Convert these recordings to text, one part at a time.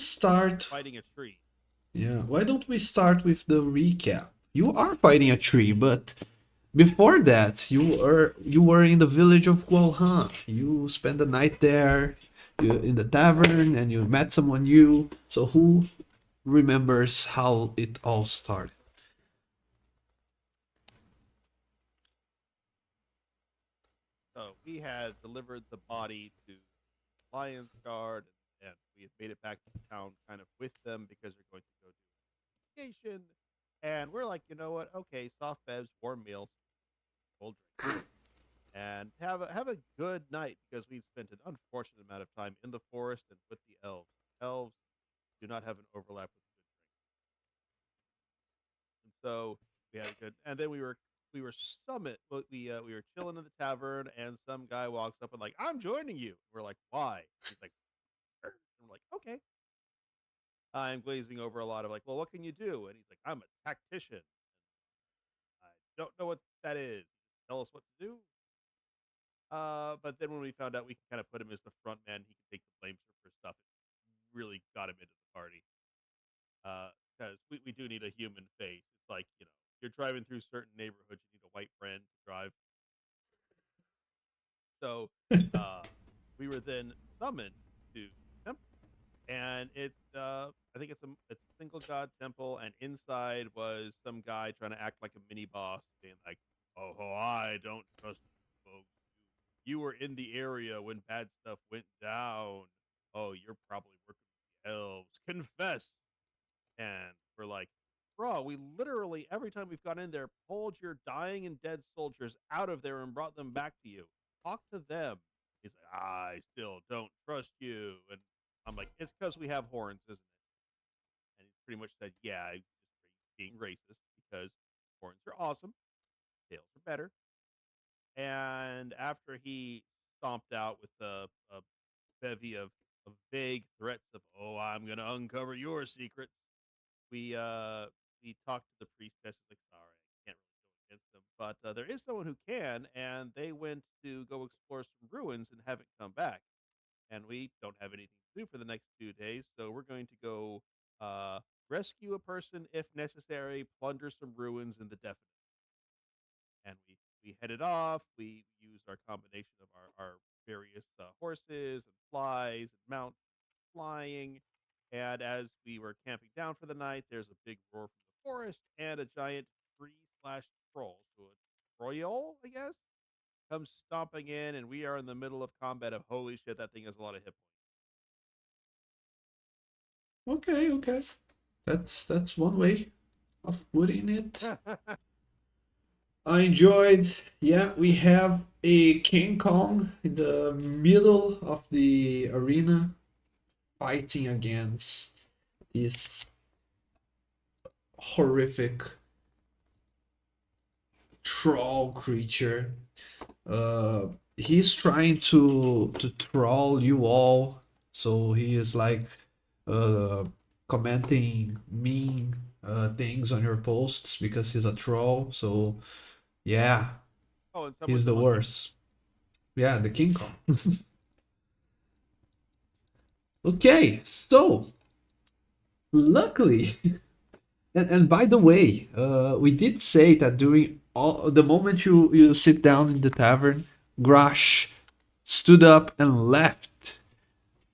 we start? fighting a tree. Yeah, why don't we start with the recap? You are fighting a tree, but before that, you were in the village of Gualhan. You spent the night there, you in the tavern, and you met someone new. So who remembers how it all started? So we had delivered the body to Lion's Guard, and we had made it back to town kind of with them because they're going to go do investigation. And we're like, you know what? Okay, soft bevs, warm meals, cold drinks, and have a good night because we spent an unfortunate amount of time in the forest and with the elves. Elves do not have an overlap with good drinks, and so we had a good. And then we were summit. We were chilling in the tavern, and some guy walks up and like, "I'm joining you." We're like, "Why?" He's like, "Er." I'm like, "Okay." I'm glazing over a lot of like, "Well, what can you do?" And he's like, "I'm a tactician. I don't know what that is. Tell us what to do." But then when we found out we could kind of put him as the front man, he could take the blame for stuff. It really got him into the party. Because we do need a human face. It's like, you're driving through certain neighborhoods, you need a white friend to drive. So uh, we were then summoned to temple, and I think it's a single god temple, and inside was some guy trying to act like a mini boss, being like, "Oh, I don't trust you folks. You were in the area when bad stuff went down. Oh, you're probably working with the elves. Confess." And we're like, "Bro, we literally every time we've gone in there, pulled your dying and dead soldiers out of there and brought them back to you. Talk to them." He's like, "I still don't trust you." And I'm like, "It's because we have horns, isn't it?" And he pretty much said, "Yeah, I'm just being racist because horns are awesome, tails are better." And after he stomped out with a bevy of vague threats of, "Oh, I'm gonna uncover your secrets," we talked to the priestess. Like, "Sorry, I can't really go against them, but there is someone who can," and they went to go explore some ruins and haven't come back. And we don't have anything to do for the next 2 days, so we're going to go uh, rescue a person if necessary, plunder some ruins in the definite. And we headed off. We used our combination of our various horses and flies and mounts flying. And as we were camping down for the night, there's a big roar from the forest and a giant tree slash troll, so a troyol, I guess, comes stomping in, and we are in the middle of combat. Of holy shit, that thing has a lot of hit Okay, okay. That's one way of putting it. points. I enjoyed. Yeah, we have a King Kong in the middle of the arena fighting against this horrific troll creature. He's trying to troll you all, so he is like uh, commenting mean things on your posts because he's a troll. So yeah, Oh, and he's someone's the monkey. worst. Yeah, the King Kong. Okay, so luckily, and by the way, we did say that during all the moment you sit down in the tavern, Grash stood up and left.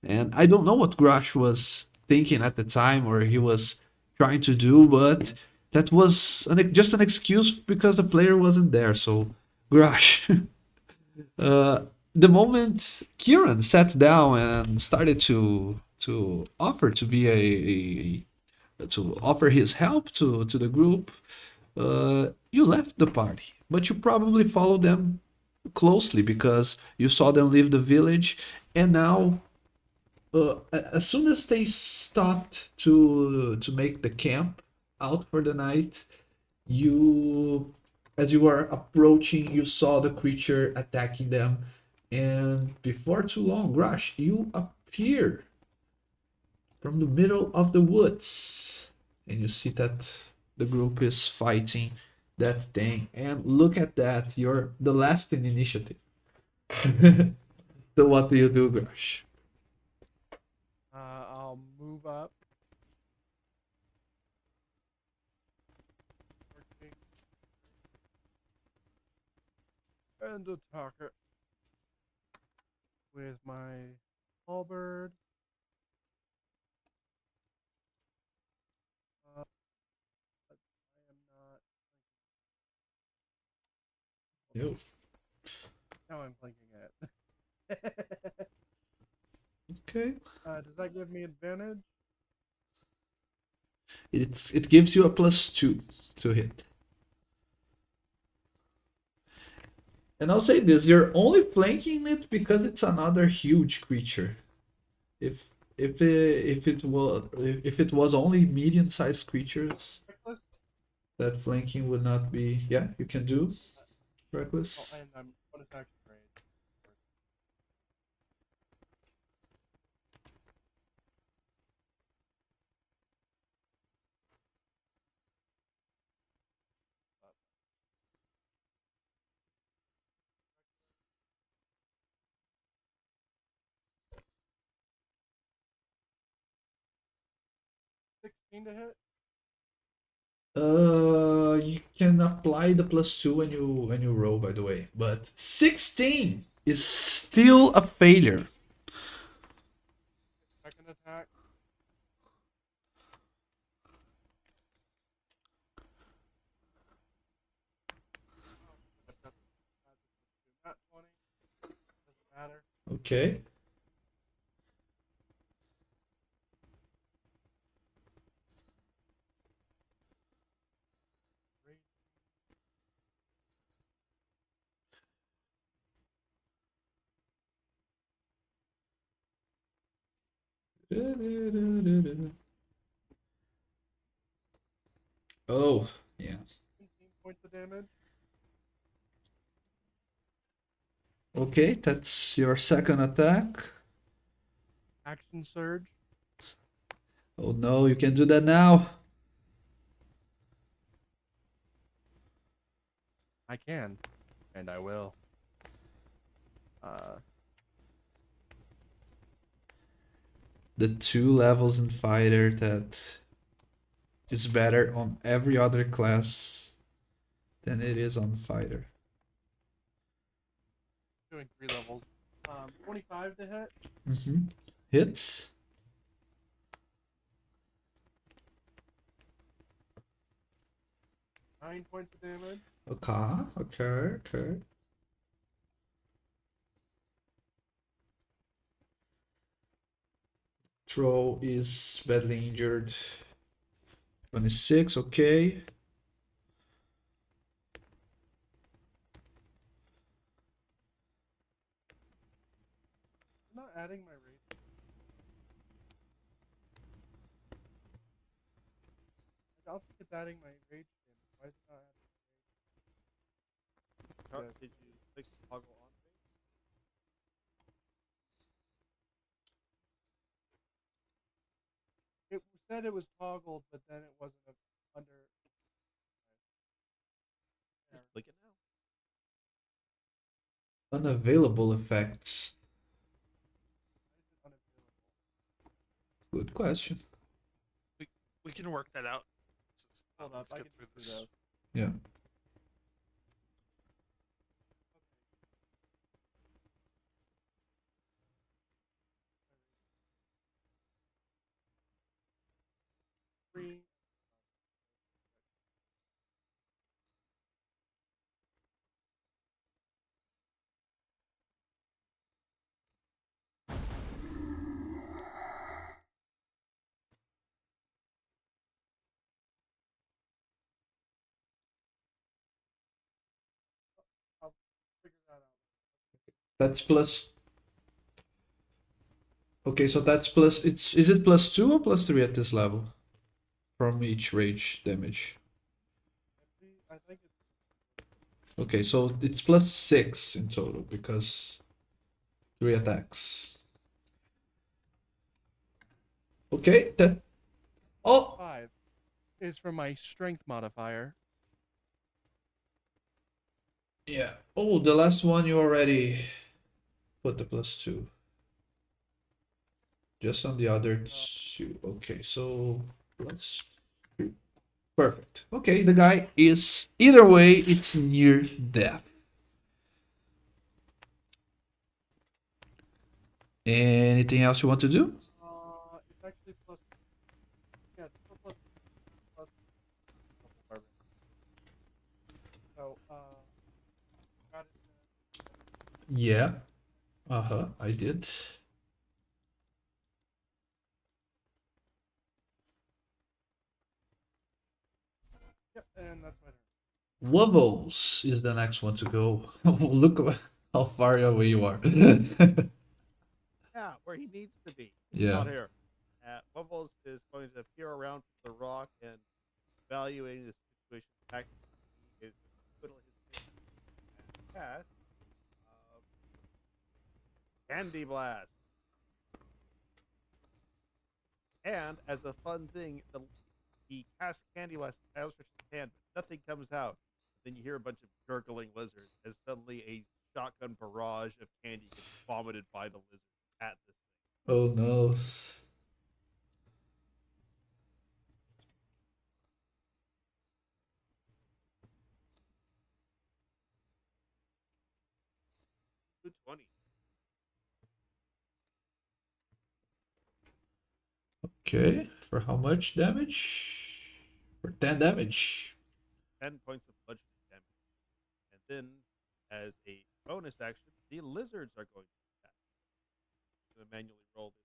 And I don't know what Grash was thinking at the time or he was trying to do, but that was just an excuse because the player wasn't there. So Grash, uh, the moment Kieran sat down and started to offer to be to offer his help to the group, you left the party, but you probably followed them closely because you saw them leave the village, and now as soon as they stopped to make the camp out for the night, you as you were approaching, you saw the creature attacking them, and before too long, Rush, you appear from the middle of the woods, and you see that the group is fighting that thing. And look at that, you're the last in initiative. So what do you do, Grush? I'll move up and attack it with my halberd. But I am not. Yo. Now I'm blinking it. Okay. Does that give me advantage? It gives you a +2 to hit. And I'll say this, you're only flanking it because it's another huge creature. If it was only medium-sized creatures, Reckless? that flanking would not be. Yeah, you can do Oh, reckless. and I'm bonus action range. $16 to hit. You can apply the +2 when you roll, by the way, but 16 is still a failure. Second attack. I've got not 20. Doesn't matter. Okay. Rage. Oh, yeah. 17 points of damage. Okay, that's your second attack. Action surge. Oh no, you can do that now. I can, and I will. The 2 levels in fighter that is better on every other class than it is on fighter. Doing 3 levels. 25 to hit. Hits. Nine points of damage. Okay. Troll is badly injured. 26, okay. I'm not adding my rage. I don't think it's adding my rage damage. Why is it not adding my rage? Did you click toggle on page? It said it was toggled, but then it wasn't under. Just click it now. Unavailable effects. Why is it unavailable? Good question. We can work that out. Hold up, Let's I get can through just do this. those. Yeah. Three. I'll figure that out. That's plus. Okay, so that's plus. Is it +2 or +3 at this level? From each rage damage. I think it's Okay, so it's +6 in total because 3 attacks. Okay, that. Oh! 5. Is from my strength modifier. Yeah. Oh, the last one you already put the +2. Just on the other 2. Okay, so let's. Perfect. Okay, the guy is. Either way, it's near death. Anything else you want to do? It's actually plus. Yeah, it's still plus level barbarian. So got it. Yeah. Uh-huh, I did. Yep, and that's my turn. Wubbles is the next one to go. Look how far away you are. Yeah, where he needs to be. Yeah. Out here. Wubbles is going to peer around the rock and evaluating the situation tactically. He is going to twiddle his fingers and cast uh, Candy Blast. And as a fun thing, he casts Candy Blast, outstretches his hand, but nothing comes out. Then you hear a bunch of gurgling lizards as suddenly a shotgun barrage of candy gets vomited by the lizard at this thing. Oh no. 220. Okay, for how much damage? For 10 damage. 10 points of bludgeoning damage. And then, as a bonus action, the lizards are going to attack. I'm going to manually roll this.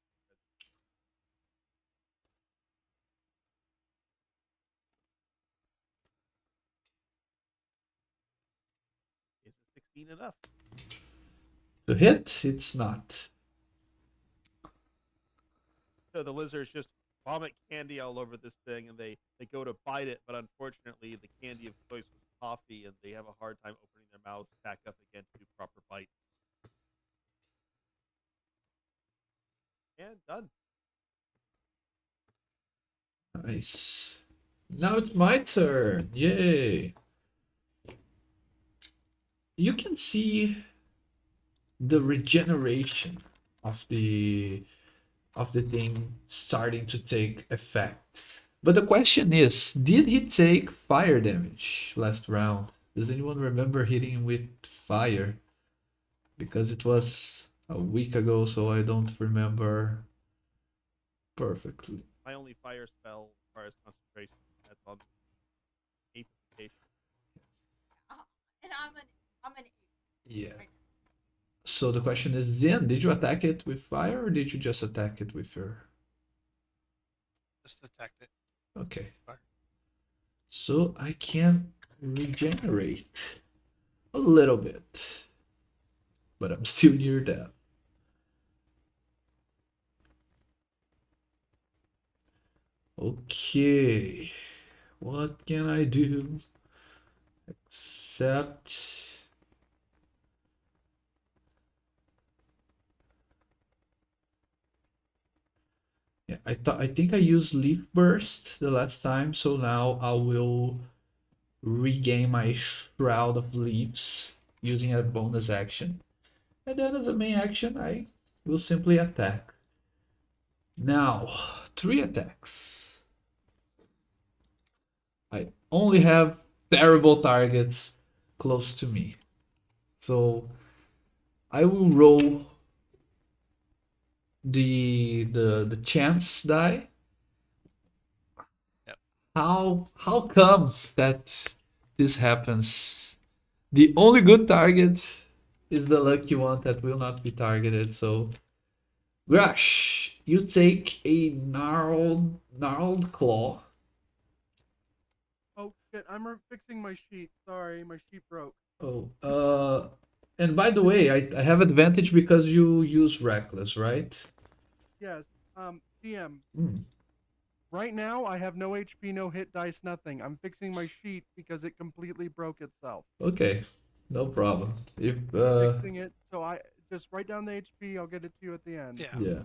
Is a 16 enough? To hit, it's not. So the lizards just vomit candy all over this thing, and they go to bite it, but unfortunately, the candy of choice was toffee, and they have a hard time opening their mouths back up again to do proper bites. And done. Nice. Now it's my turn. Yay. You can see the regeneration of the thing starting to take effect. But the question is, did he take fire damage last round? Does anyone remember hitting with fire? Because it was a week ago, so I don't remember perfectly. My only fire spell requires concentration. That's on amplification. And I'm an Yeah. right So the question is, Zen, did you attack it with fire or did you just attack it with your... Just attacked it. Okay. Fire. So I can regenerate a little bit, but I'm still near death. Okay, what can I do except... Yeah, I think I used Leaf Burst the last time, so now I will regain my Shroud of Leaves using a bonus action. And then as a main action, I will simply attack. Now, 3 attacks. I only have terrible targets close to me. So I will roll the chance die. Yep. How come that this happens? The only good target is the lucky one that will not be targeted. So Grash, you take a gnarled claw. Oh shit! Fixing my sheet. Sorry, my sheet broke. Oh, and by the way, I have advantage because you use reckless, right? Yes. DM. Hmm. Right now, I have no HP, no hit dice, nothing. I'm fixing my sheet because it completely broke itself. Okay, no problem. If Fixing it, so I just write down the HP. I'll get it to you at the end. Yeah. yeah.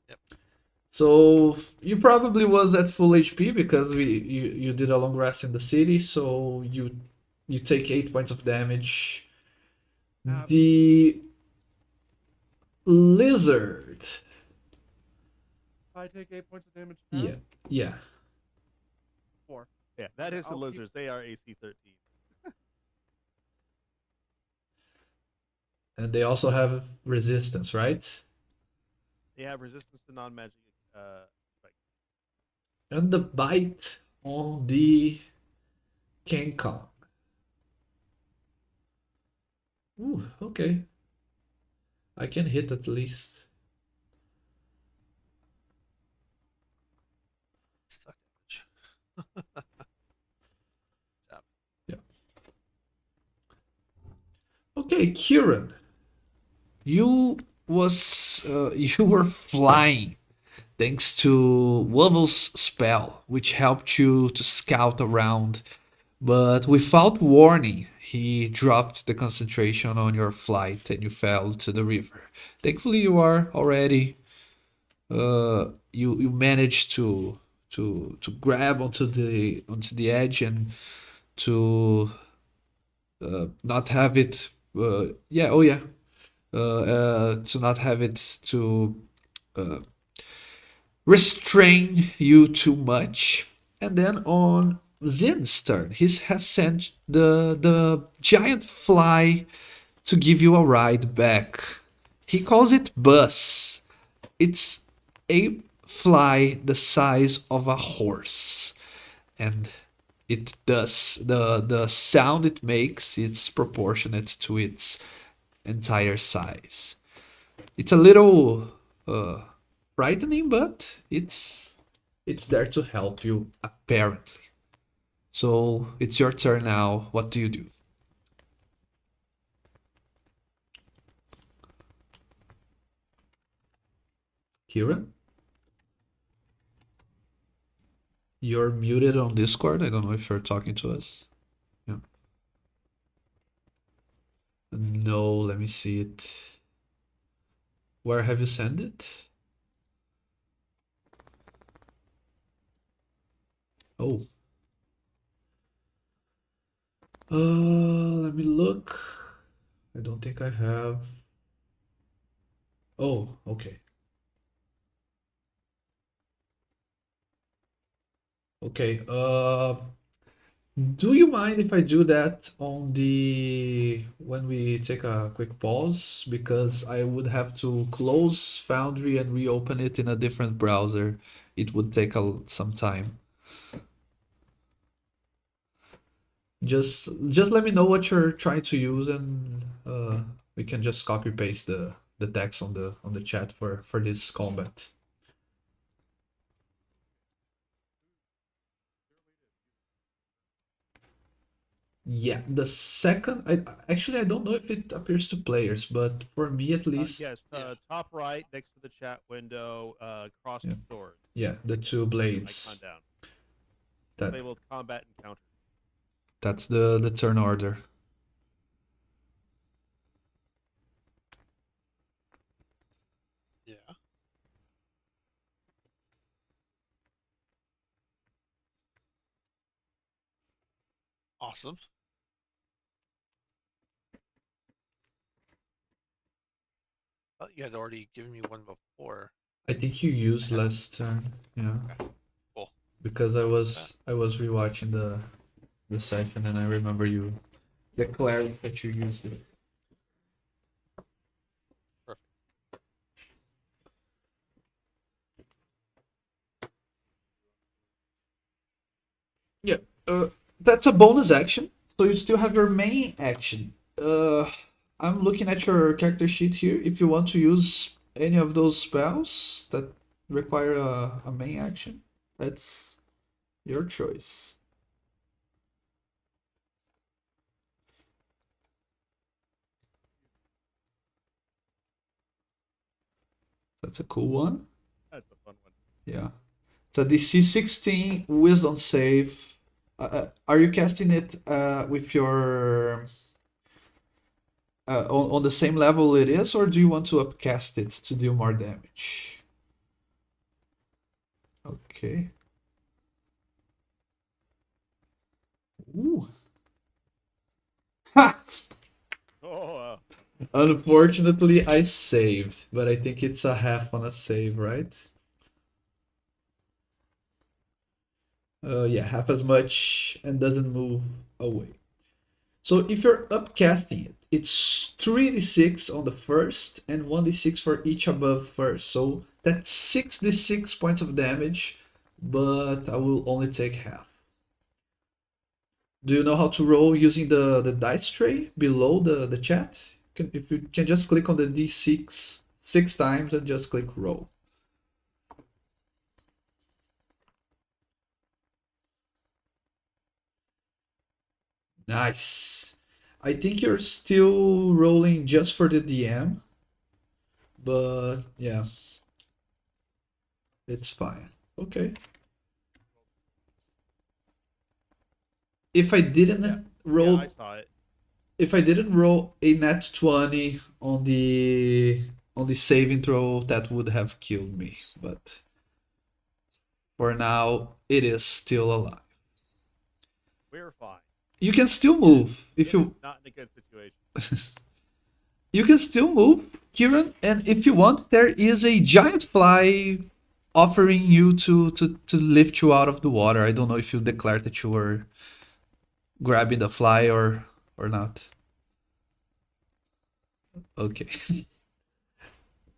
Yep. So you probably was at full HP because you did a long rest in the city, so you take 8 points of damage. The lizard. I take 8 points of damage now. Yeah, yeah. 4. Yeah, that is the I'll keep- lizards. They are AC 13. And they also have resistance, right? They have resistance to non-magic strikes. And the bite on the King Kong. Ooh, okay. I can hit at least. Suck damage. Job. Yeah. Okay, Kieran. You you were flying thanks to Wubble's spell, which helped you to scout around. But without warning, he dropped the concentration on your flight and you fell to the river. Thankfully, you are already you managed to grab onto the edge and to not have it yeah oh yeah to not have it to uh, restrain you too much. And then on Zin's turn, he has sent the giant fly to give you a ride back. He calls it Bus. It's a fly the size of a horse, and it does the sound it makes. It's proportionate to its entire size. It's a little frightening, but it's there to help you apparently. So it's your turn now. What do you do? Kieran? You're muted on Discord. I don't know if you're talking to us. Yeah. No, let me see it. Where have you sent it? Oh. Let me look. I don't think I have. Oh, okay. Okay. Do you mind if I do that on the when we take a quick pause? Because I would have to close Foundry and reopen it in a different browser. It would take some time. Just let me know what you're trying to use and we can just copy paste the text on the chat for this combat. Yeah, the second I don't know if it appears to players, but for me at least, Yes, top right next to the chat window, cross Yeah. sword, yeah, the two blades. icon down. That Labeled combat encounter. that's the turn order. Yeah. Awesome. Thought you had already given me one before. I think you used Okay. last turn, yeah. Okay. Cool. Because I was rewatching the session and I remember you declaring that you used it. Perfect. Yeah, that's a bonus action, so you still have your main action. I'm looking at your character sheet here. If you want to use any of those spells that require a main action, that's your choice. That's a cool one. That's a fun one. Yeah. It's a DC 16 Wisdom save. Are you casting it with your on the same level it is, or do you want to upcast it to do more damage? Okay. Ooh. Ha! Oh, Unfortunately, I saved, but I think it's a half on a save, right? Yeah, half as much and doesn't move away. So if you're upcasting it, it's 3d6 on the first and 1d6 for each above first. So that's 6d6 points of damage, but I will only take half. Do you know how to roll using the dice tray below the chat? If you can just click on the d6 six times and just click roll. Nice. I think you're still rolling just for the DM, but yeah, it's fine. Okay. If I didn't Yeah, roll, I saw it. if I didn't roll a nat 20 on the saving throw, that would have killed me. But for now, it is still alive. We're fine. You can still move if It is you not in a good situation. you can still move, Kieran, and if you want, there is a giant fly offering you to lift you out of the water. I don't know if you declared that you were grabbing the fly or not. Okay.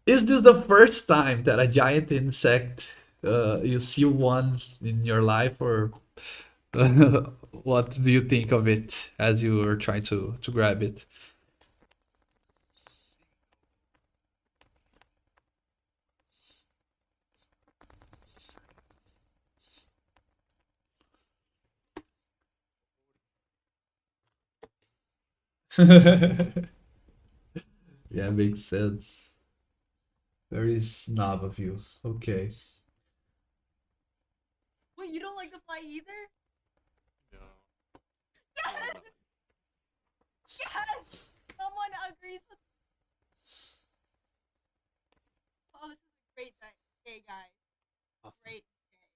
Is this the first time that a giant insect you see one in your life, or what do you think of it as you were trying to grab it? Yeah, makes sense. Very snob of you. Okay. Wait, you don't like the fly either? No. Yes! Yes! Someone agrees with. Oh, this is a great day, guys. Awesome. Great day.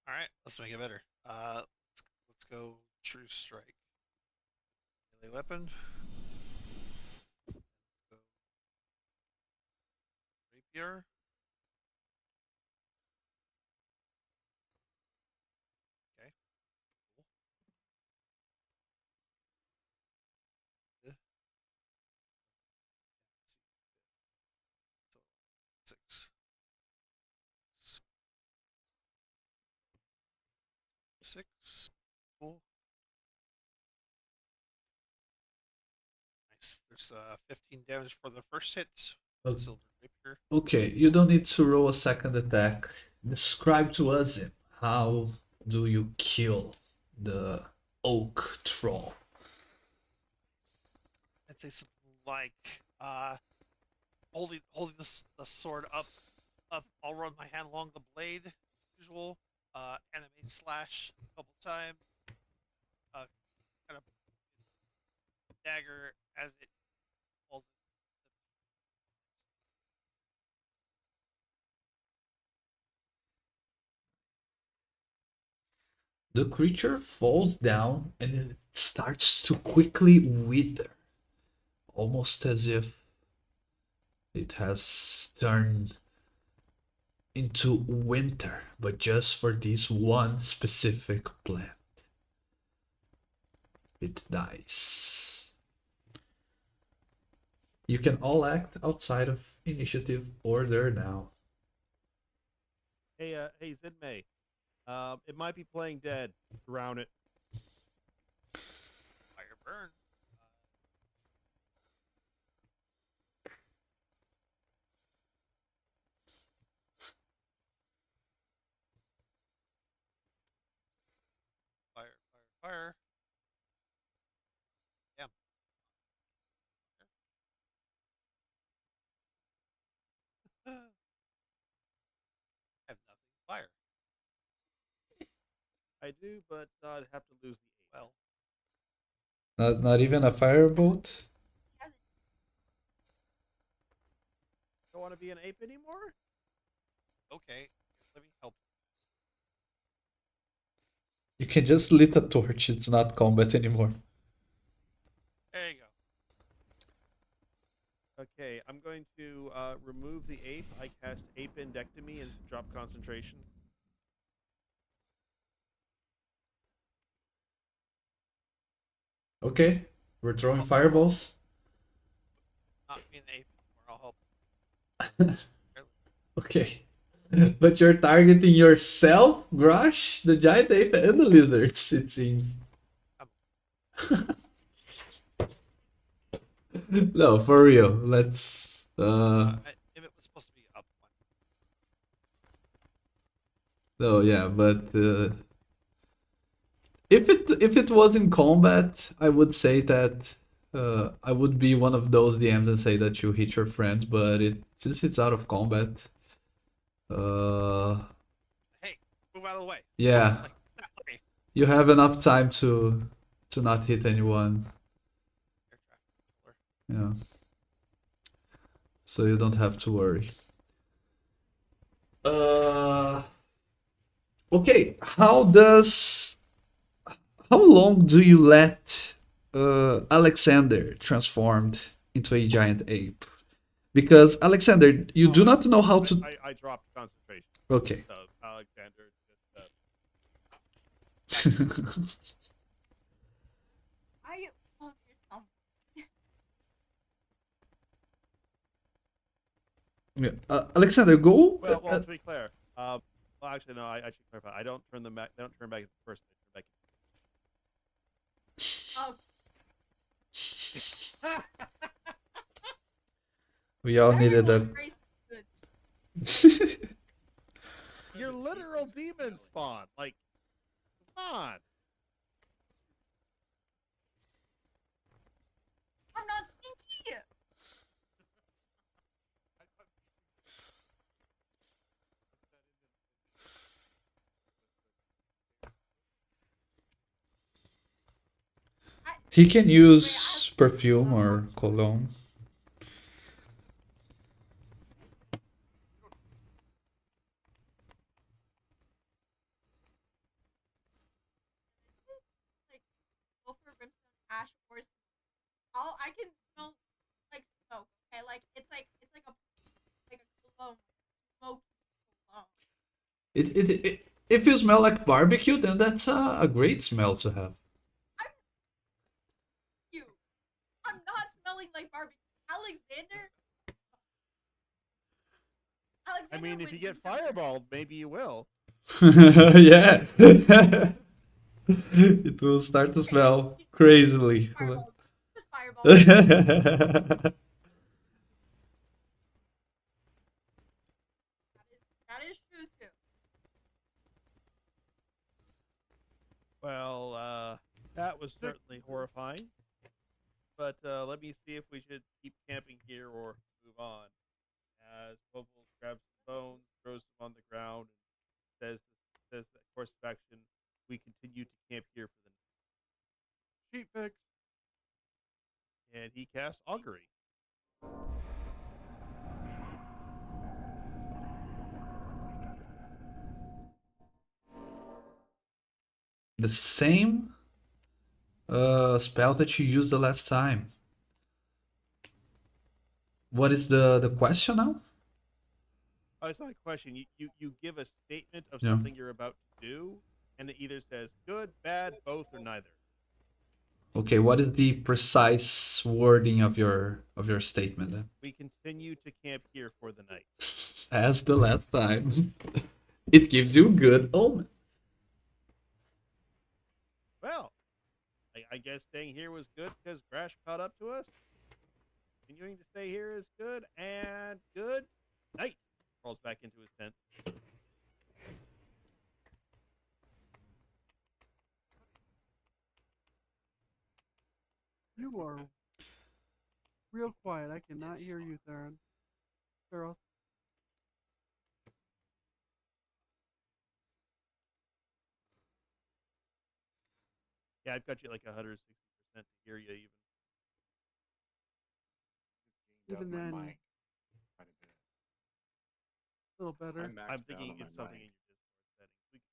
All right, let's make it better. Let's go True Strike. Melee weapon. Let's go Rapier. Okay. Cool. So 6. 6. Cool. Nice. There's 15 damage for the first hit. Okay. Silver Rapier. Okay, you don't need to roll a second attack. Describe to us how do you kill the oak troll? I'd say something like holding the sword up. I'll run my hand along the blade, usual. Animate slash a couple times. Kind of dagger as it falls. The creature falls down and it starts to quickly wither, almost as if it has turned into winter, but just for this one specific plant. It dies. You can all act outside of initiative order now. Hey, Zidmei. It might be playing dead. Drown it. Fire burn. Fire, fire, fire. Damn. I have nothing. Fire. I do, but I'd have to lose the 8. Well, Not even a firebolt? Don't want to be an ape anymore? okay. Let me help. You can just lit a torch, it's not combat anymore. There you go. Okay, I'm going to remove the ape. I cast Apendectomy and drop concentration. Okay, we're throwing fireballs. Not be an ape anymore. I'll help. Okay. But you're targeting yourself, Grush, the giant ape, and the lizards, it seems. No, for real. Let's If it was supposed to be up one. no, yeah, but if it was in combat, I would say that I would be one of those DMs and say that you hit your friends, but since it's out of combat, uh Hey, move out of the way. yeah, Like that way. you have enough time to not hit anyone. Air traffic controller. Yeah. So you don't have to worry. Uh okay, how long do you let Alexander transformed into a giant ape? Because Alexander, you do not know how to. I dropped concentration. Okay. So Alexander just I love your song. Yeah. Alexander, go. well, to be clear, well, actually, no, I should clarify. I don't turn them back. They don't turn back into the person. They turn Oh, We all needed everyone's that. race is good. back. Your literal demon spawn. Like, come on. I'm not stinky. He can use perfume or cologne. Like, go for brimstone ash or I can smell like smoke. Okay, like it's like a cologne, smoky cologne. If you smell like barbecue, then that's a great smell to have. You, I'm not smelling like barbecue. Alexander. I mean, if you get fireballed, maybe you will. Yeah. It will start to smell crazily. Fireball. Just fireball. That is true too. Well, that was certainly horrifying. But let me see if we should keep camping here or move on. As Bubbles grabs some bones, throws them on the ground, and says that course of action, we continue to camp here for the night. Sheet fix. And he casts augury. The same spell that you used the last time. What is the question now? Oh, it's not a question. You give a statement of Yeah. something you're about to do, and it either says good, bad, both, or neither. Okay, what is the precise wording of your statement then? We continue to camp here for the night. As the last time. It gives you good omen. Well, I guess staying here was good because Grash caught up to us. Continuing to stay here is good, and good night. Crawls back into his tent. You are real quiet. I cannot hear you, Theron. Theros. Yeah, I've got you like 160% to hear you even. Even my then, mic quite a bit. a little better. I'm maxed I'm out thinking on it's my something in mic. your Discord settings.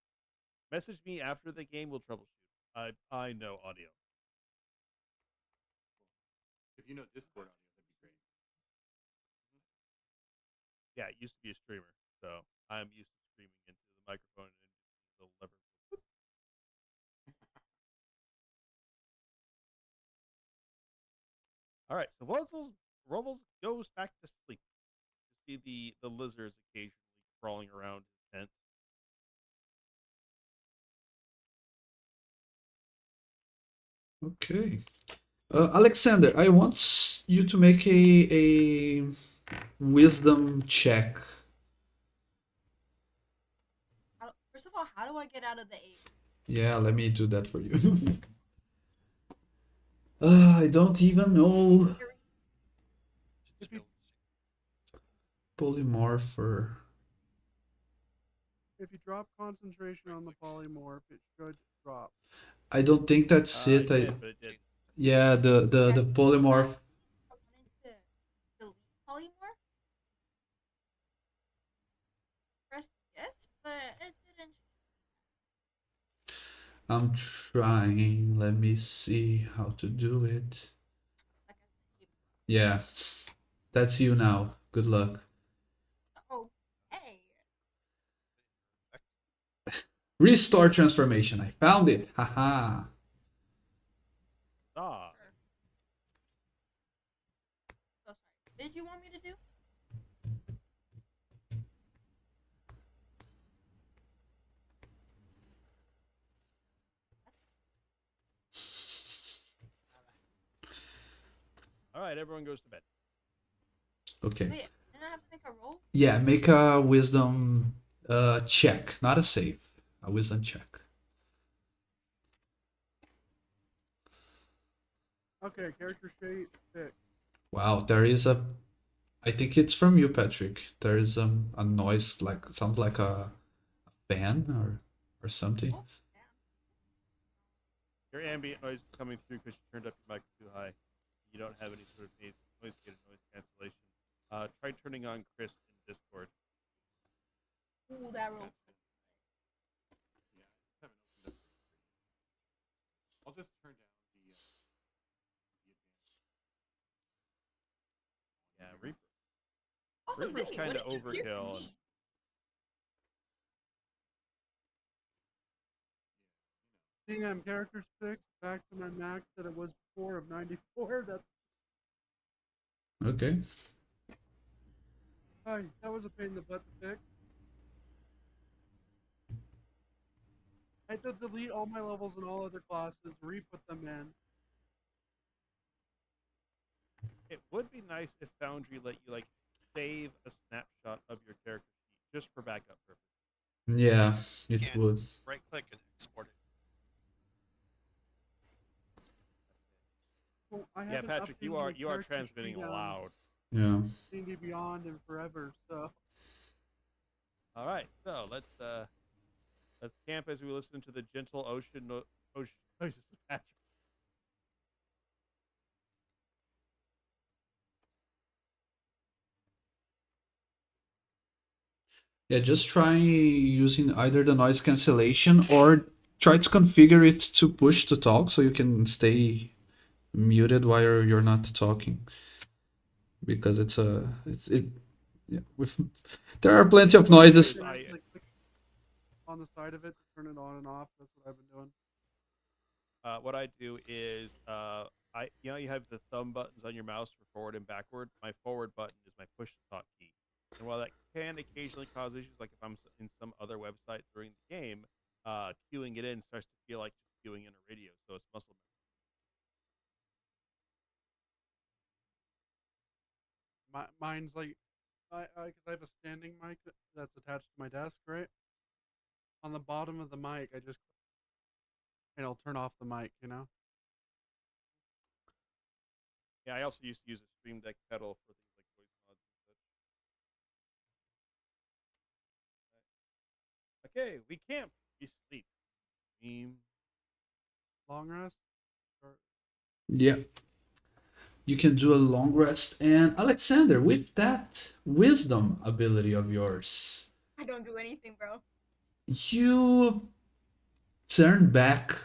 Message me after the game. We'll troubleshoot. I know audio. If you know Discord audio, that'd be great. Yeah, it used to be a streamer, so I'm used to streaming into the microphone and into the lever. All right, so Rovels goes back to sleep. You see the lizards occasionally crawling around his tent. Okay. Alexander, I want you to make a wisdom check. First of all, how do I get out of the 8? Yeah, let me do that for you. I don't even know. If you Polymorpher. if you drop concentration on the polymorph, it should drop. I don't think that's It it. did, but it did. Yeah, the polymorph. I wanted to delete polymorph. Pressed yes, but it didn't. I'm trying. Let me see how to do it. Like I said, Yeah, that's you now. Good luck. okay. Restore transformation. I found it. Haha. Ah, So sorry. What did you want me to do? all right. Everyone goes to bed. Okay. Wait, didn't I have to make a roll? Yeah, make a wisdom check, not a save. A wisdom check. Okay, character sheet pick. Wow, there is a. I think it's from you, Patrick. There is a noise like sounds like a fan or something. Oh, damn. Your ambient noise is coming through because you turned up your mic too high. You don't have any sort of noise cancellation. Try turning on Chris in Discord. Ooh, that rolls. Yeah, I just haven't opened up. I'll just turn down the advanced. Yeah, Reaper. Also, Reaper's Ziggy, kind what of did you hear from overkill. me? Seeing I'm character 6, back to my max that it was before of 94. That's Okay. hi. That was a pain in the butt to fix. I had to delete all my levels and all other classes, re-put them in. It would be nice if Foundry let you like save a snapshot of your character sheet just for backup purposes. Yeah, it Can't. would. Right click and export it. Well, I Yeah, haven't Patrick, you updated are my you are character transmitting sheet, loud. Yeah. D&D Beyond in forever, so All right, so let's camp as we listen to the gentle ocean noises of Patrick. Yeah, just try using either the noise cancellation or try to configure it to push to talk so you can stay muted while you're not talking. Because it's yeah, with there are plenty of noises. Yes, I- actually click on the side of it to turn it on and off. That's what I've been doing. What I do is you have the thumb buttons on your mouse for forward and backward. My forward button is my push to talk key. And while that can occasionally cause issues, like if I'm in some other website during the game, queuing it in starts to feel like just queuing in a radio. So it's muscle Mine's like, cause I have a standing mic that's attached to my desk, right? On the bottom of the mic, I just and it'll turn off the mic, you know. Yeah, I also used to use a Stream Deck pedal for things like voice mods and such. Okay, we camp, we sleep. Long rest. Or, Yeah. You can do a long rest. And Alexander, with that wisdom ability of yours, I don't do anything, bro. you turn back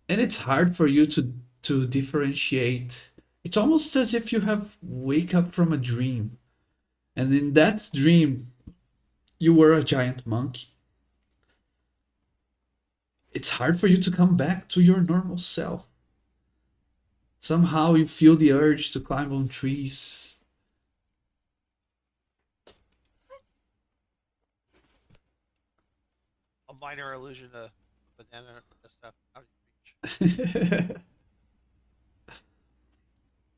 and it's hard for you to differentiate. It's almost as if you have wake up from a dream. And in that dream, you were a giant monkey. It's hard for you to come back to your normal self. Somehow you feel the urge to climb on trees. A minor illusion to banana stuff. How do you reach?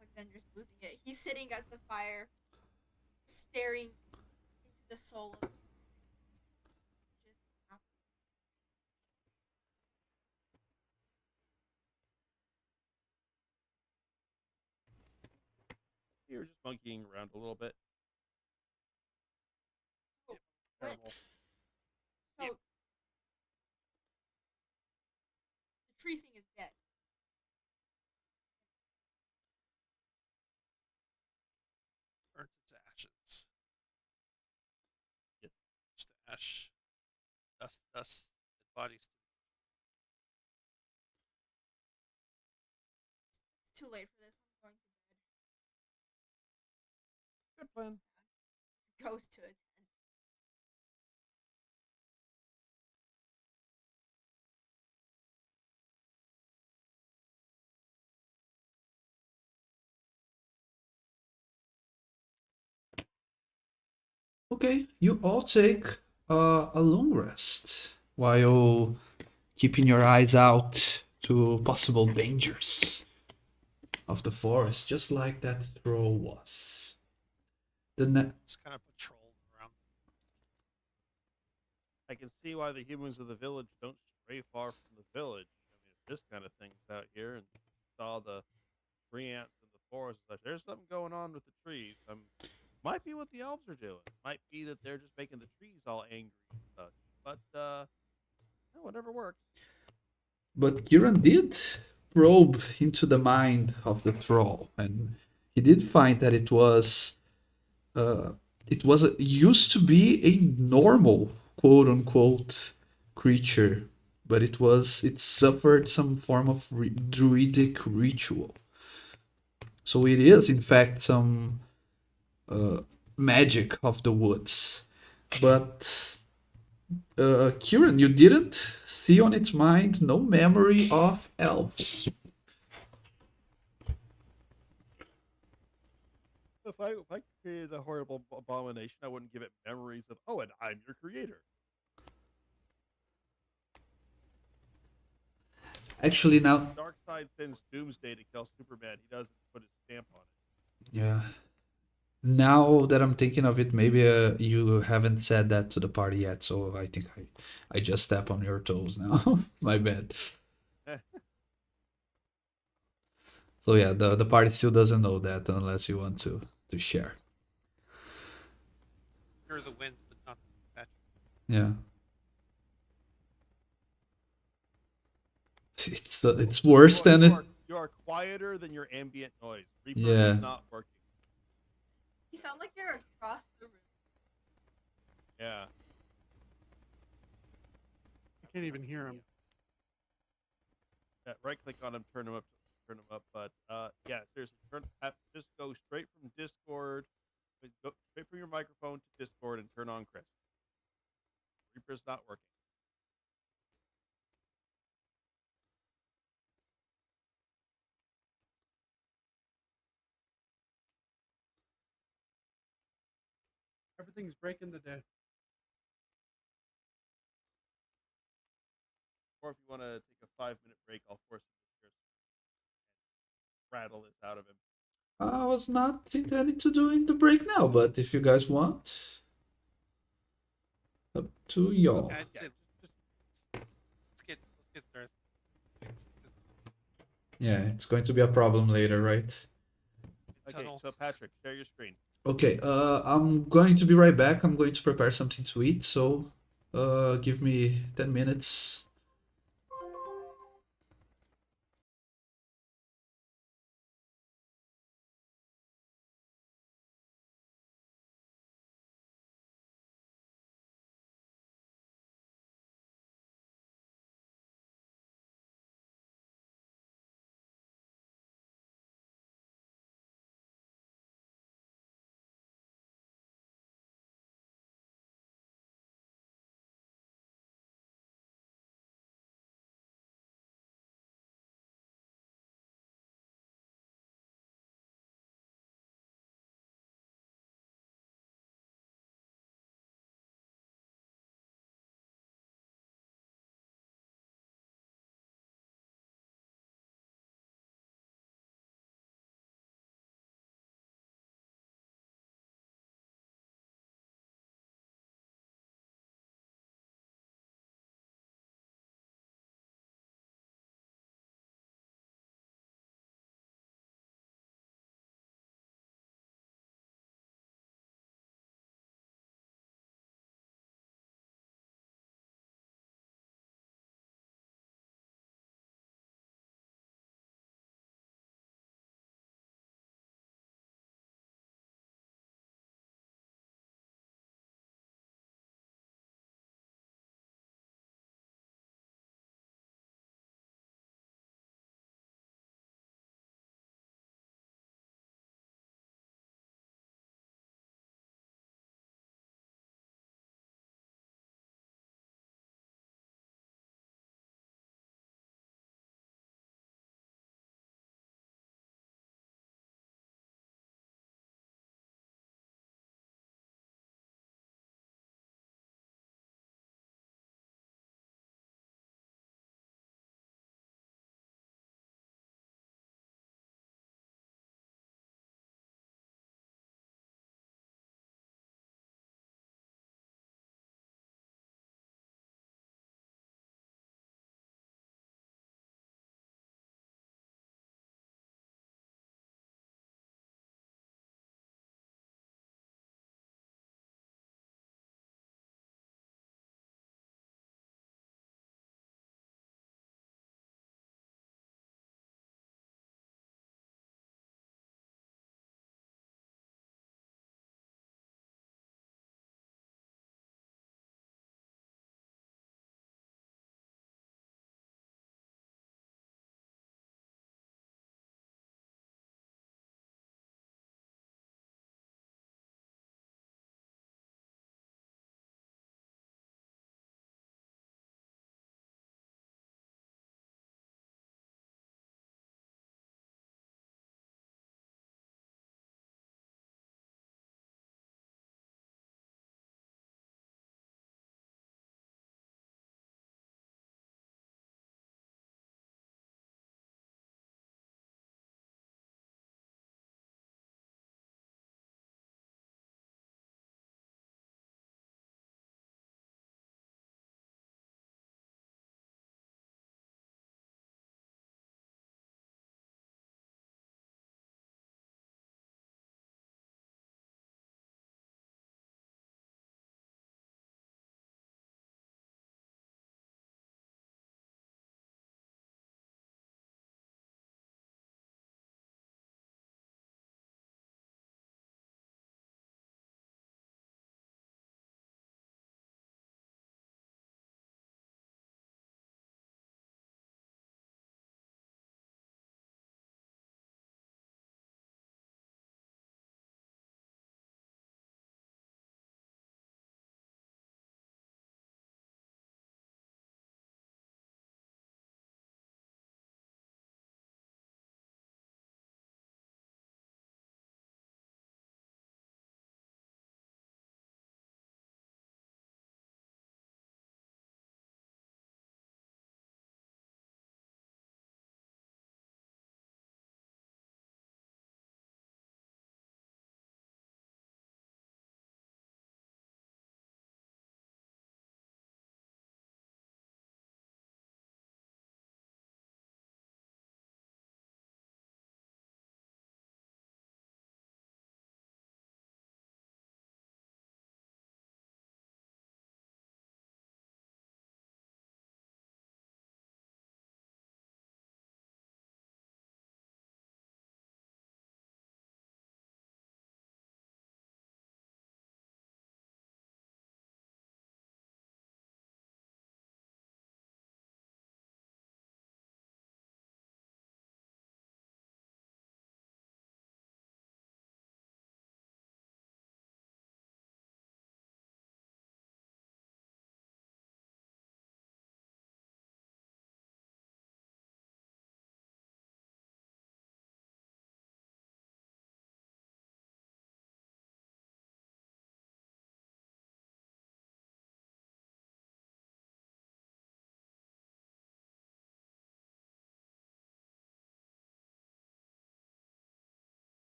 Like then just losing it. He's sitting at the fire, staring into the soul of just You were just monkeying around a little bit. What? Terrible. So Yep. the tree thing is dead. Burnt into ashes. Yep. Just ash. Dust. Bodies. It's too late for this. I'm going to bed. Good plan. Goes to a tent. Okay, you all take a long rest while keeping your eyes out to possible dangers of the forest, just like that troll was. Just kind of patrol around. I can see why the humans of the village don't stray far from the village. I mean, if this kind of thing's out here and saw the tree ants in the forest, and such, there's something going on with the trees. Might be what the elves are doing. Might be that they're just making the trees all angry and such. But whatever works. But Kiran did probe into the mind of the troll, and he did find that uh, used to be a normal quote unquote creature, but it suffered some form of druidic ritual. So it is in fact some magic of the woods. But Kieran, you didn't see on its mind no memory of elves. If I created a horrible abomination, I wouldn't give it memories of, oh, and I'm your creator. Actually, now, Darkseid sends Doomsday to kill Superman. He doesn't put his stamp on it. yeah. Now that I'm thinking of it, maybe you haven't said that to the party yet, so I think I just step on your toes now. My bad. So yeah, the party still doesn't know that unless you want to share. Hear the wind, but not the patch. Yeah. It's worse than it. You are quieter than your ambient noise. Reaper Yeah. is not working. You sound like you're across the room. Yeah. I can't even hear him. Right click on him, turn him up. But yeah, seriously, just go straight from Discord, go straight from your microphone to Discord and turn on Chris. Reaper's not working. Everything's breaking the day. Or if you want to take a 5-minute break, I'll force you to Chris and rattle this out of him. I was not intending to doing the break now, but if you guys want, up to y'all. I'd Yeah, say let's get started. Yeah, it's going to be a problem later, right? Okay, so Patrick, share your screen. Okay, I'm going to be right back. I'm going to prepare something to eat, so give me 10 minutes.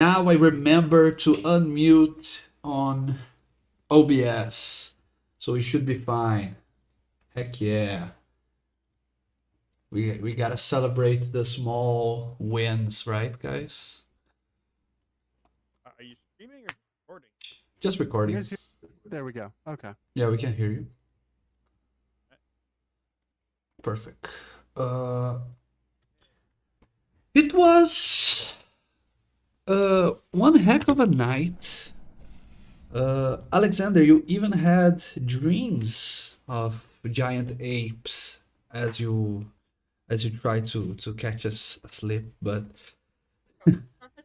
Now I remember to unmute on OBS. So we should be fine. Heck yeah. We gotta celebrate the small wins, right, guys? Are you streaming or recording? Just You recording. guys hear? There we go. Okay. Yeah, we can hear you. Perfect. It was one heck of a night. Alexander, you even had dreams of giant apes as you try to catch us asleep, but Don't touch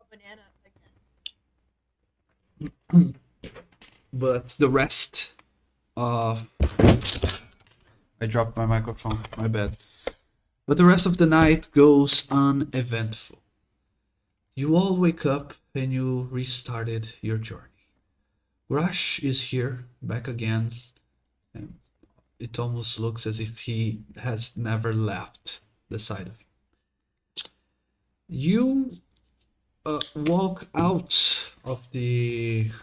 a banana again. but the rest of I dropped my microphone, my bad. But the rest of the night goes uneventful. You all wake up and you restarted your journey. Rush is here, back again, and it almost looks as if he has never left the side of you. You walk out of these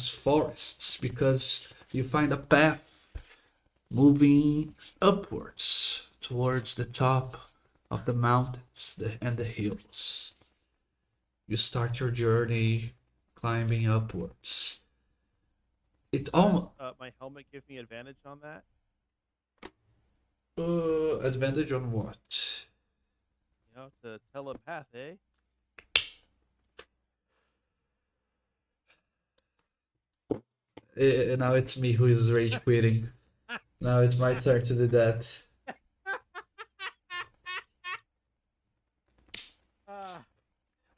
forests because you find a path moving upwards towards the top of the mountains and the hills. You start your journey climbing upwards. It almost My helmet give me advantage on that. advantage on what? You know, to telepath, eh? Now it's me who is rage quitting. Now it's my turn to do that.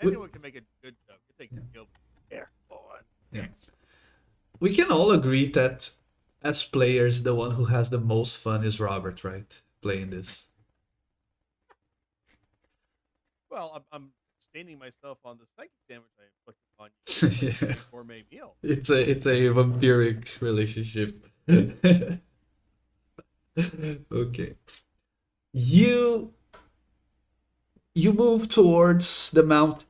We- Anyone can make a good joke. You think you'll careful one. We can all agree that as players, the one who has the most fun is Robert, right? Playing this. Well, I'm staining myself on the psychic damage I inflicted on you. Yeah. Gourmet meal. It's a vampiric relationship. Okay. You move towards the mountains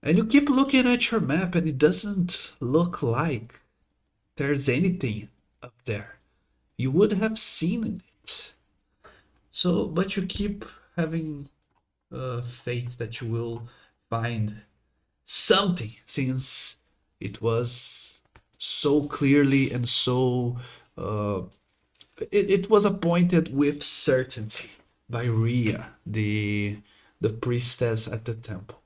and you keep looking at your map and it doesn't look like there's anything up there. You would have seen it. So, but you keep having faith that you will find something since it was so clearly and so it was appointed with certainty by Rhea, the priestess at the temple.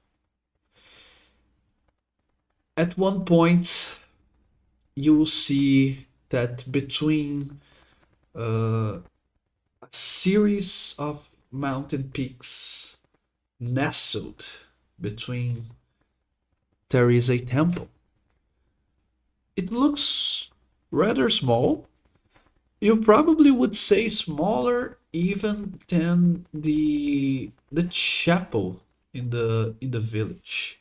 At one point, you will see that between a series of mountain peaks nestled between, there is a temple. It looks rather small. You probably would say smaller even than the chapel in the village.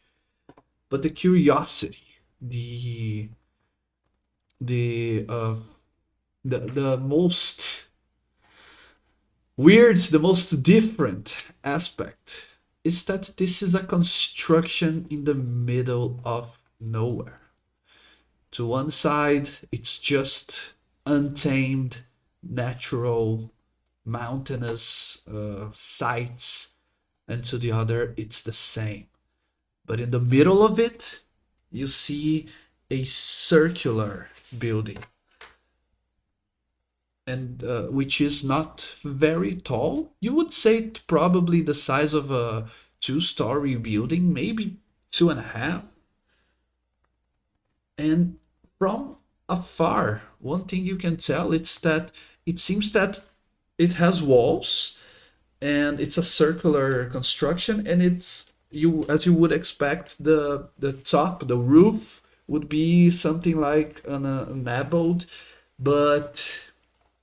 But the curiosity, the most weird, the most different aspect is that this is a construction in the middle of nowhere. To one side, it's just untamed, natural, mountainous sites, and to the other, it's the same. But in the middle of it, you see a circular building, and which is not very tall. You would say probably the size of a two-story building, maybe 2.5. And from afar, one thing you can tell it's that it seems that it has walls and it's a circular construction, and it's you as you would expect, the top, the roof would be something like an abode, but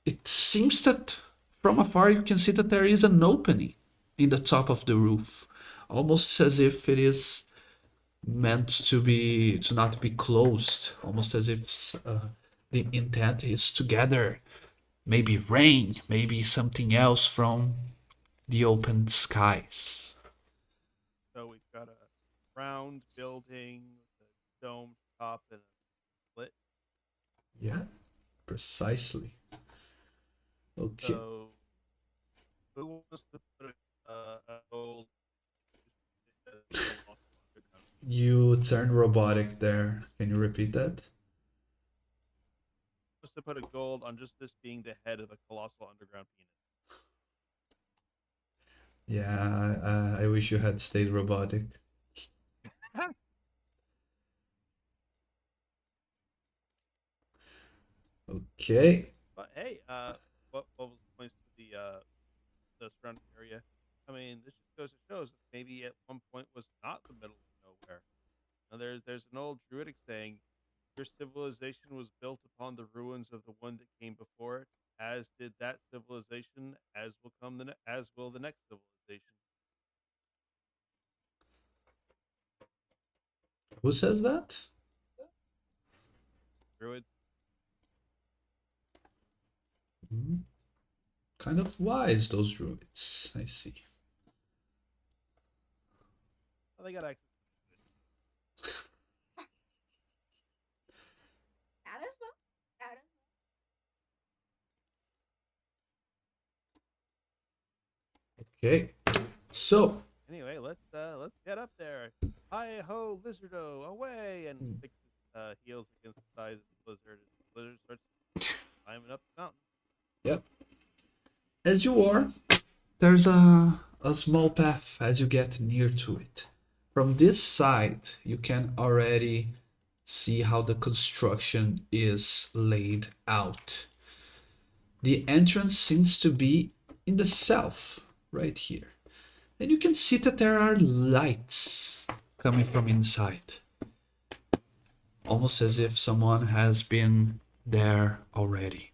it seems that from afar you can see that there is an opening in the top of the roof, almost as if it is meant to not be closed, almost as if the intent is to gather maybe rain, maybe something else from the open skies. So we've got a round building with a dome top and a split. Yeah, precisely. Okay. So, who wants to put a gold? You turned robotic there. Can you repeat that? Wants to put a gold on just this being the head of a colossal underground penis? Yeah, I wish you had stayed robotic. Okay. But hey, what was the points to the surrounding area? I mean, this just goes to shows that maybe at one point was not the middle of nowhere. Now, there's an old druidic saying, "Your civilization was built upon the ruins of the one that came before it, as did that civilization, as will the next civilization." Who says that? Druids. Hmm. Kind of wise, those druids. I see. Well, they got access. That as well. That as well. Okay. So, Anyway, let's get up there. Hi ho, lizardo, away! And sticks his heels against the sides of the lizard. The lizard starts climbing up the mountain. yep. As you are, there's a small path as you get near to it. From this side, you can already see how the construction is laid out. The entrance seems to be in the south, right here. And you can see that there are lights coming from inside. Almost as if someone has been there already.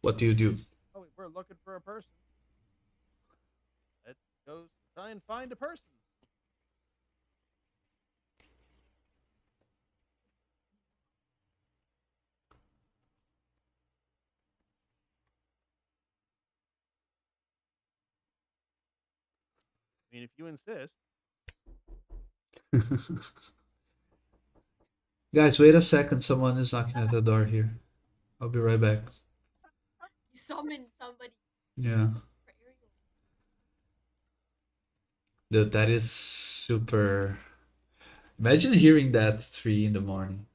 What do you do? Oh, we're looking for a person. Let's go try and find a person. I mean, if you insist. Guys, wait a second. Someone is knocking at the door here. I'll be right back. You summon somebody Yeah. for Ariel. Dude, that is super. Imagine hearing that 3 in the morning.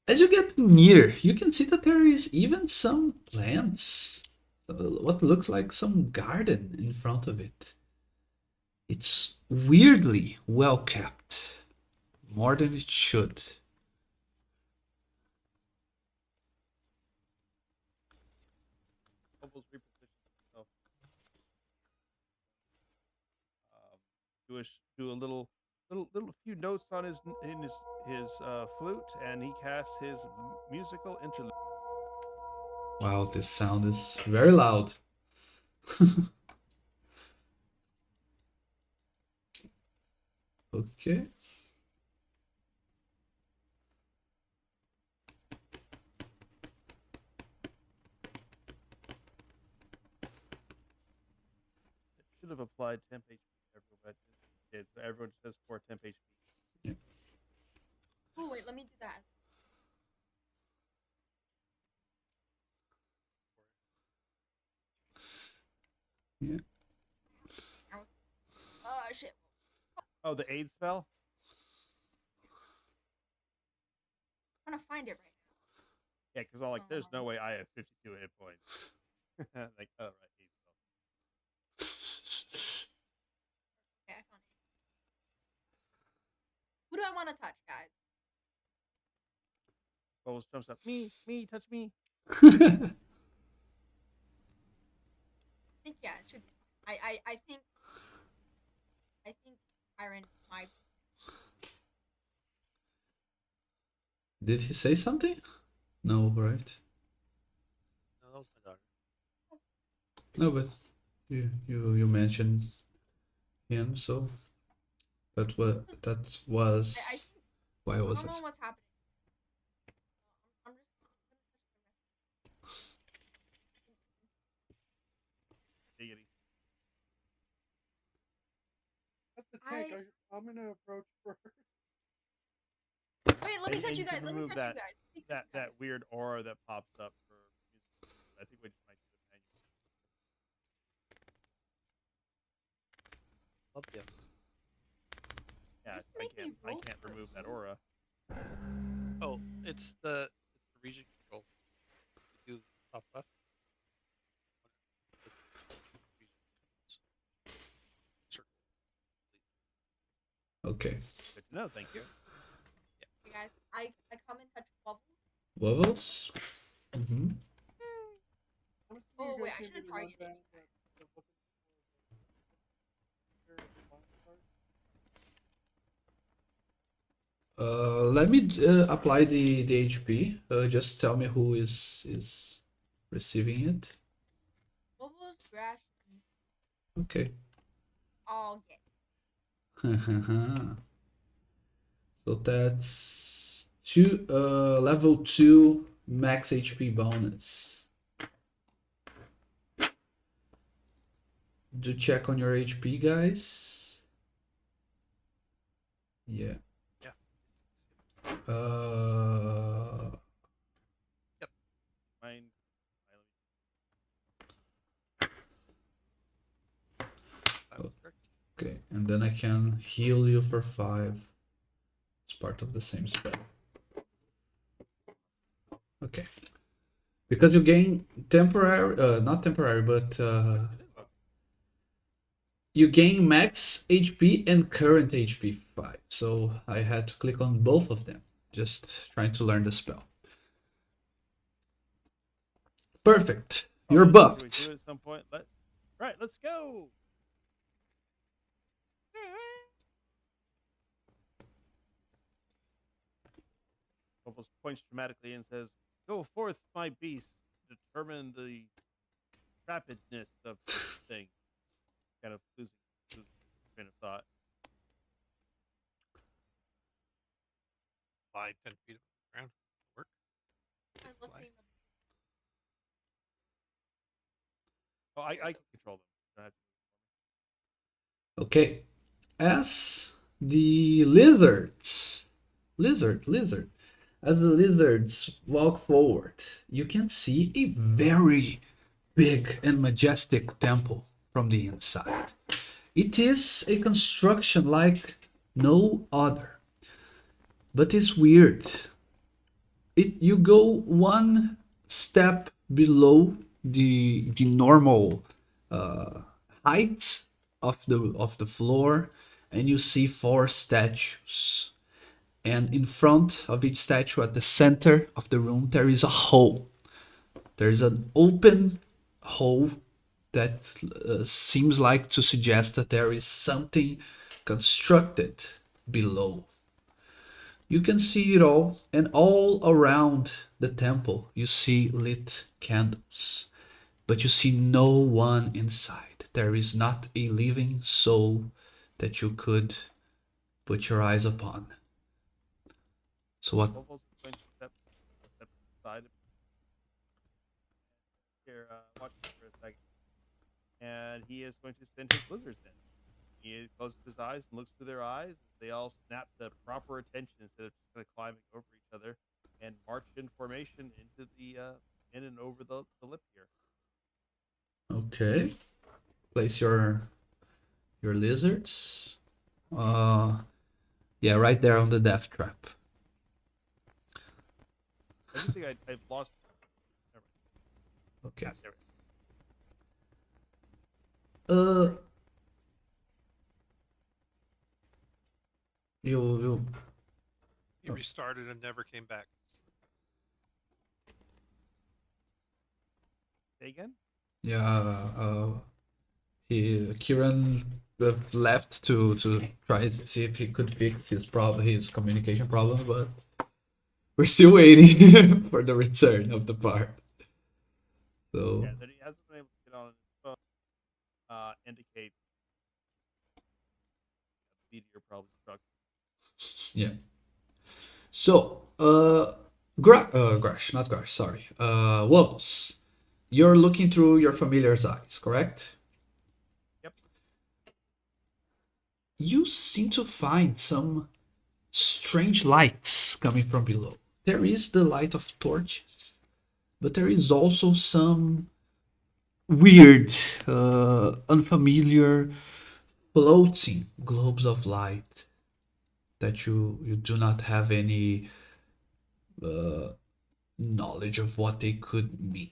As you get near, you can see that there is even some plants. What looks like some garden in front of it. It's weirdly well kept. More than it should. Almost repositions himself. Do a little few notes on his flute, and he casts his musical interlude. Wow, this sound is very loud. Okay. Should have applied temp HP to everyone, but I did. So everyone just has 4 temp HP. Oh wait, let me do that. Yeah. Oh shit. Oh, the aid spell? I'm trying to find it right Yeah, because I'm like, there's no way I have 52 hit points. Like, oh, right, aid spell. now. Okay, I found it. Who do I want to touch, guys? Bubbles jumps up. Me, touch me. I think yeah, it should be. I think Iron might. Did he say something? No, right? No, that was my dog. No, but you mentioned him, so That was I why think why I was don't know this? what's happening. I'm just gonna touch Diggity. That's the the tank. rest. I'm gonna approach first. Wait, let me And, touch and you you can guys. Let me remove touch that you guys. Let me touch that you guys. that weird aura that pops up for music. I think we just might do the manual. Love you. Yeah, Just make me I roll can't first. remove that aura. Oh, it's the region control. You top left. Circle. Okay. Good to know. Thank you. Hey guys, I come and touch bubbles. Wobbles. Mm-hmm. Honestly, Oh you wait, guys I give should me have the targeted rundown you guys. of looking for the wild card. Let me apply the HP. Just tell me who is receiving it. Bubbles, Grash, and Okay. all get. So that's level 2 max HP bonus. Do check on your HP, guys. Yeah. Yeah. Mine. That was correct. Okay, and then I can heal you for 5. It's part of the same spell. Okay. Because you gain temporary, not temporary, but you gain max HP and current HP 5. So I had to click on both of them. Just trying to learn the spell. Perfect. You're Should we buffed. do it at some point? Right, let's go. Bubbles points dramatically and says, "Go forth, my beast. Determine the rapidness of this thing." Kind of losing train of thought. Fly 10 feet off the ground. Work. I love Fly. seeing them. Oh, I can control them. Don't have to- Okay. As the lizard. As the lizards walk forward, you can see a very big and majestic temple from the inside. It is a construction like no other, but it's weird. You go one step below the normal height of the floor, and you see 4 statues. And in front of each statue, at the center of the room, there is a hole. There is an open hole that seems like to suggest that there is something constructed below. You can see it all, and all around the temple you see lit candles, but you see no one inside. There is not a living soul that you could put your eyes upon. So what? Bubbles is going to step aside here, watch for a second, and he is going to send his lizards in. He closes his eyes and looks through their eyes. They all snap the proper attention instead of just kind of climbing over each other and march in formation into the in and over the lip here. Okay. Place your lizards. Yeah, right there on the death trap. I just think I've lost. Okay. Yeah, there Uh, you He Oh. restarted and never came back. Say again? yeah. Kieran left to try to see if he could fix his communication problem, but we're still waiting for the return of the part. So Yeah, that he hasn't been able to get on his phone. Indicates meteor probably struck. Yeah. So, Grash, not Grash, sorry. Wolves, you're looking through your familiar's eyes, correct? Yep. You seem to find some strange lights coming from below. There is the light of torches, but there is also some weird, unfamiliar, floating globes of light that you do not have any knowledge of what they could mean.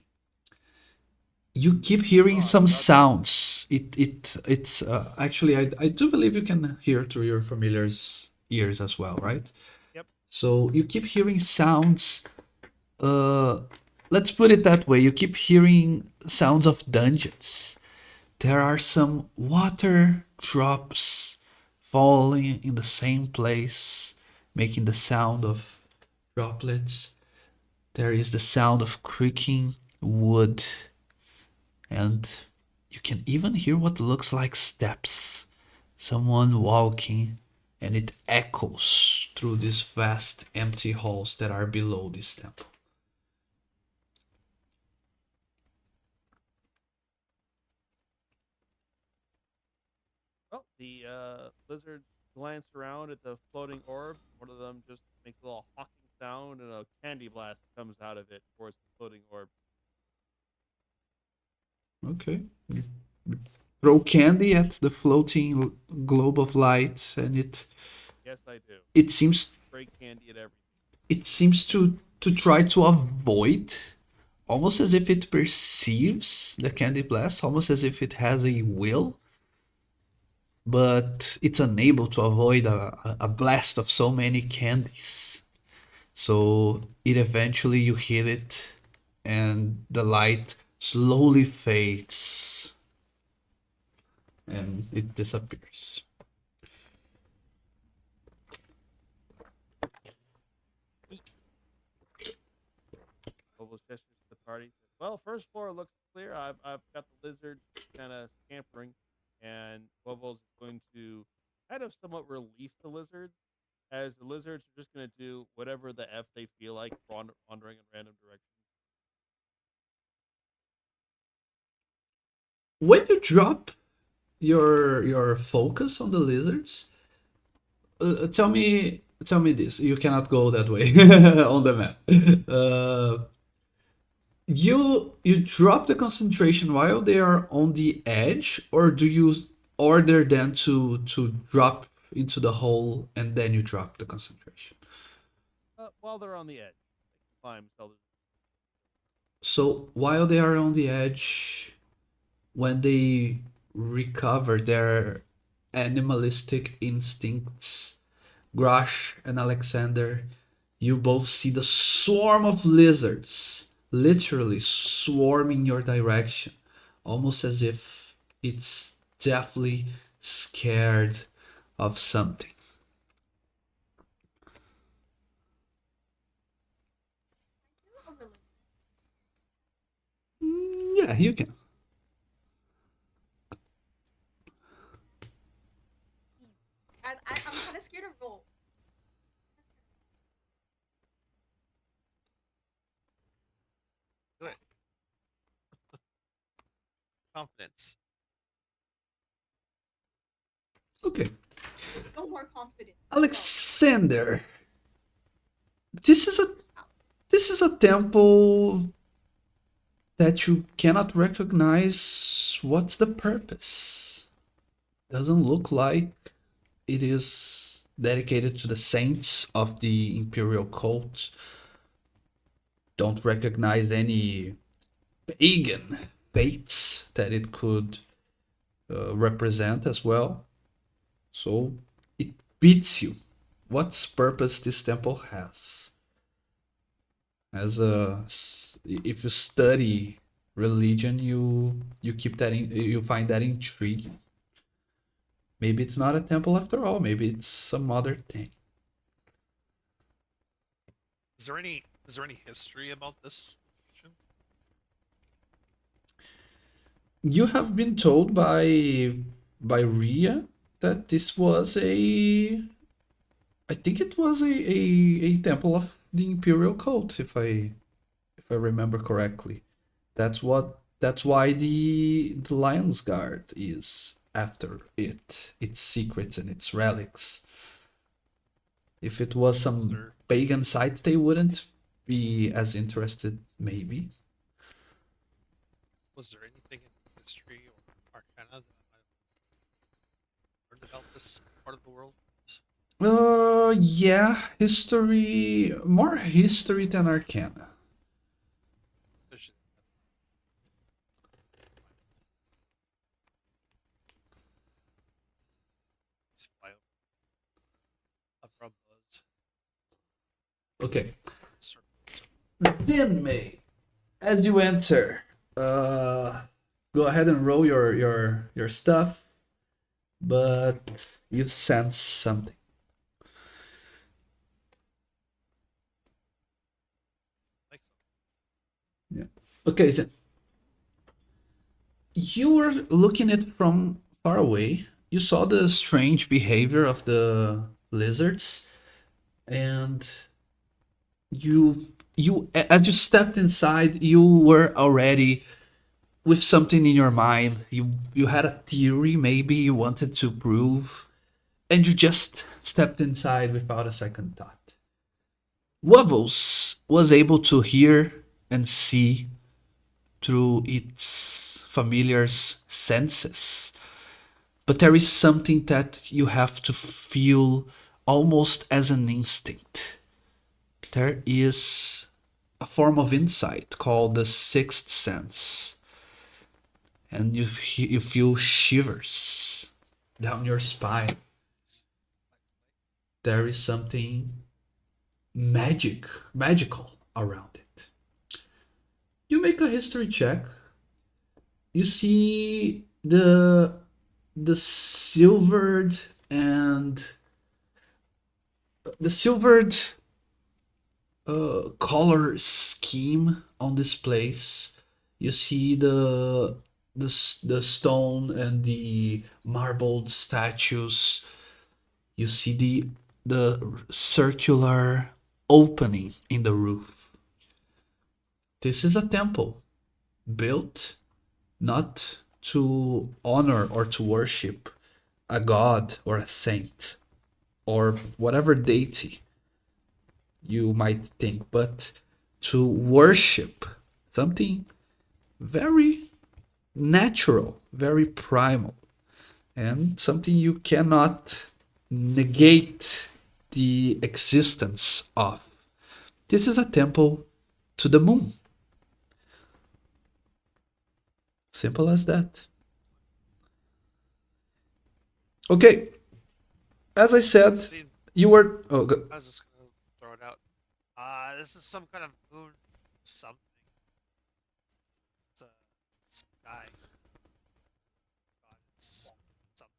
You keep hearing Oh, some God. sounds. It's actually I do believe you can hear through your familiar's ears as well, right? Yep. So you keep hearing sounds. Uh, let's put it that way. You keep hearing sounds of dungeons. There are some water drops falling in the same place, making the sound of droplets. There is the sound of creaking wood, and you can even hear what looks like steps. Someone walking, and it echoes through these vast empty halls that are below this temple. Well, the lizards glance around at the floating orb. One of them just makes a little hawking sound, and a candy blast comes out of it towards the floating orb. Okay. You throw candy at the floating globe of light, and Yes, I do. it seems Spray candy at everything. it seems to try to avoid, almost as if it perceives the candy blast, almost as if it has a will, but it's unable to avoid a blast of so many candies. So it eventually you hit it, and the light slowly fades, and it disappears. Obel's gestures to the party. Says, well, first floor looks clear. I've got the lizard kind of scampering, and Obel's going to kind of somewhat release the lizards, as the lizards are just going to do whatever the F they feel like, wandering in random directions. When you drop your focus on the lizards, tell me this. You cannot go that way on the map. You drop the concentration while they are on the edge, or do you order them to drop into the hole and then you drop the concentration? While they're on the edge, they climb. So while they are on the edge, when they recover their animalistic instincts, Grash and Alexander, you both see the swarm of lizards literally swarming your direction, almost as if it's deathly scared of something. Do a religion. Yeah, you can. Guys, I'm kind of scared of roll. Do it. Confidence. Okay. No more confidence. Alexander, this is a temple that you cannot recognize what's the purpose. Doesn't look like it is dedicated to the saints of the imperial cult. Don't recognize any pagan faiths that it could represent as well. So it beats you. What's purpose this temple has? If you study religion, you keep that you find that intriguing. Maybe it's not a temple after all. Maybe it's some other thing. Is there any history about this location? You have been told by Ria that this was I think it was a temple of the imperial cult, if I remember correctly. That's why the Lion's Guard is after it, its secrets and its relics. If it was some Sir. pagan site, they wouldn't be as interested, maybe. Was there anything in history or arcana that I might have learned about this part of the world? Yeah, history, more history than arcana. Especially these flyover of rum buzz. Okay. Start a circle. Zinmei, as you enter, go ahead and roll your stuff, but you sense something. Like so. Okay, Zin. You were looking at it from far away. You saw the strange behavior of the lizards, and you as you stepped inside, you were already with something in your mind. You had a theory, maybe you wanted to prove, and you just stepped inside without a second thought. Wubbles was able to hear and see through its familiar senses, but there is something that you have to feel almost as an instinct. There is a form of insight called the sixth sense, and you feel shivers down your spine. There is something magical around it. You make a history check. You see the silvered and the silvered color scheme on this place. You see the stone and the marbled statues. You see the circular opening in the roof. This is a temple built not to honor or to worship a god or a saint or whatever deity you might think, but to worship something very natural, very primal, and something you cannot negate the existence of. This is a temple to the moon. Simple as that. Okay, as I said, See, you were. I was just gonna throw it out. This is some kind of moon something. It's a sky goddess something.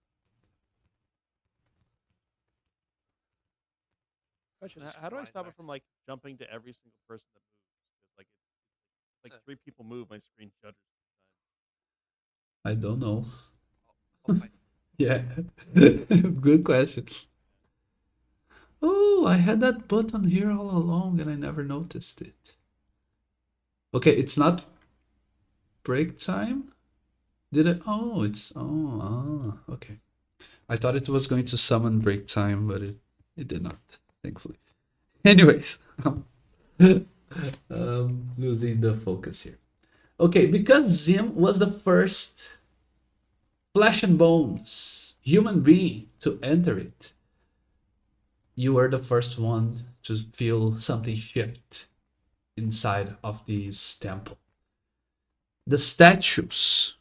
Question: Just How do I flying stop back. it from like jumping to every single person that moves? Because like So, three people move, my screen shudders sometimes. I don't know. I'll find Yeah, good question. Oh, I had that button here all along and I never noticed it. Okay, it's not break time. Did it? Oh, it's okay. I thought it was going to summon break time, but it did not, thankfully. Anyways, losing the focus here. Okay, because Zim was the first flesh and bones human being to enter it, you were the first one to feel something shift inside of this temple. The statues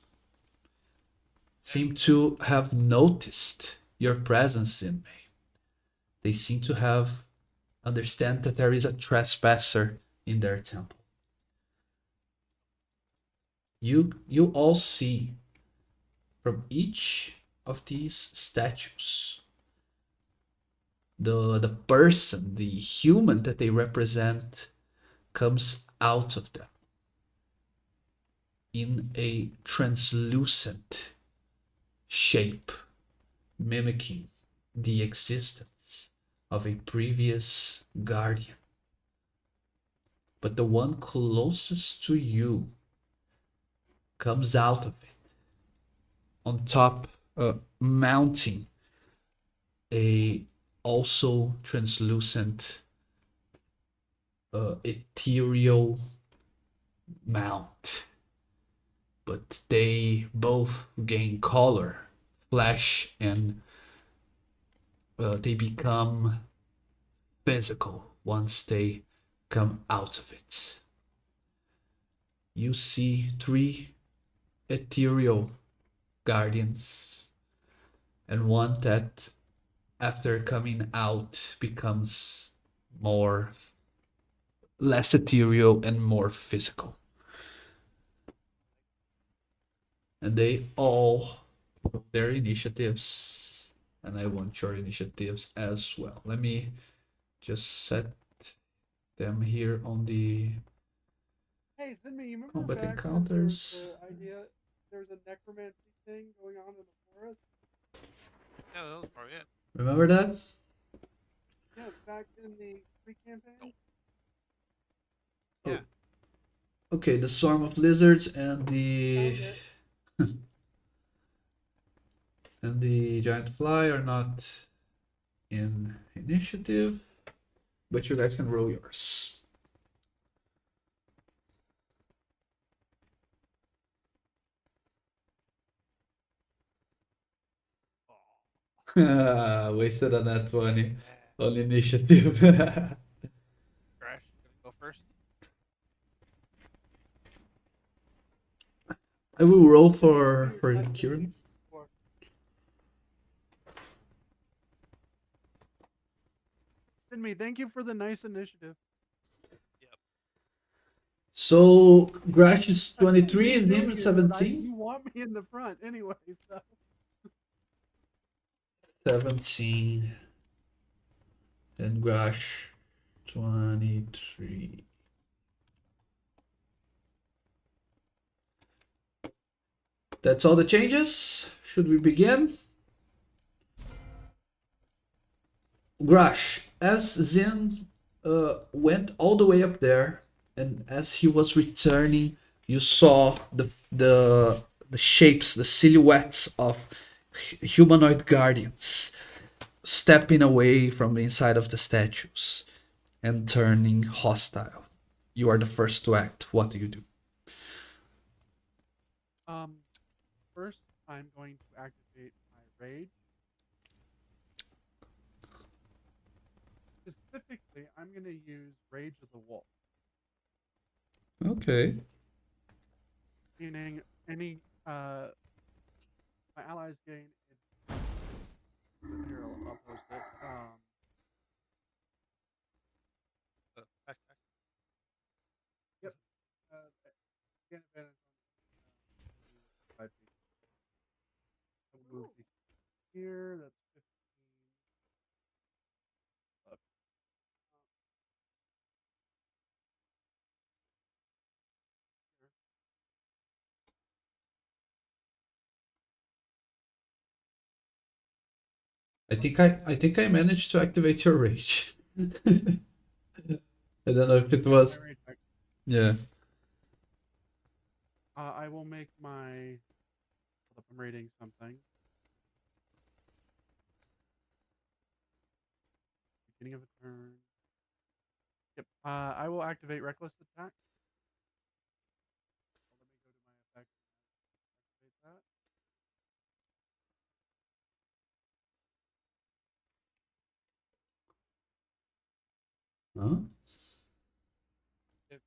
seem to have noticed your presence in me. They seem to have understand that there is a trespasser in their temple. You all see from each of these statues the person, the human that they represent comes out of them in a translucent shape mimicking the existence of a previous guardian. But the one closest to you comes out of it on top, mounting a also translucent, ethereal mount. But they both gain color, flesh, and they become physical once they come out of it. You see 3 ethereal guardians, and one that, after coming out, becomes less ethereal and more physical. And they all roll their initiatives, and I want your initiatives as well. Let me just set them here on the Hey, Zinmi, you remember combat back when there was encounters. the idea there was a necromancy thing going on in the forest? Yeah, that was probably it. Remember that? Yeah, back in the pre-campaign. Yeah. Okay, the swarm of lizards and Found the it. and the giant fly are not in initiative, but you guys can roll yours. Wasted on that 20 on initiative. Crash, gonna go first. I will roll for Kieran. Zinmi, thank you for the nice initiative. So Grash is I can't 23, keep Zim doing is it, but 17. You want me in the front anyway, so. 17. And Grash 23. That's all the changes. Should we begin? Grash, as Zin went all the way up there, and as he was returning, you saw the shapes, the silhouettes of humanoid guardians stepping away from the inside of the statues and turning hostile. You are the first to act. What do you do? First, I'm going to activate my rage. Specifically, I'm going to use Rage of the Wolf. Okay. Meaning, any my allies gain. Here, I'll post it. Back. Yep. Gain advantage on 5 feet. I'll move these here. That's 15. Up. I think I managed to activate your rage. I don't know if it was. My rage back. Yeah. I will make my. Hold up, I'm reading something. Beginning of a turn. Yep. I will activate Reckless Attack. Let me go to my effect. Activate that. Huh? If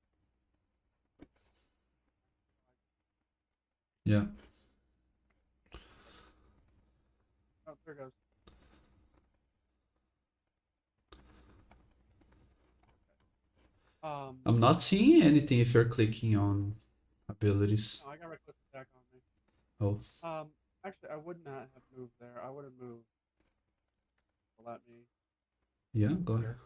Yeah. oh, there it goes. I'm not seeing anything if you're clicking on abilities. No, I got Reckless Attack on me. Oh. Actually, I would not have moved there. I would have moved. Let me. Yeah, go ahead.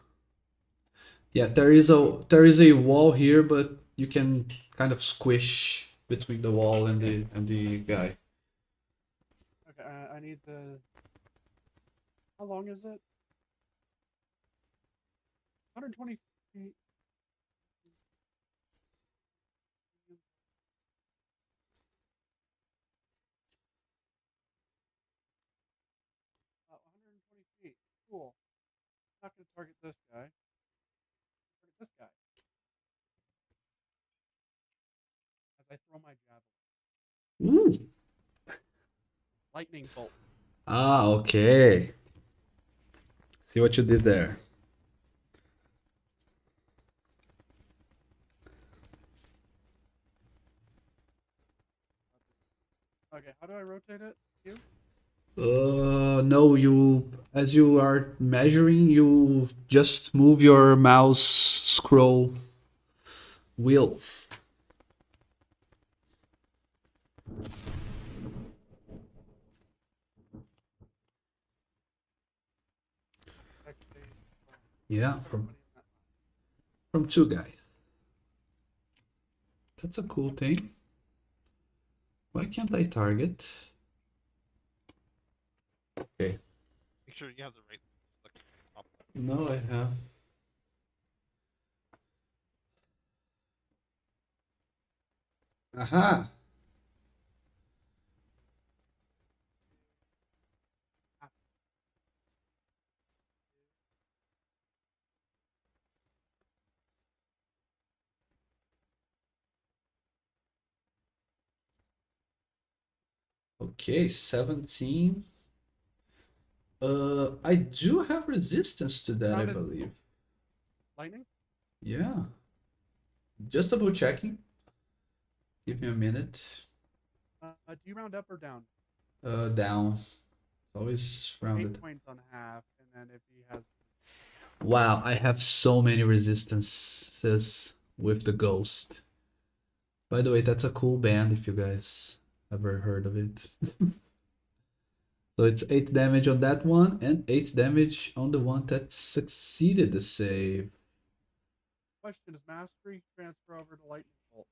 Yeah, there is a wall here, but you can kind of squish between the wall and the guy. Okay, I need to How long is it? 120 feet. Oh, 120 feet. Cool. Not going to target this guy. Target this guy. As I throw my javelin. Ooh. Lightning bolt. Ah, okay. See what you did there. Okay, how do I rotate it? You? No, as you are measuring, you just move your mouse scroll wheel. Actually, Yeah, everybody from in that. from two guys. That's a cool thing. Why can't I target? Okay. Make sure you have the right select top. No, I have. Aha. Okay, 17. I do have resistance to that, I Rounded- believe. Lightning? Yeah. Just double checking. Give me a minute. Do you round up or down? Down. Always 8 rounded. points on half, and then if he has Wow, I have so many resistances with the ghost. By the way, that's a cool band if you guys ever heard of it. So it's 8 damage on that one and 8 damage on the one that succeeded the save. question, does mastery transfer over to lightning bolt?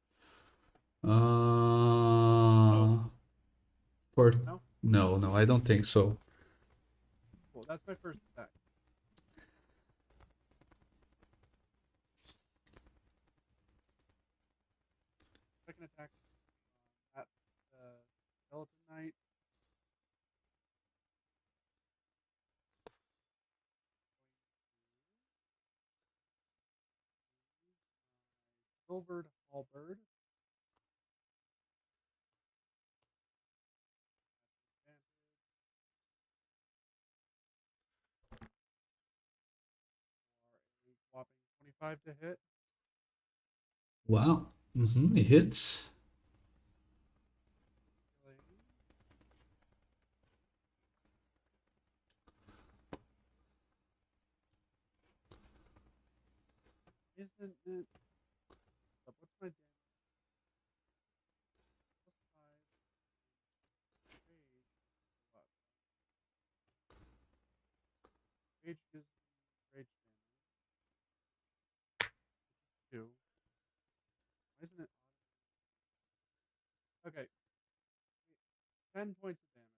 For No? no, I don't think so. Cool, that's my first attack. Second attack at the skeleton knight. Silvered halberd. For a whopping 25 to hit. Wow. It hits. Isn't it? What's my damage? Plus 5. Rage. What? Rage gives me rage damage. 2. Why isn't it? Okay. 10 points of damage.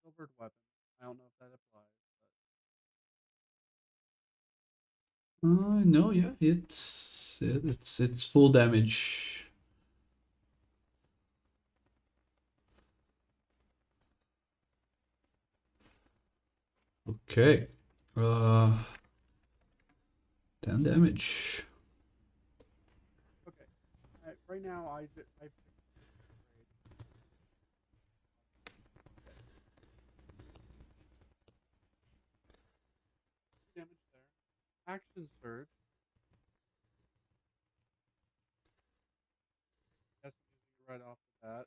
Silvered weapon. I don't know if that applies, but No, yeah, it's full damage. Okay. 10 damage. okay. Right now, I picked rage. Damage there. Action surge. Guess I'm using it right off the bat.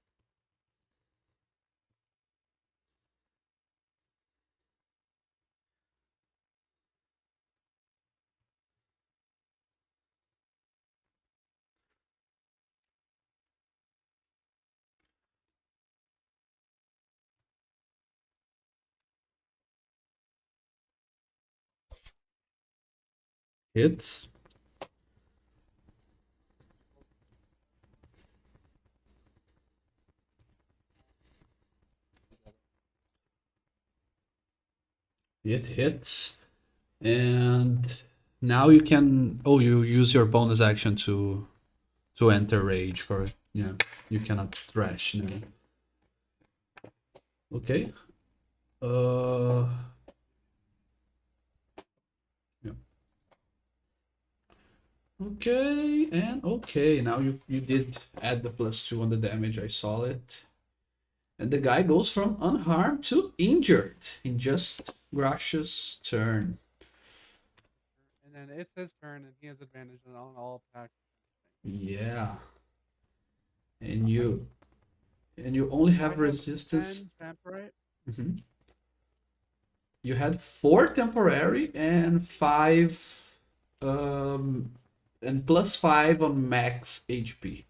Hits. It hits. And now you can. Oh, you use your bonus action to enter rage, correct? Yeah, you cannot thrash now. Okay. Yeah. Okay, and okay. Now you did add the +2 on the damage. I saw it. And the guy goes from unharmed to injured in just Grash's turn. And then it's his turn, and he has advantage on all attacks. Yeah. And you only I have resistance. 10 temporary. Mhm. You had 4 temporary and 5 and +5 on max HP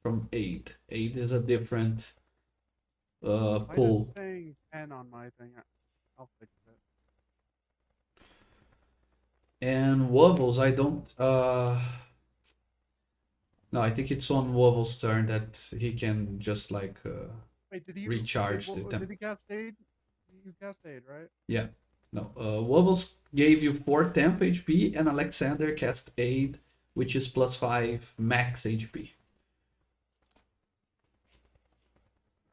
from 8. 8 is a different Why is it pull. saying 10 on my thing? I'll fix it. And Wobbles, I don't no, I think it's on Wobbles' turn that he can just like Wait, did he recharge wait, the temp. did he cast aid? You cast aid, right? Yeah. No. Wobbles gave you 4 temp HP and Alexander cast aid, which is +5 max HP.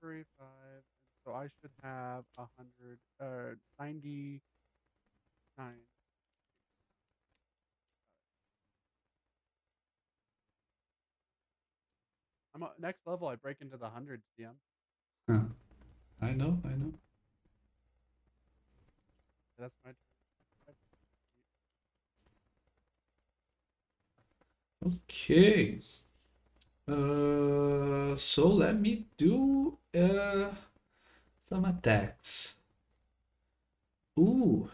3, 5. So I should have 99. Next level. I break into the hundreds, DM. Huh. I know. That's my turn. Okay. So let me do some attacks. Ooh.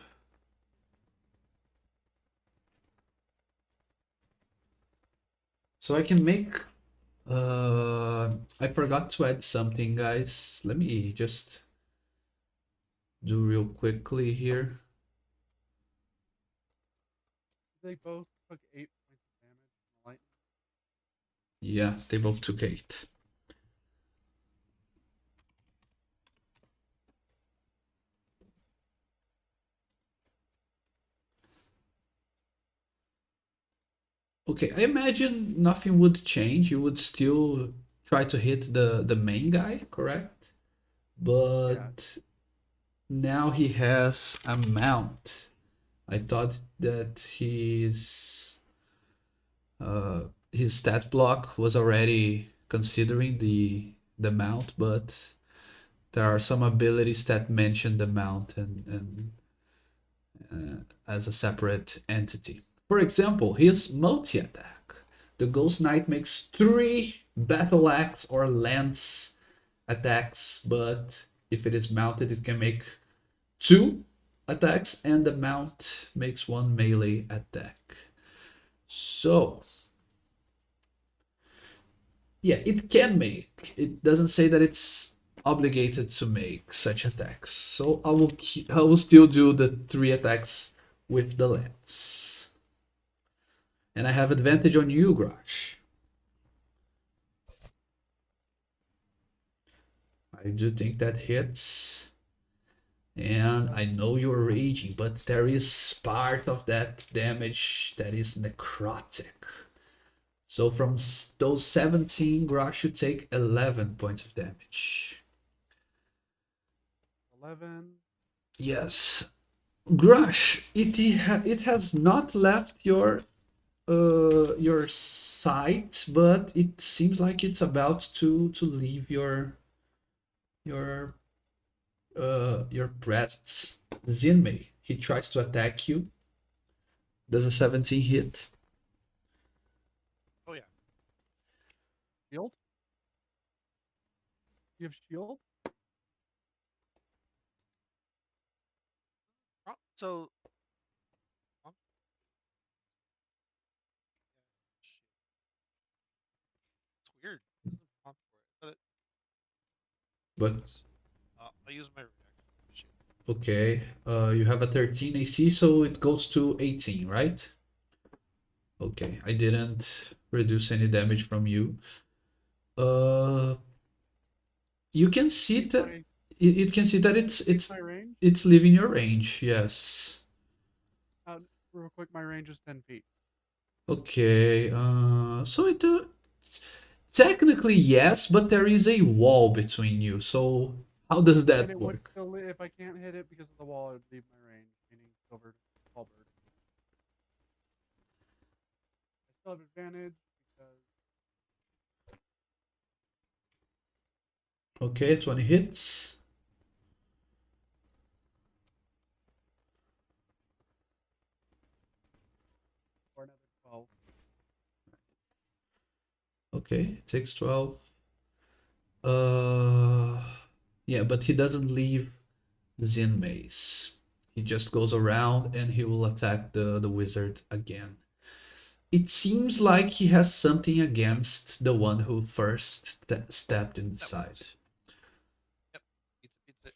So I can make I forgot to add something, guys. Let me just do real quickly here. They both took 8 points of damage from the lightning. Yeah, they both took 8. Okay, I imagine nothing would change. You would still try to hit the main guy, correct? But now he has a mount. I thought that his stat block was already considering the mount, but there are some abilities that mention the mount and as a separate entity. For example, his multi-attack. The Ghost Knight makes 3 battle axe or lance attacks, but if it is mounted, it can make 2 attacks, and the mount makes 1 melee attack. So, yeah, it can make. It doesn't say that it's obligated to make such attacks. So I will still do the 3 attacks with the lance. And I have advantage on you, Grash. I do think that hits. And I know you're raging, but there is part of that damage that is necrotic. So from those 17, Grash should take 11 points of damage. 11. Yes. Grash, it has not left your sight, but it seems like it's about to leave your presence. Zinmei, he tries to attack you. Does a 17 hit? Oh yeah. Shield? You have shield? So. It's weird. It doesn't prompt for it, But I'll use my reaction. Shoot. okay, you have a 13 AC, so it goes to 18, right? Okay, I didn't reduce any damage from you. You can see that My, you can see that it's my range? it's leaving your range, yes. Real quick, my range is 10 feet. Okay, so technically yes, but there is a wall between you. So how does And that it would work? still, if I can't hit it because of the wall, it would leave my range, meaning silver halberd. I still have advantage because Okay, 20 hits. or another 12. Okay, takes 12. Uh, yeah, but he doesn't leave Zen Maze. He just goes around and he will attack the wizard again. It seems like he has something against the one who first stepped That inside. works. Yep. Pizza.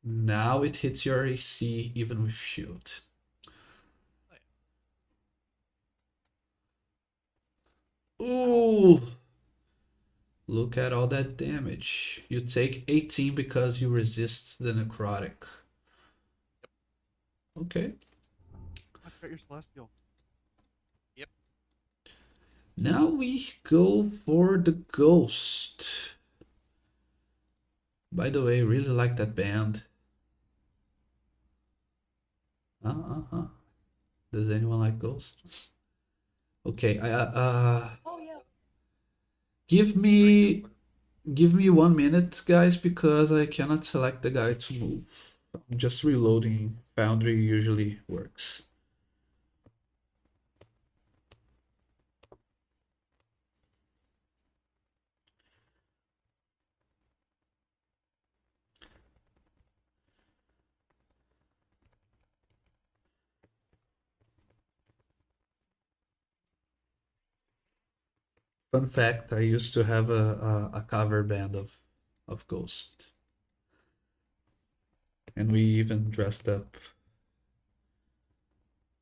Now it hits your AC even with shield. Ooh! Look at all that damage. You take 18 because you resist the necrotic. Okay. I got your celestial. Yep. Now we go for the ghost. By the way, really like that band. Does anyone like ghosts? Okay, Oh yeah. give Very good me one. give me 1 minute, guys, because I cannot select the guy to move. I'm just reloading. Foundry usually works. Fun fact, I used to have a cover band of Ghost. And we even dressed up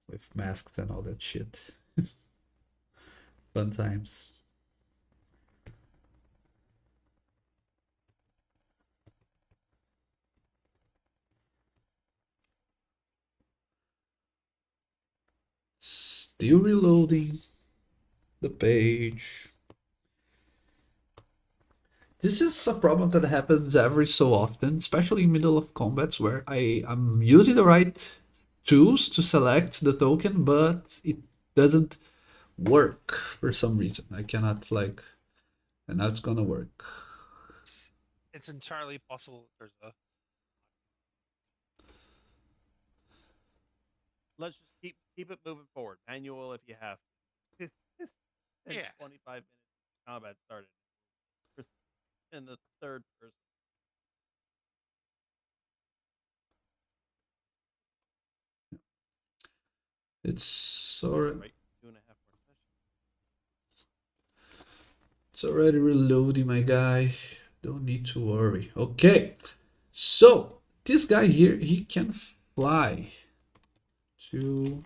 with masks and all that shit. Fun times. Still reloading the page. This is a problem that happens every so often, especially in middle of combats where am using the right tools to select the token, but it doesn't work for some reason. I cannot like, and now it's gonna work. It's entirely possible there's a Let's just keep it moving forward. Manual if you have to. And Yeah. 25 minutes combat started. We're in the third person. It's That's already, right. 2.5 more sessions. it's already reloading, my guy. Don't need to worry. Okay, so this guy here, he can fly to.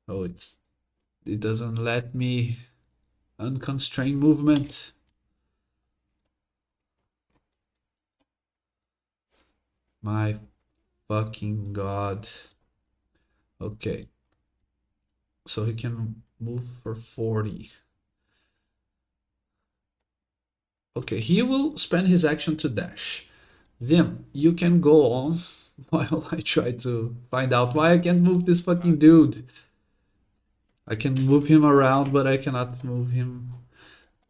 Oh, it doesn't let me unconstrained movement. My fucking god. Okay. So he can move for 40. Okay, he will spend his action to dash. Then you can go on while I try to find out why I can't move this fucking dude. I can move him around, but I cannot move him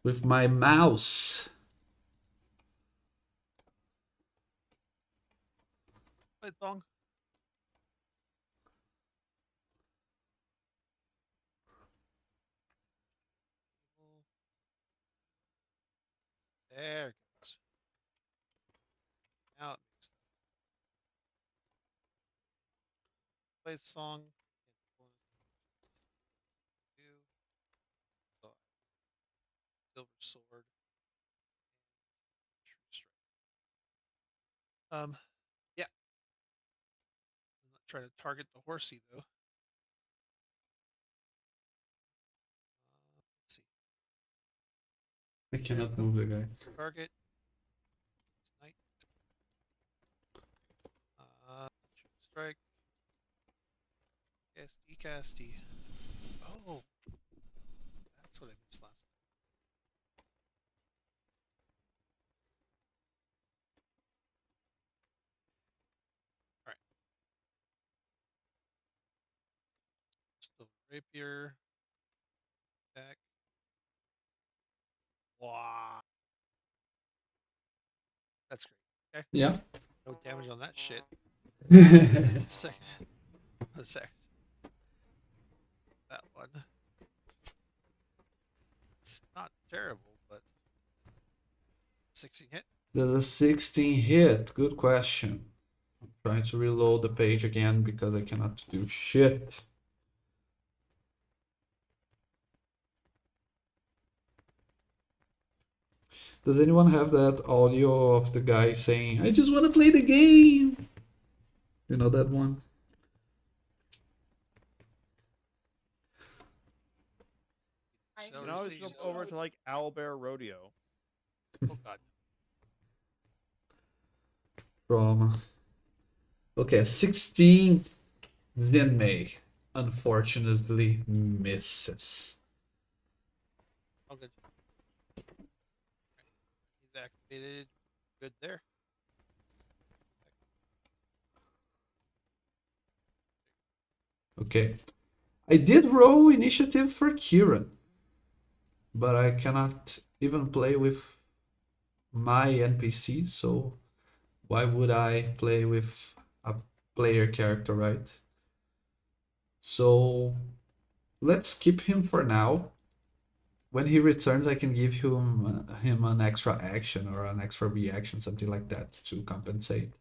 with my mouse. Wait, Dong. There it goes. Now it makes the play the song. Do so silver sword. True strike. Yeah. I'm not trying to target the horsey though. Let's see. I There you cannot go. move the guy. Target. strike. Casty, casty. Oh, that's what I missed last time. Alright. So rapier. Attack. Wow. That's great. Okay. Yeah. No damage on that shit. Second. A sec. That one. It's not terrible, but 16 hit. Does a 16 hit? Good question. I'm trying to reload the page again because I cannot do shit. Does anyone have that audio of the guy saying, I just want to play the game? You know that one? I You So can always receive- go over to like Owlbear Rodeo. Oh god. Trauma. Okay, 16 Zenmei unfortunately misses. Oh good. He's activated. Good there. Okay. I did roll initiative for Kieran, but I cannot even play with my NPC, so why would I play with a player character, right? So let's keep him for now. When he returns, I can give him an extra action or an extra reaction, something like that, to compensate.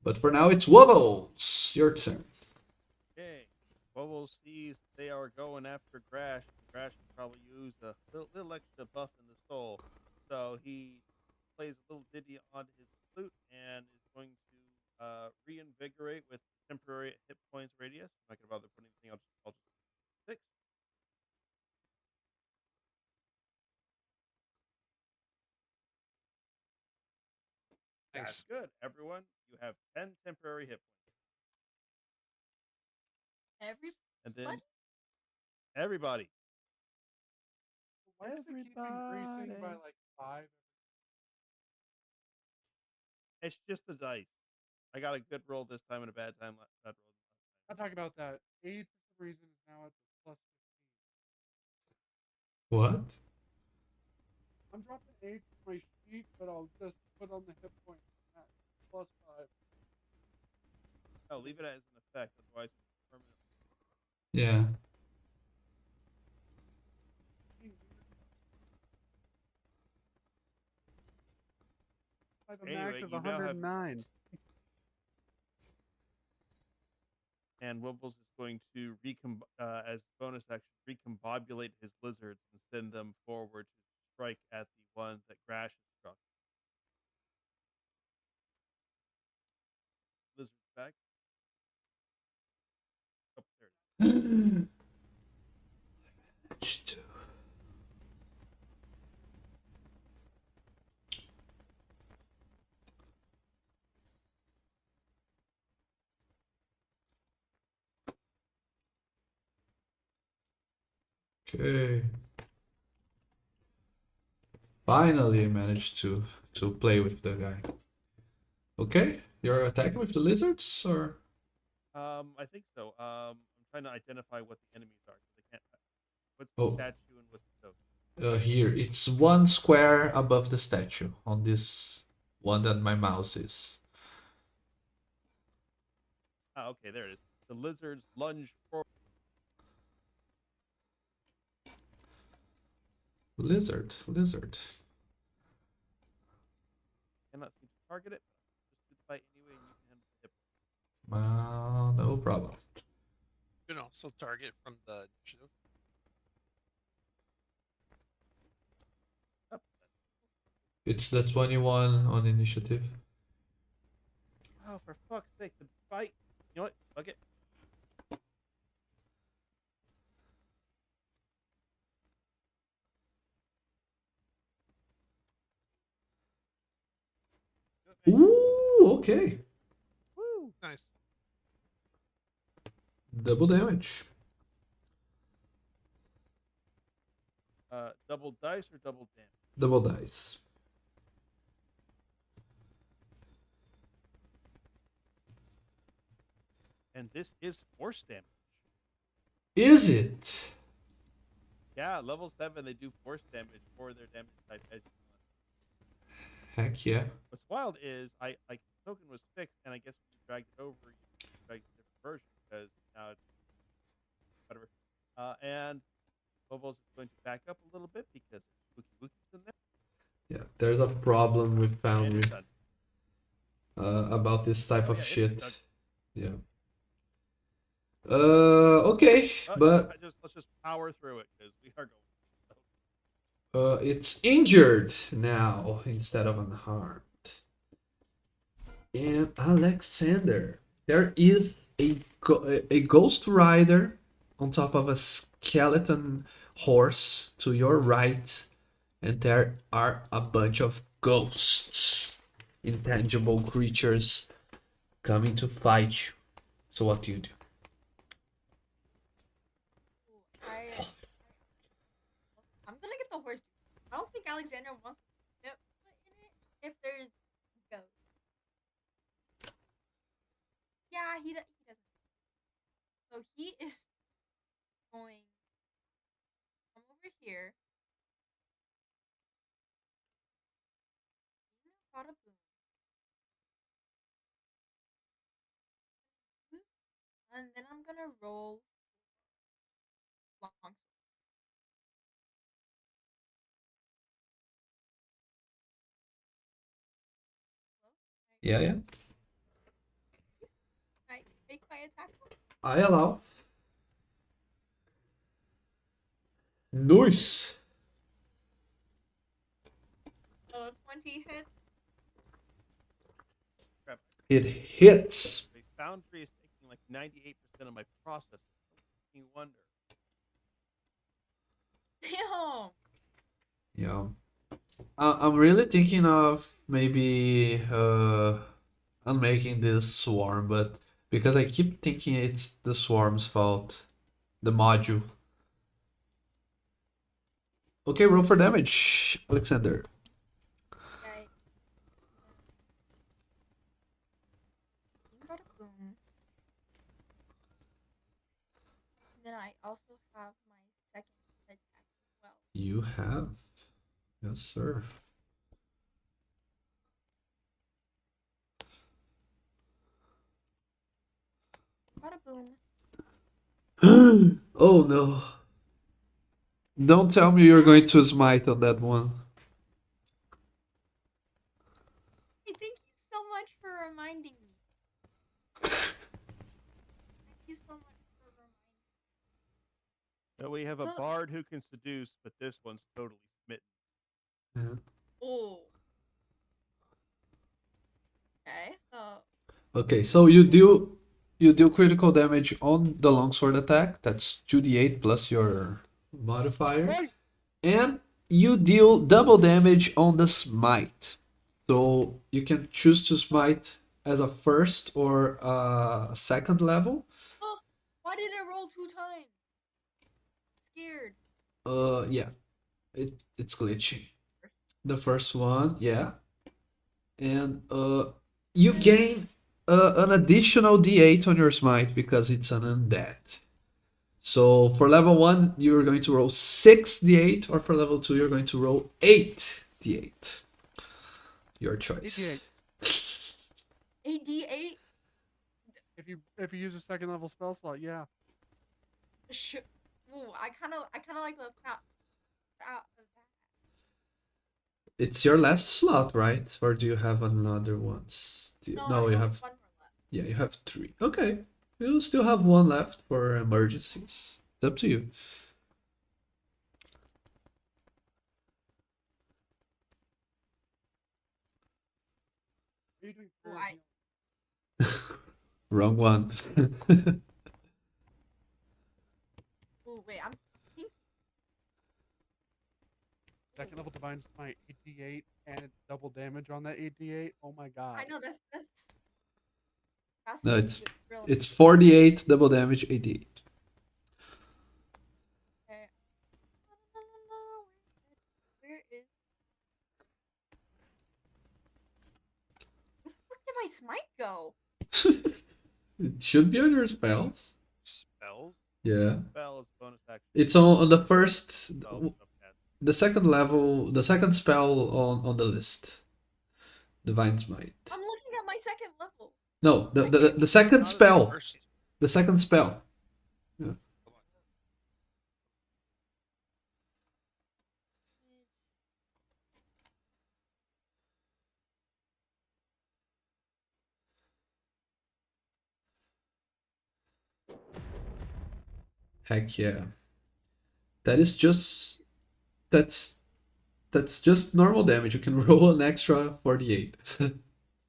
But for now, it's Wobbles. Your turn. Okay. Bubble sees they are going after Crash. Crash can probably use a little extra buff in the soul. So he plays a little ditty on his flute and is going to reinvigorate with temporary hit points radius. I'm not going to bother putting anything else. I'll just 6. That's Nice. good. Everyone, you have 10 temporary hit points. And then What? everybody. Why does it keep increasing by Everybody. like 5? It's just the dice. I got a good roll this time and a bad time. Bad roll. I'm talking about that. Age for some reason is now at plus 15. What? I'm dropping age from my sheet, but I'll just put on the hit point at plus 5. Oh, leave it as an effect. Otherwise, it's permanent. Yeah. I have a Anyway, max of you now have- 109. And Wimbles is going to as bonus action recombobulate his lizards and send them forward to strike at the one that Grash has struck. Lizard's back. Oh, there it is. Managed to. Okay. Finally managed to play with the guy. Okay, you're attacking with the lizards, or I think so. I'm trying to identify what the enemies are because I can't. What's the Oh. statue and what's the token? here it's one square above the statue on this one that my mouse is. Ah, okay, there it is. The lizards lunge forward. Lizard. Cannot seem to target it. Just do the fight anyway, and you can handle the hit. No problem. You can also target from the initiative. Oh, It's the 21 on initiative. oh, for fuck's sake, the fight. You know what? Fuck it. Do it, man. Ooh, okay. Woo! Nice. Double damage. Double dice or double damage? Double dice. And this is force damage. Is it? Yeah, level 7 they do force damage for their damage type edge. Heck yeah. What's wild is I like token was fixed, and I guess when you dragged it over, you dragged a different version because now it's whatever. And Phobos is going to back up a little bit because there's Wookie Wookie's in there. Yeah, there's a problem with And Foundry you're done. about this type Oh, of yeah, it's shit. done. Yeah. Okay, but Let's just power through it because we are going. it's injured now instead of unharmed. And Alexander, there is a ghost rider on top of a skeleton horse to your right, and there are a bunch of ghosts, intangible creatures coming to fight you. So what do you do? I'm gonna get the horse. I don't think Alexander wants to step foot in it if there's ghosts. Yeah, he doesn't. So he is going come over here. Bada boom. And then I'm gonna roll long. Yeah, yeah. I make my attack. I allow. Nice. 20 hits. Crap. It hits. The Foundry is taking like 98% of my process. No wonder. Damn. Yeah. I'm really thinking of maybe unmaking this swarm, but because I keep thinking it's the swarm's fault. The module. Okay, roll for damage, Alexander. Okay. Bada boom. Then I also have my second attack as well. You have. Yes, sir. Bada boom. Oh no. Don't tell me you're going to smite on that one. Hey, thank you so much for reminding me. Thank you so much for reminding me. So we have a So- bard who can seduce, but this one's totally smitten. Oh. Okay, so Okay, so you deal critical damage on the longsword attack. That's 2d8 plus your modifier. Right. And you deal double damage on the smite. So you can choose to smite as a first or a second level. why did it roll 2 times? Scared. Yeah, it's glitchy. The first one, yeah. And you gain an additional d8 on your smite because it's an undead. So for level 1, you're going to roll 6d8, or for level 2, you're going to roll 8d8. Your choice. 8d8. 8d8? If you use a second level spell slot, yeah. Ooh, I kind of like the thought of that. It's your last slot, right? Or do you have another ones? No, I you have. one more left. Yeah, you have 3. Okay. You still have 1 left for emergencies. It's up to you. What are you doing Ooh, for I- Wrong one. Ooh, wait, I'm thinking. second level divine smite 8d8 and it's double damage on that 8d8? Oh my god. I know that's That's No, it's real. it's 48 double damage, 88. Okay. Where is? Where the fuck did my smite go? It should be on your spells. Spells. Yeah. Spell is bonus action. It's on the first, Spell stuff cast. the second level, the second spell on the list. Divine Smite. I'm looking at my second level. No, the second Not at spell. first. The second spell. Heck yeah. That is just that's just normal damage. You can roll an extra 48.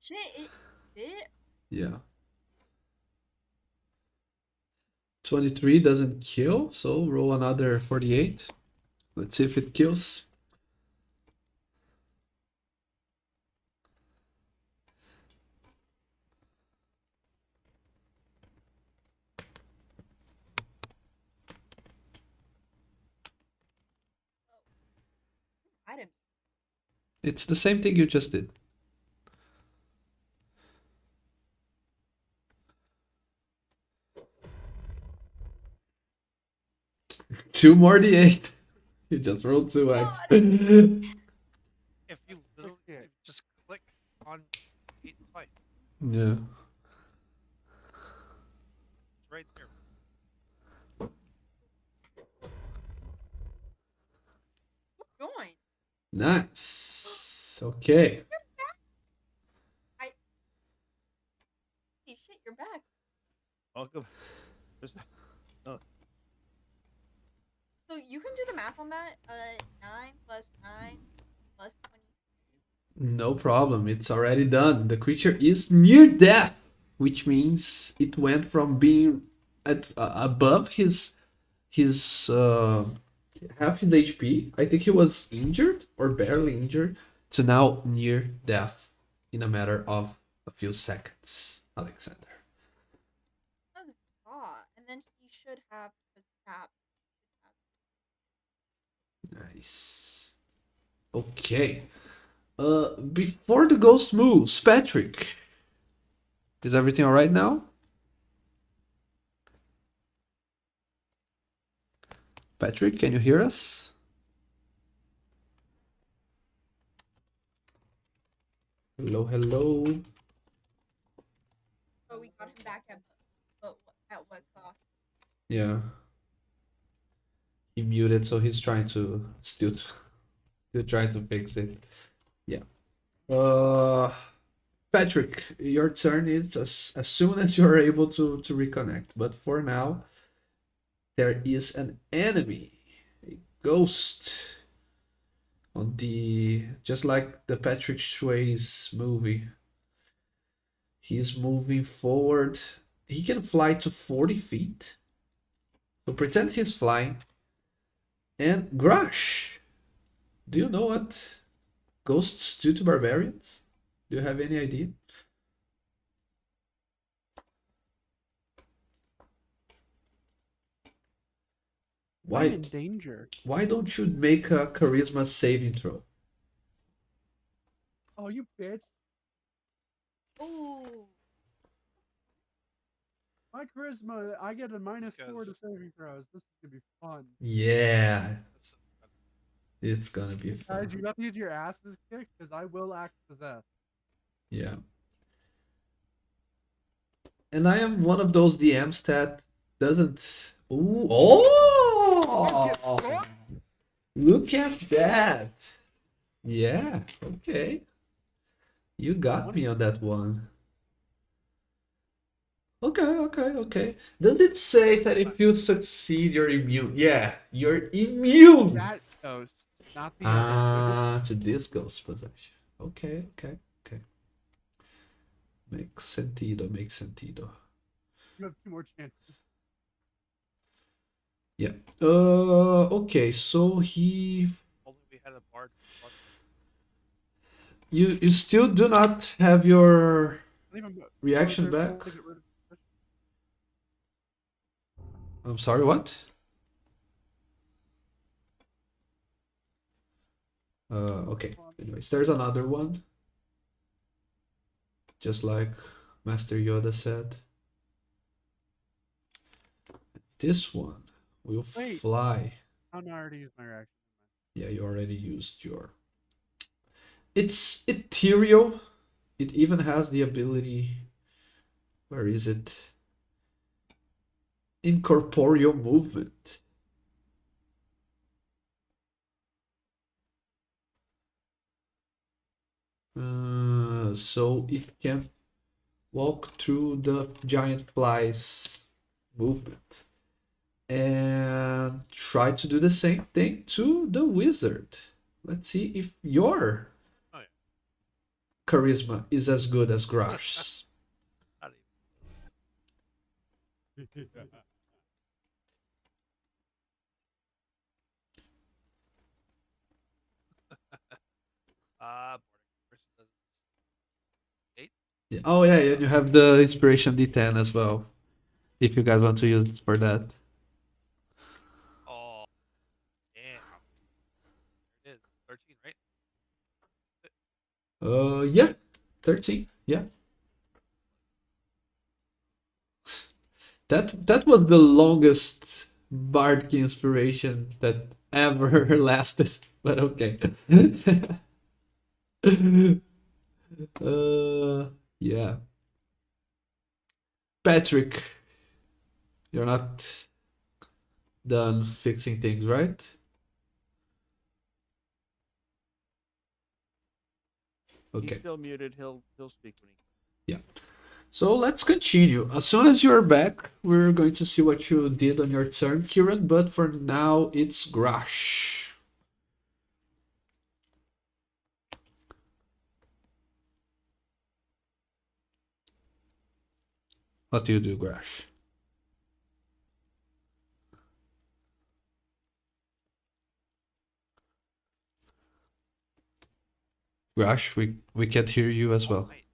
Shit, it. Yeah. 23 doesn't kill, so roll another 48. Let's see if it kills. Item. It's the same thing you just did. Two more D8. You just rolled 2x. If you literally Okay. just click on it twice, Yeah. it's right there. Join. Nice. Okay. Holy shit, you're back. Welcome. There's- So you can do the math on that. 9 plus 9 plus 20. No problem. It's already done. The creature is near death, which means it went from being at above his half his HP. I think he was injured or barely injured to now near death in a matter of a few seconds. Alexander. That's hot. And then he should have the sap. Nice. Okay. Before the ghost moves, Patrick. Is everything alright now? Patrick, can you hear us? Hello, hello. Oh, we got him back at what cost? Yeah. He muted, so he's trying to still trying to fix it. Yeah. Patrick, your turn is as soon as you're able to reconnect. But for now, there is an enemy, a ghost, on the just like the Patrick Swayze movie. He's moving forward. He can fly to 40 feet. So pretend he's flying. And Grush, do you know what ghosts do to barbarians? Do you have any idea? I'm in danger. Why don't you make a charisma saving throw? Oh, you bitch. Ooh. My charisma, I get a -4 to Because- saving throws. This is gonna be fun. Yeah, That's- it's gonna be Guys, fun. you got to get your asses kicked because I will act possessed. Yeah. And I am one of those DMs that doesn't. Ooh, oh! Look at that. Yeah, okay. You got me on that one. Okay. Does it say that if you succeed, you're immune? Yeah, you're immune. That ghost, not the other. To this ghost possession. Okay. Makes sentido. You have 2 more chances. Yeah. Okay, so he. Only we had a bard. You still do not have your. Leave him. Go reaction there, back. to get rid of the fish. I'm sorry, what? Okay. Anyways, there's another one. Just like Master Yoda said. This one will Wait. fly. Oh no, I already used my reaction. Yeah, you already used your. It's ethereal. It even has the ability. Where is it? Incorporeal movement. So it can walk through the giant fly's movement and try to do the same thing to the wizard. Let's see if your Oh, yeah. charisma is as good as Grash's. Not even. Boarding person does 8. Yeah. Oh yeah, and you have the inspiration D10 as well, if you guys want to use it for that. Oh, damn. There it is. 13, right? Yeah, 13. Yeah. That was the longest Bardic inspiration that ever lasted. But okay. Yeah. Patrick, you're not done fixing things, right? Okay. He's still muted. He'll speak when he. Yeah. So let's continue. As soon as you're back, we're going to see what you did on your turn, Kieran. But for now, it's Grash. What do you do, Grash? Grash, we can't hear you as well. Right.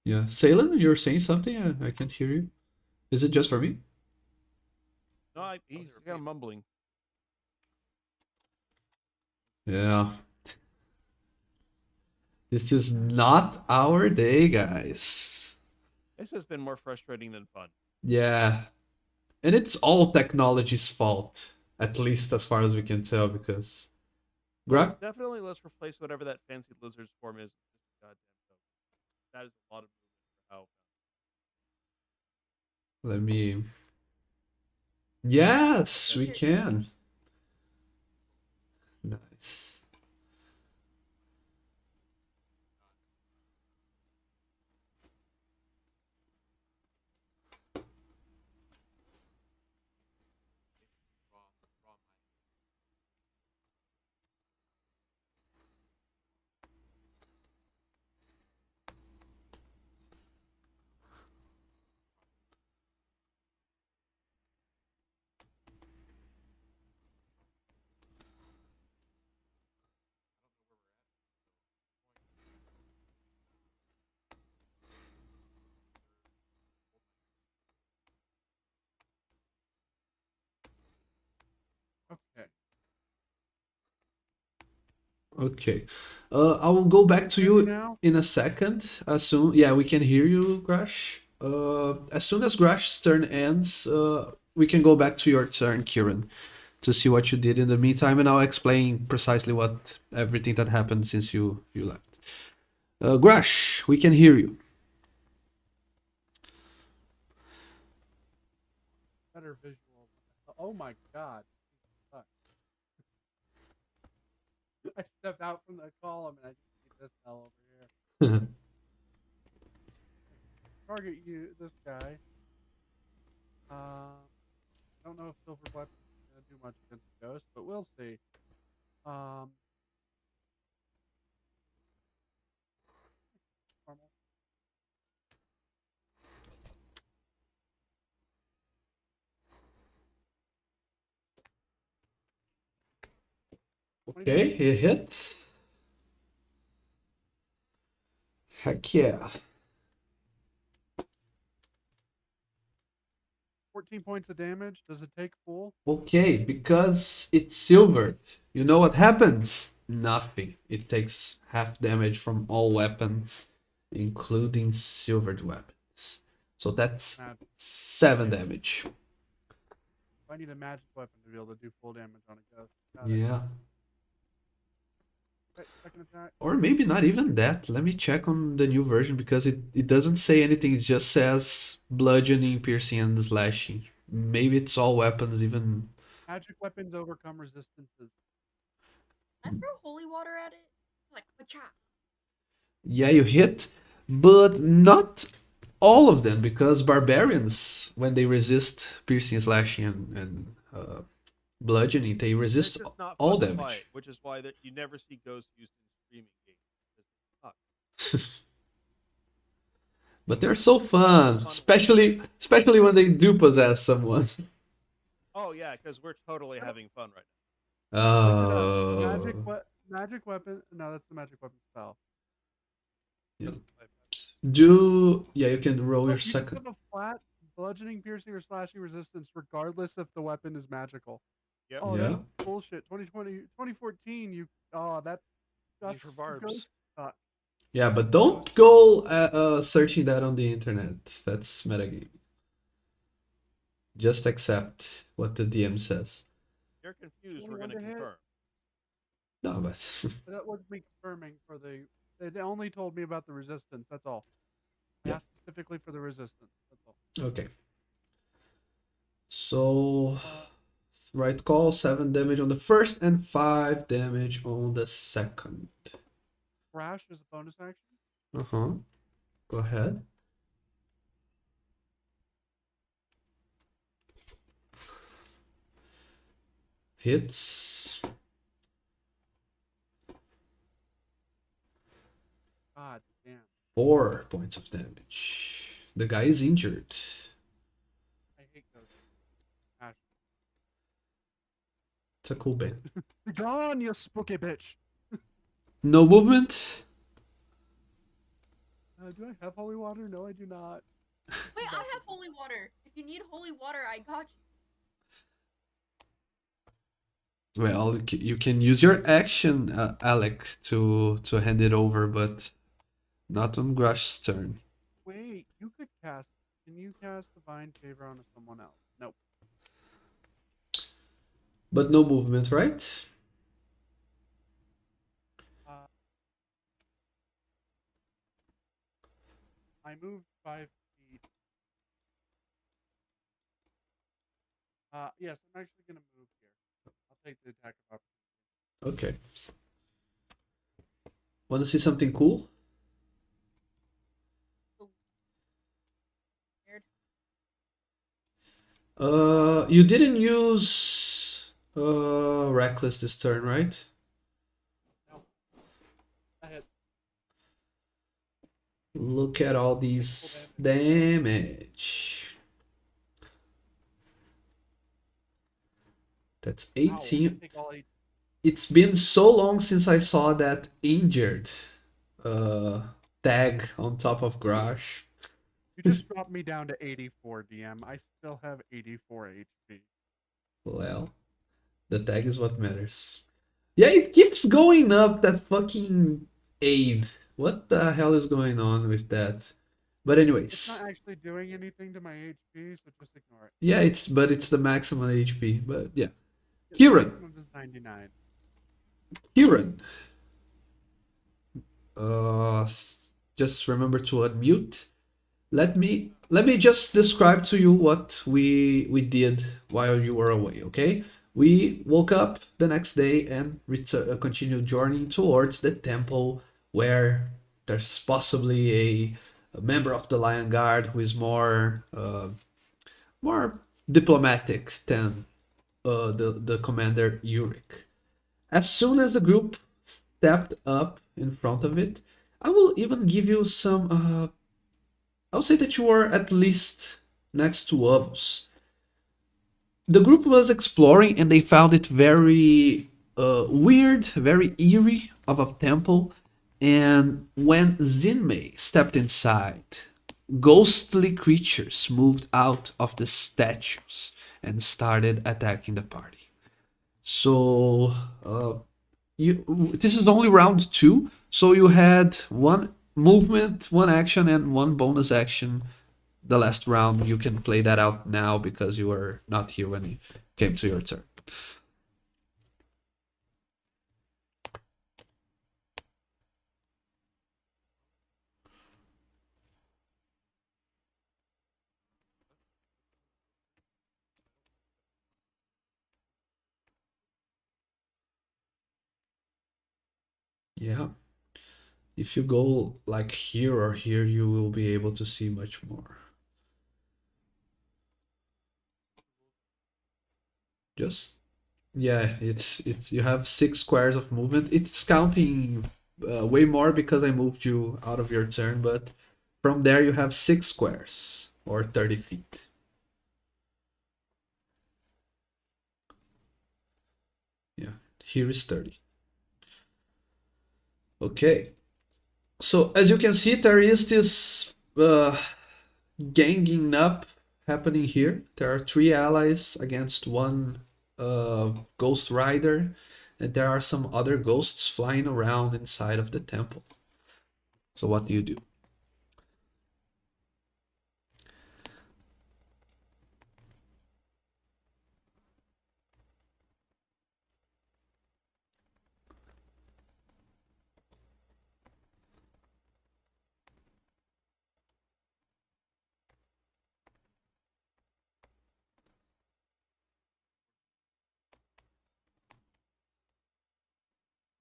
Yeah. Salen, you're saying something? I can't hear you. Is it just for me? No, he's kind of mumbling. Yeah. This is not our day, guys. This has been more frustrating than fun. Yeah. And it's all technology's fault, at least as far as we can tell, because Definitely, let's replace whatever that fancy lizard's form is. Goddamn so. That is a lot of movement for how. let me. Yes, we can. Nice. Okay. Okay. I will go back to Hear me you now? in a second. As soon, yeah, we can hear you, Grash. As soon as Grash's turn ends, we can go back to your turn, Kieran, to see what you did in the meantime, and I'll explain precisely what everything that happened since you left. Grash, we can hear you. Better visual. Oh my god. Fuck. I stepped out from the column and I just see this hell over here. Target you, this guy. I don't know if Silver Weapon is gonna do much against the ghost, but we'll see. Normal. Okay, he hits. Heck yeah. 14 points of damage. Does it take full? Okay, because it's silvered. You know what happens? Nothing. It takes half damage from all weapons, including silvered weapons. So that's Magic. 7 damage. I need a magic weapon to be able to do full damage on a ghost. Got it. Yeah. Okay, second attack. Or maybe not even that. Let me check on the new version because it doesn't say anything. It just says bludgeoning, piercing, and slashing. Maybe it's all weapons, even. Magic weapons overcome resistances. I throw holy water at it. Like, wacha. Yeah, you hit, but not all of them because barbarians, when they resist piercing, slashing, and bludgeoning, they They're resist just not all fun to damage. fight, which is why you never see ghosts used in streaming games. 'cause they suck. But they're so fun, especially when they do possess someone. Oh yeah, because we're totally having fun right Oh. Magic weapon. No, that's the magic weapon spell. Yeah. Doesn't play much. Yeah, you can roll Oh, your you just second. have a flat bludgeoning, piercing, or slashing resistance, regardless if the weapon is magical. now. Yep. Oh, Yeah. that's bullshit. 2020, 2014. That's Need for barbs. ghost. Yeah, but don't go searching that on the internet. That's metagame. Just accept what the DM says. You're confused. We're 21 gonna to hit. confirm. No, but That wasn't me confirming for the. It only told me about the resistance. That's all. I Yeah. asked specifically for the resistance. That's all. okay. So, right call, 7 damage on the first and 5 damage on the second. Crash is a bonus action. Uh-huh. Go ahead. Hits. God damn. 4 points of damage. The guy is injured. I hate those. Crash. It's a cool band. Be gone, you spooky bitch. No movement. Do I have holy water? No, I do not. Wait, I have holy water. If you need holy water, I got you. Well, you can use your action, Alec, to hand it over, but not on Grush's turn. Wait, you could cast. Can you cast divine favor on someone else? Nope. But no movement, right? I moved 5 feet. Yes, I'm actually gonna move here. I'll take the attack of opportunity. Okay. Want to see something cool? Scared. You didn't use reckless this turn, right? No. I hit. Look at all these damage. That's Ow, I 18. take all 8. It's been so long since I saw that injured tag on top of Grush. You just dropped me down to 84, DM. I still have 84 HP. Well, the tag is what matters. Yeah, it keeps going up, that fucking aid. What the hell is going on with that? But It's anyways, not actually doing anything to my HP, so just ignore it. yeah, it's the maximum HP. But yeah, The Kieran. maximum is 99. Kieran. Just remember to unmute. Let me just describe to you what we did while you were away, okay? We woke up the next day and continued journeying towards the temple where there's possibly a member of the Lion Guard who is more diplomatic than the commander Yurik. As soon as the group stepped up in front of it, I will even give you some. I would say that you were at least next to us. The group was exploring and they found it very weird, very eerie of a temple. And when Zinmei stepped inside, ghostly creatures moved out of the statues and started attacking the party. So this is only round 2, so you had one movement, one action, and one bonus action. The last round you can play that out now because you were not here when it came to your turn. Yeah. If you go like here or here, you will be able to see much more. Just yeah, it's you have 6 squares of movement. It's counting way more because I moved you out of your turn, but from there you have 6 squares or 30 feet. Yeah, here is 30. Okay. So as you can see, there is this ganging up happening here. There are 3 allies against 1 ghost rider, and there are some other ghosts flying around inside of the temple. So what do you do?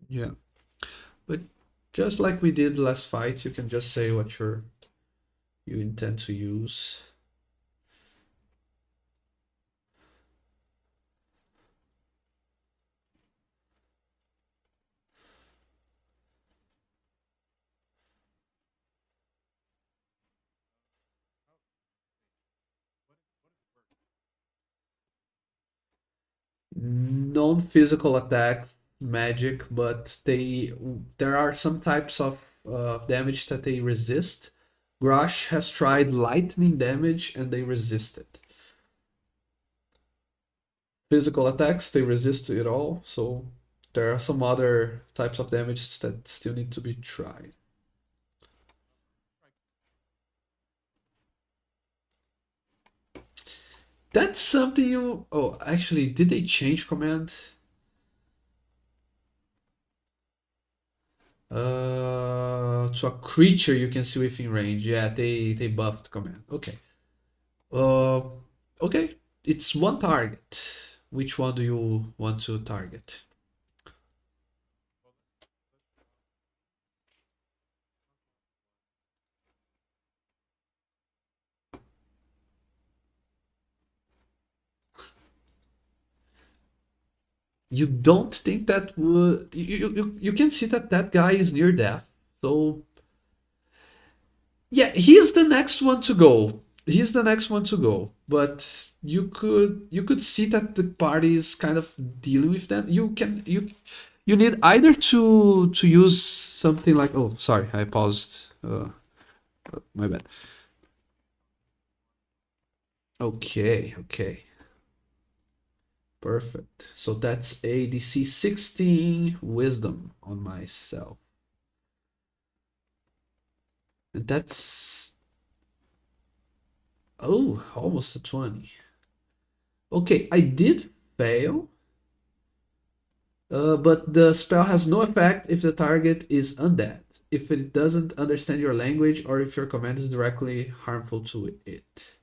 Yeah. But just like we did last fight, you can just say what you intend to use. Non-physical attacks, magic, but there are some types of damage that they resist. Grosh has tried lightning damage and they resist it. Physical attacks, they resist it all, so there are some other types of damage that still need to be tried. That's something you... Oh, actually, did they change command? To a creature you can see within range. Yeah, they buffed command. Okay. Uh, okay. It's one target. Which one do you want to target? You don't think that would... You can see that that guy is near death. So yeah, he's the next one to go. He's the next one to go. But you could see that the party is kind of dealing with that. You need either to use something like... Oh, sorry, I paused. My bad. Okay, okay. Perfect. So that's a DC 16 wisdom on myself. And that's... Oh, almost a 20. Okay, I did fail. But the spell has no effect if the target is undead, if it doesn't understand your language, or if your command is directly harmful to it.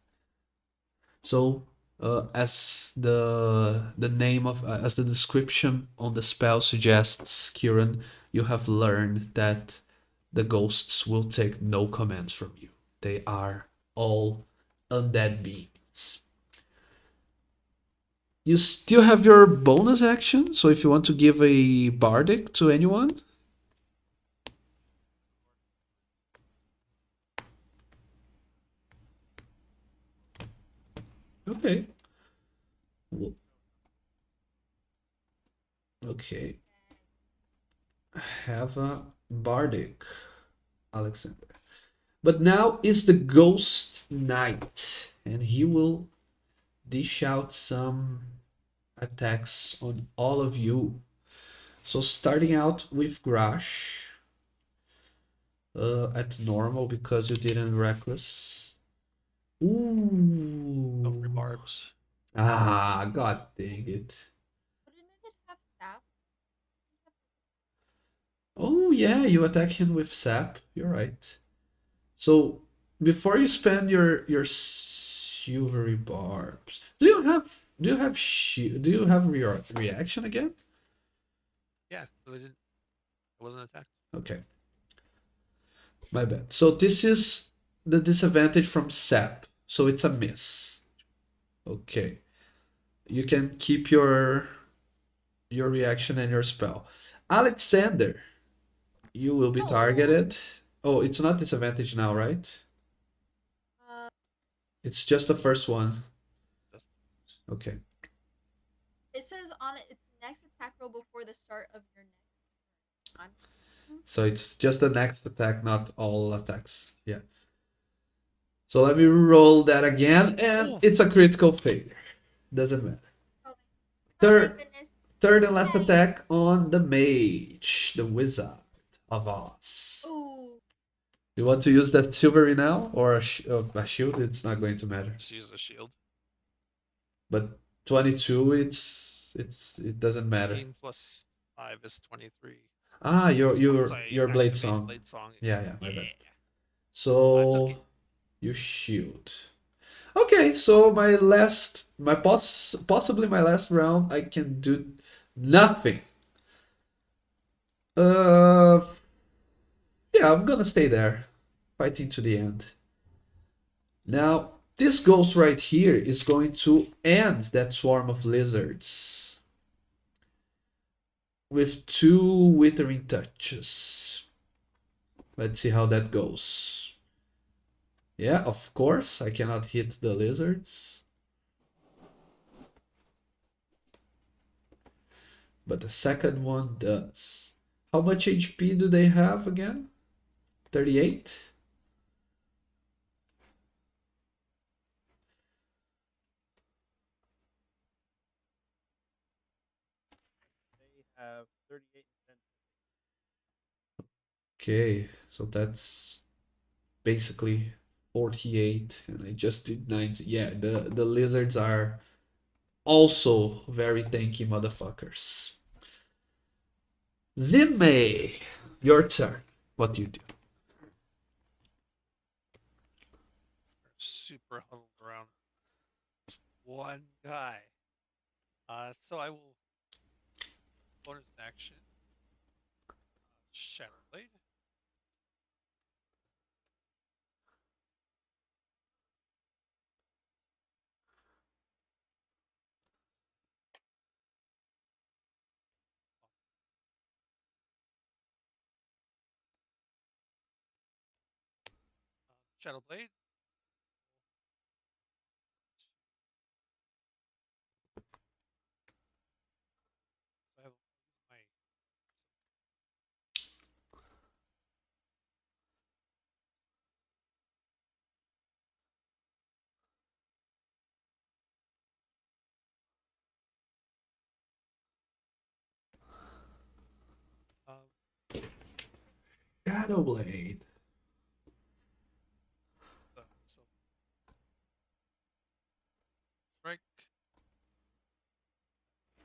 So, as the name of as the description on the spell suggests, Kieran, you have learned that the ghosts will take no commands from you. They are all undead beings. You still have your bonus action, so if you want to give a bardic to anyone. Okay. Okay. Have a bardic, Alexander. But now is the Ghost Knight, and he will dish out some attacks on all of you. So starting out with Grash at normal because you didn't reckless. No Ooh. rebarbs. Ah, god dang it. But didn't it have sap? Oh yeah, you attack him with sap. You're right. So before you spend your silvery barbs, do you have reaction again? Yeah, but I wasn't attacked. Okay, my bad. So this is the disadvantage from sap. So it's a miss. Okay, you can keep your reaction and your spell. Alexander, you will be Oh. targeted. Oh, it's not disadvantage now, right? It's just the first one. Just Okay. It says on it, it's next attack roll before the start of your next turn. So it's just the next attack, not all attacks. Yeah. So let me roll that again, and Oh. it's a critical failure. Doesn't matter. Oh Third, my goodness. third and last Yay. attack on the mage, the wizard of Oz. Ooh. You want to use that silvery now or a shield? It's not going to matter. just use a shield. But 22, it doesn't matter. 18 plus 5 is 23. Ah, your So your once I your blade activate song. Blade Song. Yeah, my bad. Yeah. I took So it. you shield. Okay, so possibly my last round, I can do nothing. Uh, yeah, I'm gonna stay there, fighting to the end. Now, this ghost right here is going to end that swarm of lizards with 2 withering touches. Let's see how that goes. Yeah, of course, I cannot hit the lizards. But the second one does. How much HP do they have again? 38? They have 38 and 10. Okay, so that's basically 48, and I just did 90. Yeah, the lizards are also very tanky motherfuckers. Zinmei, your turn. What do you do? Super huddled around this one guy. So I will bonus action. Shadow Blade. Shadow Blade. So I have my Shadow Blade. so strike.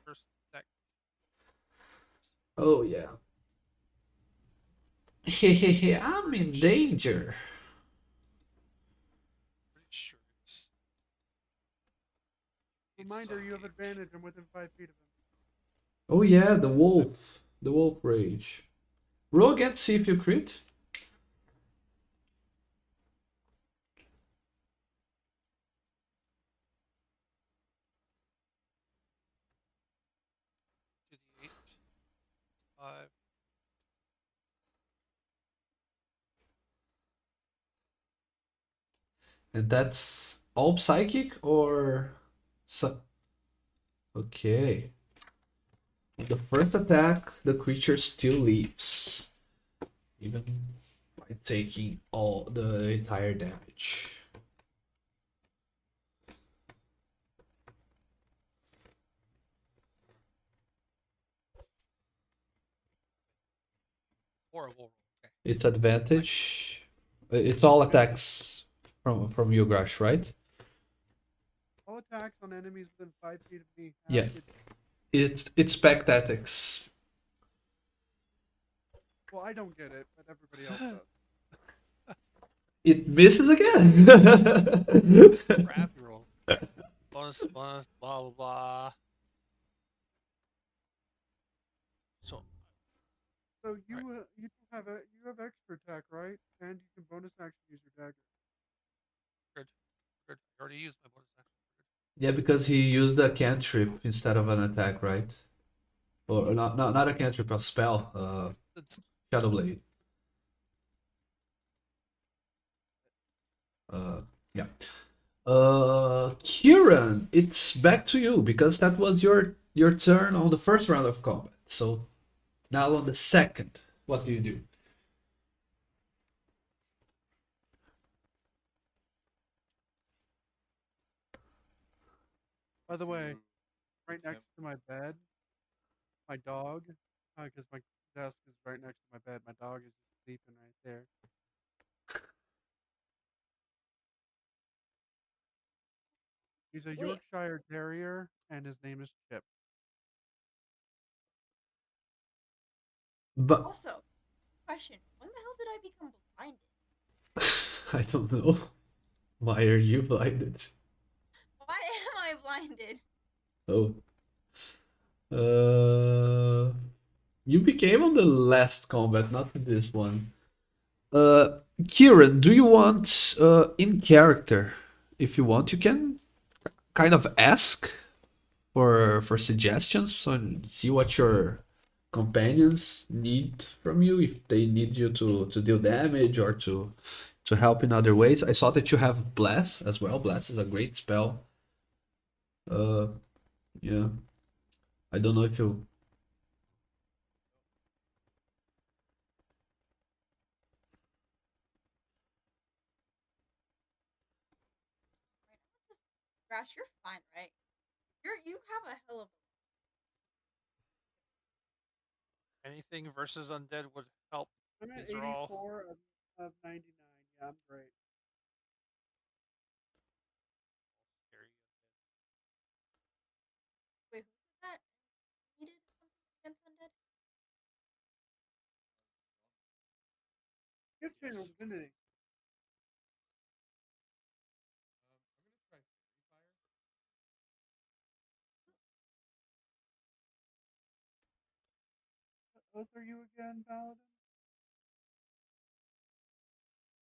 First attack. Oh yeah. Hehehe, I'm in danger. Pretty sure it's. Reminder, you have advantage. I'm within 5 feet of him. Oh yeah, the wolf. The wolf rage. Roll again, see if you crit. To the 8. 5. And that's all psychic or so. Okay. The first attack, the creature still leaves, even by taking all the entire damage. Horrible roll. Okay. It's advantage. It's all attacks from Yugrash, right? All attacks on enemies within 5 feet of me. Yeah. have to- It's pack tactics. Well, I don't get it, but everybody else does. It misses again. Crappy rolls. Bonus, blah blah blah. So So you have extra attack, right? And you can bonus action use your dagger. good. I already used my bonus action. Yeah, because he used a cantrip instead of an attack, right? Or not a cantrip, a spell. It's Shadowblade. Yeah. Kieran, it's back to you because that was your turn on the first round of combat. So now on the second, what do you do? By the way, to right next attempt- to my bed, my dog, because my desk is right next to my bed. My dog is just sleeping right there. He's a Wait. Yorkshire Terrier, and his name is Chip. But Also, question: when the hell did I become blinded? I don't know. Why are you blinded? Why am I blinded? Oh. You became on the last combat, not in this one. Kieran, do you want in character? If you want, you can kind of ask for suggestions and see what your companions need from you. If they need you to deal damage or to help in other ways. I saw that you have Bless as well. Bless is a great spell. Yeah. I don't know if you. Grash, you're fine, right? You have a hell of anything versus undead would help. I'm at These are all 84 of 99. Yeah, I'm great. scary. wait. Who said that? Needed something against undead? Give Chain Yes. Divinity. I'm gonna try Fairy Fire. What oath are you again, Paladin?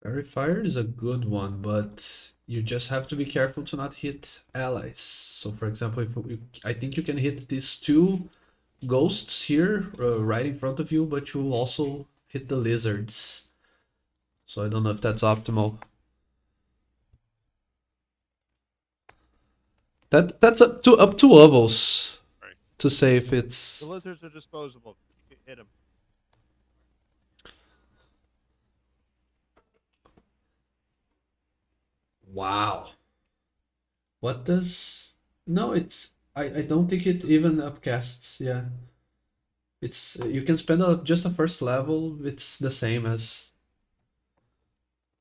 Fairy Fire is a good one, but you just have to be careful to not hit allies. So, for example, I think you can hit these two ghosts here right in front of you, but you will also hit the lizards. So I don't know if that's optimal. That's up to levels Right. to say if it's. The lizards are disposable. You can hit them. Wow. What does. No, it's. I don't think it even upcasts. Yeah. It's you can spend just a first level. It's the same as.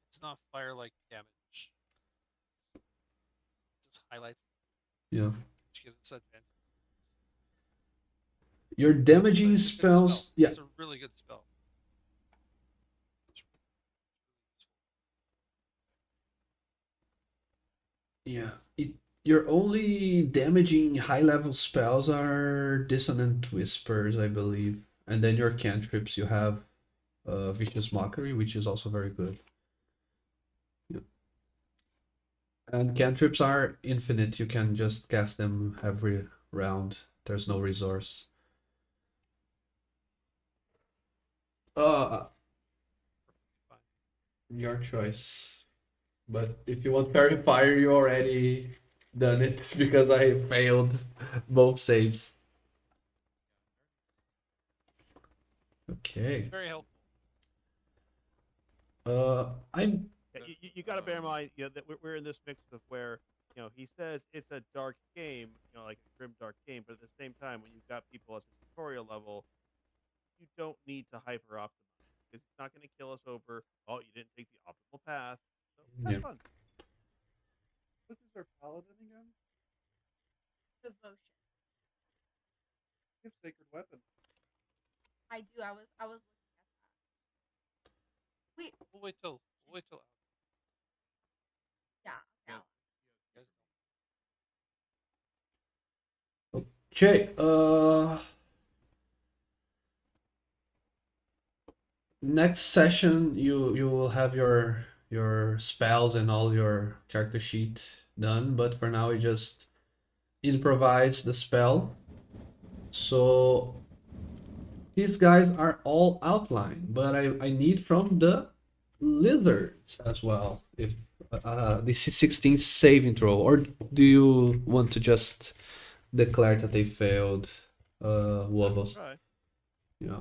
It's not fire like damage. Just highlights, Yeah. which gives us advantage. Your But damaging it's a good spells. spell. Yeah. It's a really good spell. Yeah. Your only damaging high level spells are Dissonant Whispers, I believe. And then your cantrips, you have Vicious Mockery, which is also very good. Yeah. And cantrips are infinite. You can just cast them every round. There's no resource. Uh, Fine. your choice. But if you want Fairy Fire, you already done it because I failed both saves. Okay. Very helpful. I'm Yeah, you got to bear in mind, you know, that we're in this mix of where, you know, he says it's a dark game, you know, like a grim dark game, but at the same time, when you've got people at the tutorial level, you don't need to hyper optimize because it's not going to kill us over. Oh, you didn't take the optimal path. So have Yeah. fun. What is our paladin again? Devotion. You have sacred weapon. I do. I was looking at that. Wait. We'll wait till. Yeah. Yeah. Yeah. You guys okay. Next session, you will have your spells and all your character sheet done, but for now, you just improvise the spell. So these guys are all outlined, but I need from the lizards as well. If this is 16 saving throw, or do you want to just declare that they failed, Wobbles? Try. Yeah.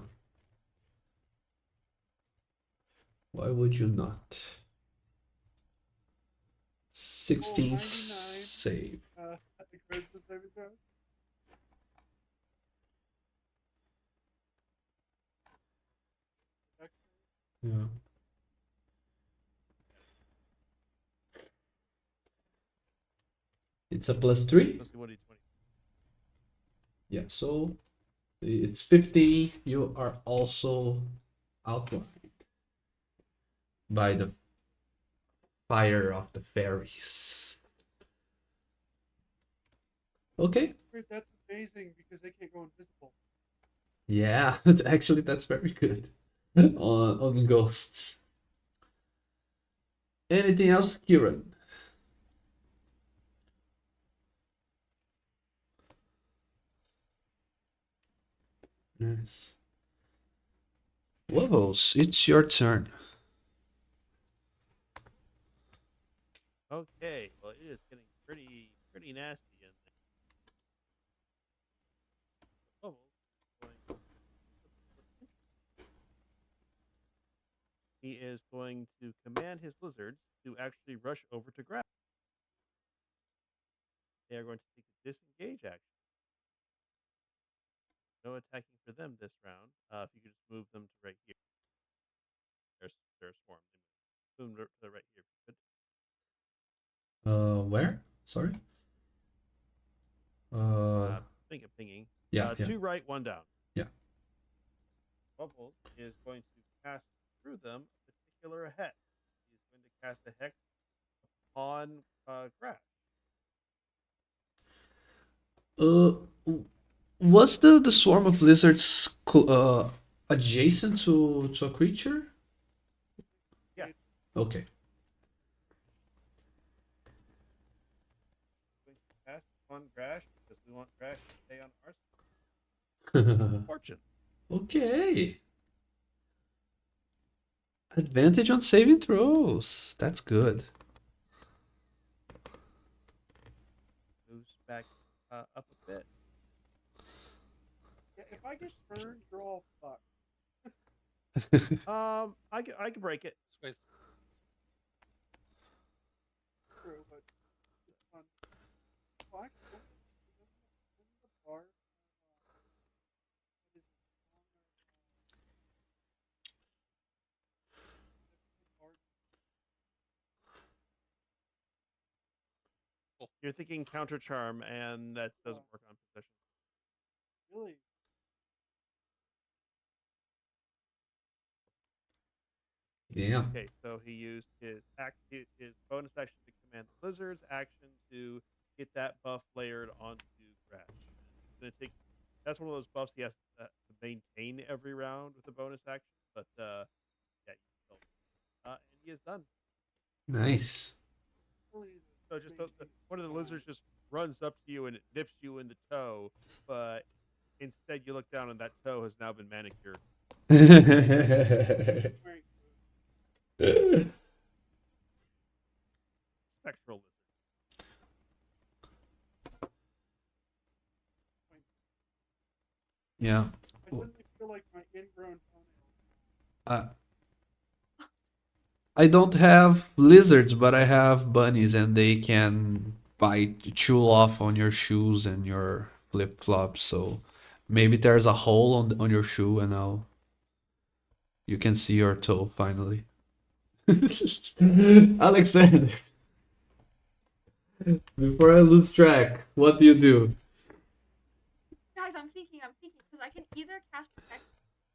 Why would you not? 16 99. save. At the Christmas saving throws. Yeah. It's a +3. Let's see what d20. Yeah, so it's 15. You are also outlined by the fire of the fairies. Okay. Wait, that's amazing because they can't go invisible. Yeah, actually that's very good on ghosts. Anything else, Kieran? Nice. Wobbles, it's your turn. Okay, well, it is getting pretty nasty in there. Oh, he is going to command his lizards to actually rush over to grab. They are going to take a disengage action. No attacking for them this round. If you could just move them to right here. There's swarm. Move them to right here. If you could. Where? Sorry. Think of pinging. Yeah, yeah. 2 right, 1 down. Yeah. Bubbles is going to cast through them a particular hex. He's going to cast a hex on Crash. Was the swarm of lizards adjacent to a creature? Yeah. Okay. Going to cast on Crash because we want Crash to stay on our side. Fortune. Okay. Advantage on saving throws. That's good. Moves back up a bit. Yeah, if I get burned, you're all fucked. I can break it. Space. True, but it's fun. Black, doesn't the bar, what is it? You're thinking counter charm, and that doesn't work on possession. Really? Yeah. Okay, so he used his bonus action to command the lizards, action to get that buff layered onto Crash. It's gonna take. That's one of those buffs he has to maintain every round with a bonus action, but yeah, and he is done. Nice. Really? So just one of the lizards just runs up to you and it nips you in the toe, but instead you look down and that toe has now been manicured. Wearing Spectral lizard. Yeah. I suddenly feel like my ingrown toenail Uh, I don't have lizards, but I have bunnies, and they can bite, chew off on your shoes and your flip flops. So maybe there's a hole on your shoe, and now you can see your toe finally. Alexander, before I lose track, what do you do? Guys, I'm thinking, because I can either cast protect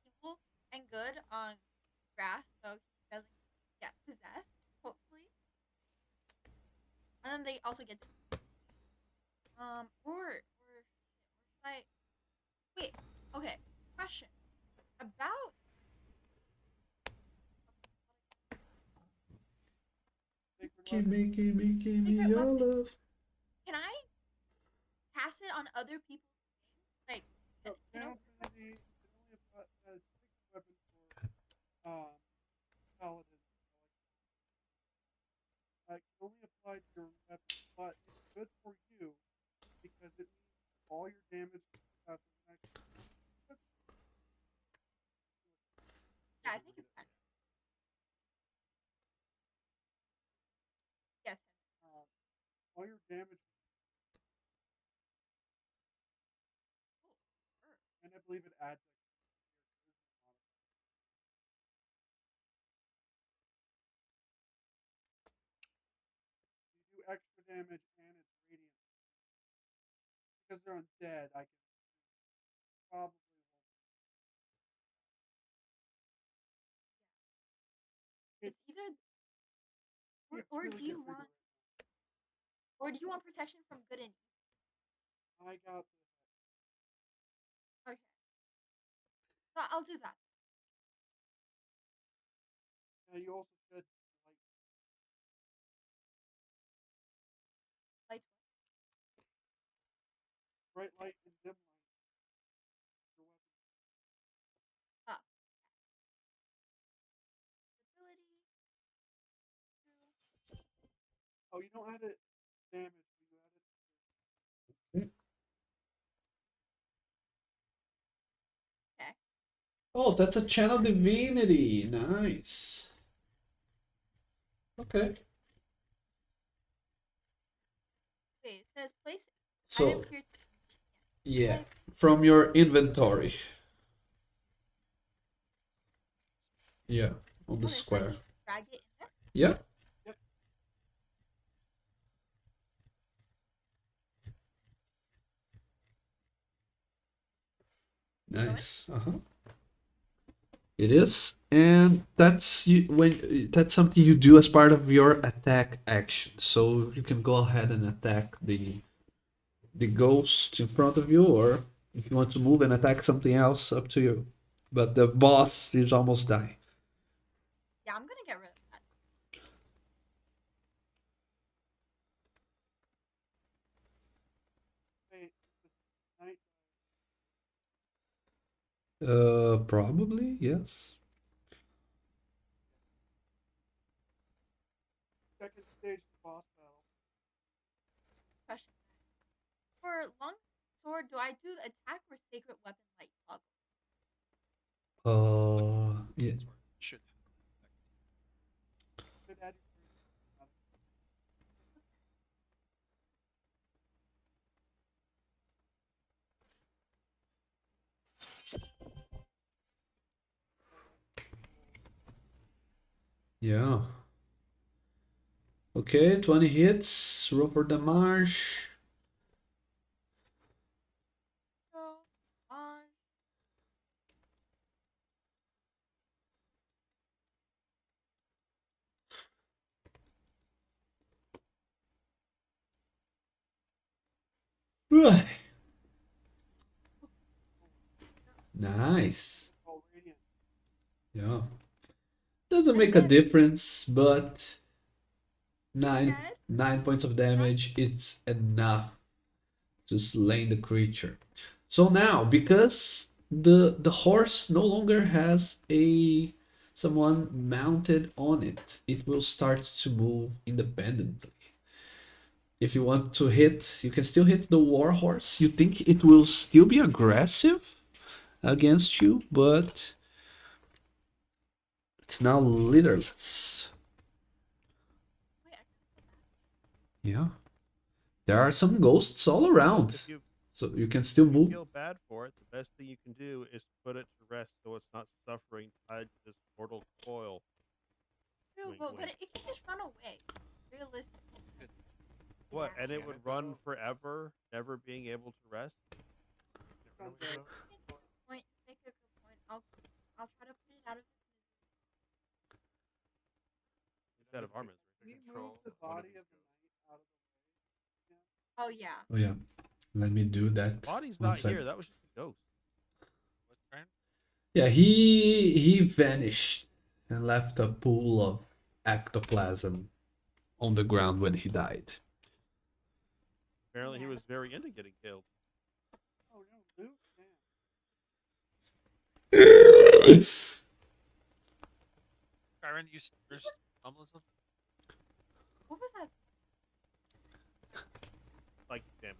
evil and good on grass, so he doesn't get possessed, hopefully. And then they also get or should I wait, okay. Question. About Sacred Gimme, weapon. gimme, gimme Secret your weapon. love. can I cast it on other people's things? Like So, you know, channel Trinity can only apply as sacred weapon for paladins. Can only apply to your weapon, but it's good for you because it means all your damage for the next. yeah, I think it's 10. Yes. All your damage, and I believe it adds like. You do extra damage and it's radiant. Because they're undead, I can probably It's either it's or really do you good for want right or do you want protection from good and evil? now. I got this. Okay. So I'll do that. You also said like Light bright light and dim light. Your weapon. up. Ability. Oh, you don't add it damage, but you add it. Okay. Oh, that's a channel divinity. Nice. Okay. Wait, it says place So, item here. yeah, from your inventory. Yeah, on the Okay, so I square. just drag it in there. Yeah. Nice. Uh-huh. It is, and that's you when that's something you do as part of your attack action. So you can go ahead and attack the ghost in front of you, or if you want to move and attack something else, up to you. But the boss is almost dying. Yeah, I'm gonna get rid of that. Wait, night. Probably yes. Second stage boss battle. Question. For long sword, do I do attack or sacred weapon light toggle? Yeah. Should. Could add Yeah. Okay, 20 hits. Roll for damage. So on. Nice. oh, radiant. Yeah. Doesn't make a difference, but nine Dead? 9 points of damage, it's enough to slay the creature. So now, because the horse no longer has a someone mounted on it, it will start to move independently. If you want to hit, you can still hit the war horse. You think it will still be aggressive against you, but It's now leaderless. Wait, I Yeah. There are some ghosts all around. If you So you can still move. feel bad for it, the best thing you can do is put it to rest so it's not suffering tied to this mortal coil. true, Wink, but wink. it can just run away. Realistically. What? And it Can would it, run though? forever, never being able to rest? Can it run away, though? Point. Make a good point. I'll try to put it out of its misery. It's out of our misery. Can you Control move the one of body these of the ghosts. knight out of the way? Yeah. Oh yeah. Oh yeah. Let me do that. Body's One not sec. here. That was just a ghost. What, Brian? Yeah, he vanished and left a pool of ectoplasm on the ground when he died. Apparently, he Yeah. was very into getting killed. Oh no, Luke. Man. Byron, you're stumbling something? What was that? Like, damn.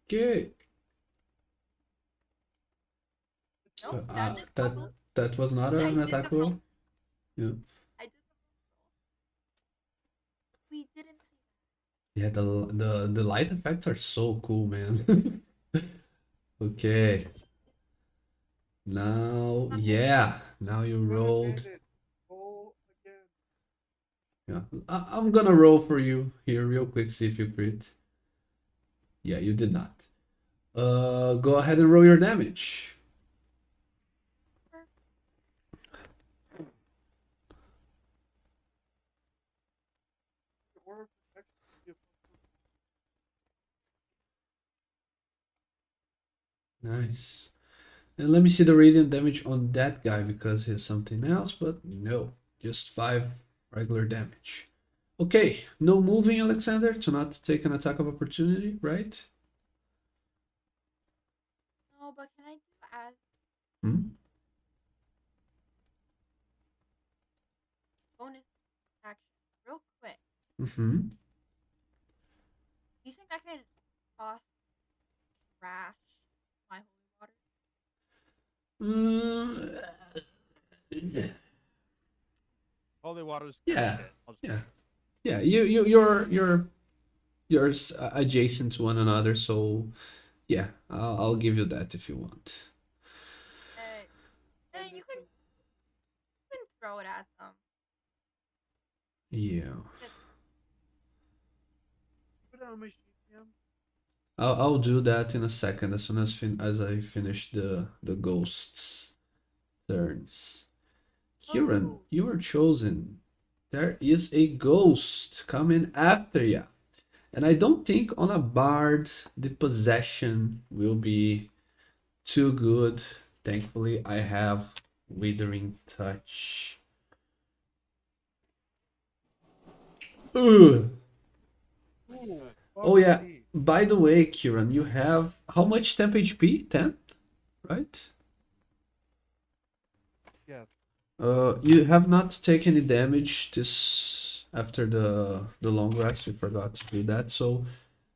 Okay. Nope. Uh, That just that toggled. that was not I an did attack the roll. roll. Yeah. I did the roll. We didn't see Yeah, the light effects are so cool, man. Okay. Now, Okay. yeah. Now you Run a rolled. bandit. Roll again. Yeah. I'm gonna roll for you here real quick, see if you crit. Yeah, you did not. Go ahead and roll your damage. The aura of protection. Give Nice. And let me see the radiant damage on that guy because he's something else, but no, just 5 regular damage. Okay, no moving, Alexander, to not take an attack of opportunity, right? No, but can I do as Hmm? bonus action real quick? Mm-hmm. Do you think I can toss trash my holy water? Yeah. Holy water's Yeah. shit. I'll just Yeah. Yeah, you're adjacent to one another, so yeah, I'll give you that if you want. You can throw it at them. Yeah. Put it on my sheet, Cam. I'll do that in a second as soon as I finish the ghosts turns. Kieran, Oh. you are chosen. There is a ghost coming after you. And I don't think on a bard the possession will be too good. Thankfully, I have Withering Touch. Ugh. Ooh, Oh yeah, bubbly. by the way, Kieran, you have how much temp HP? 10, right? Yes. You have not taken any damage this after the long rest. You forgot to do that, so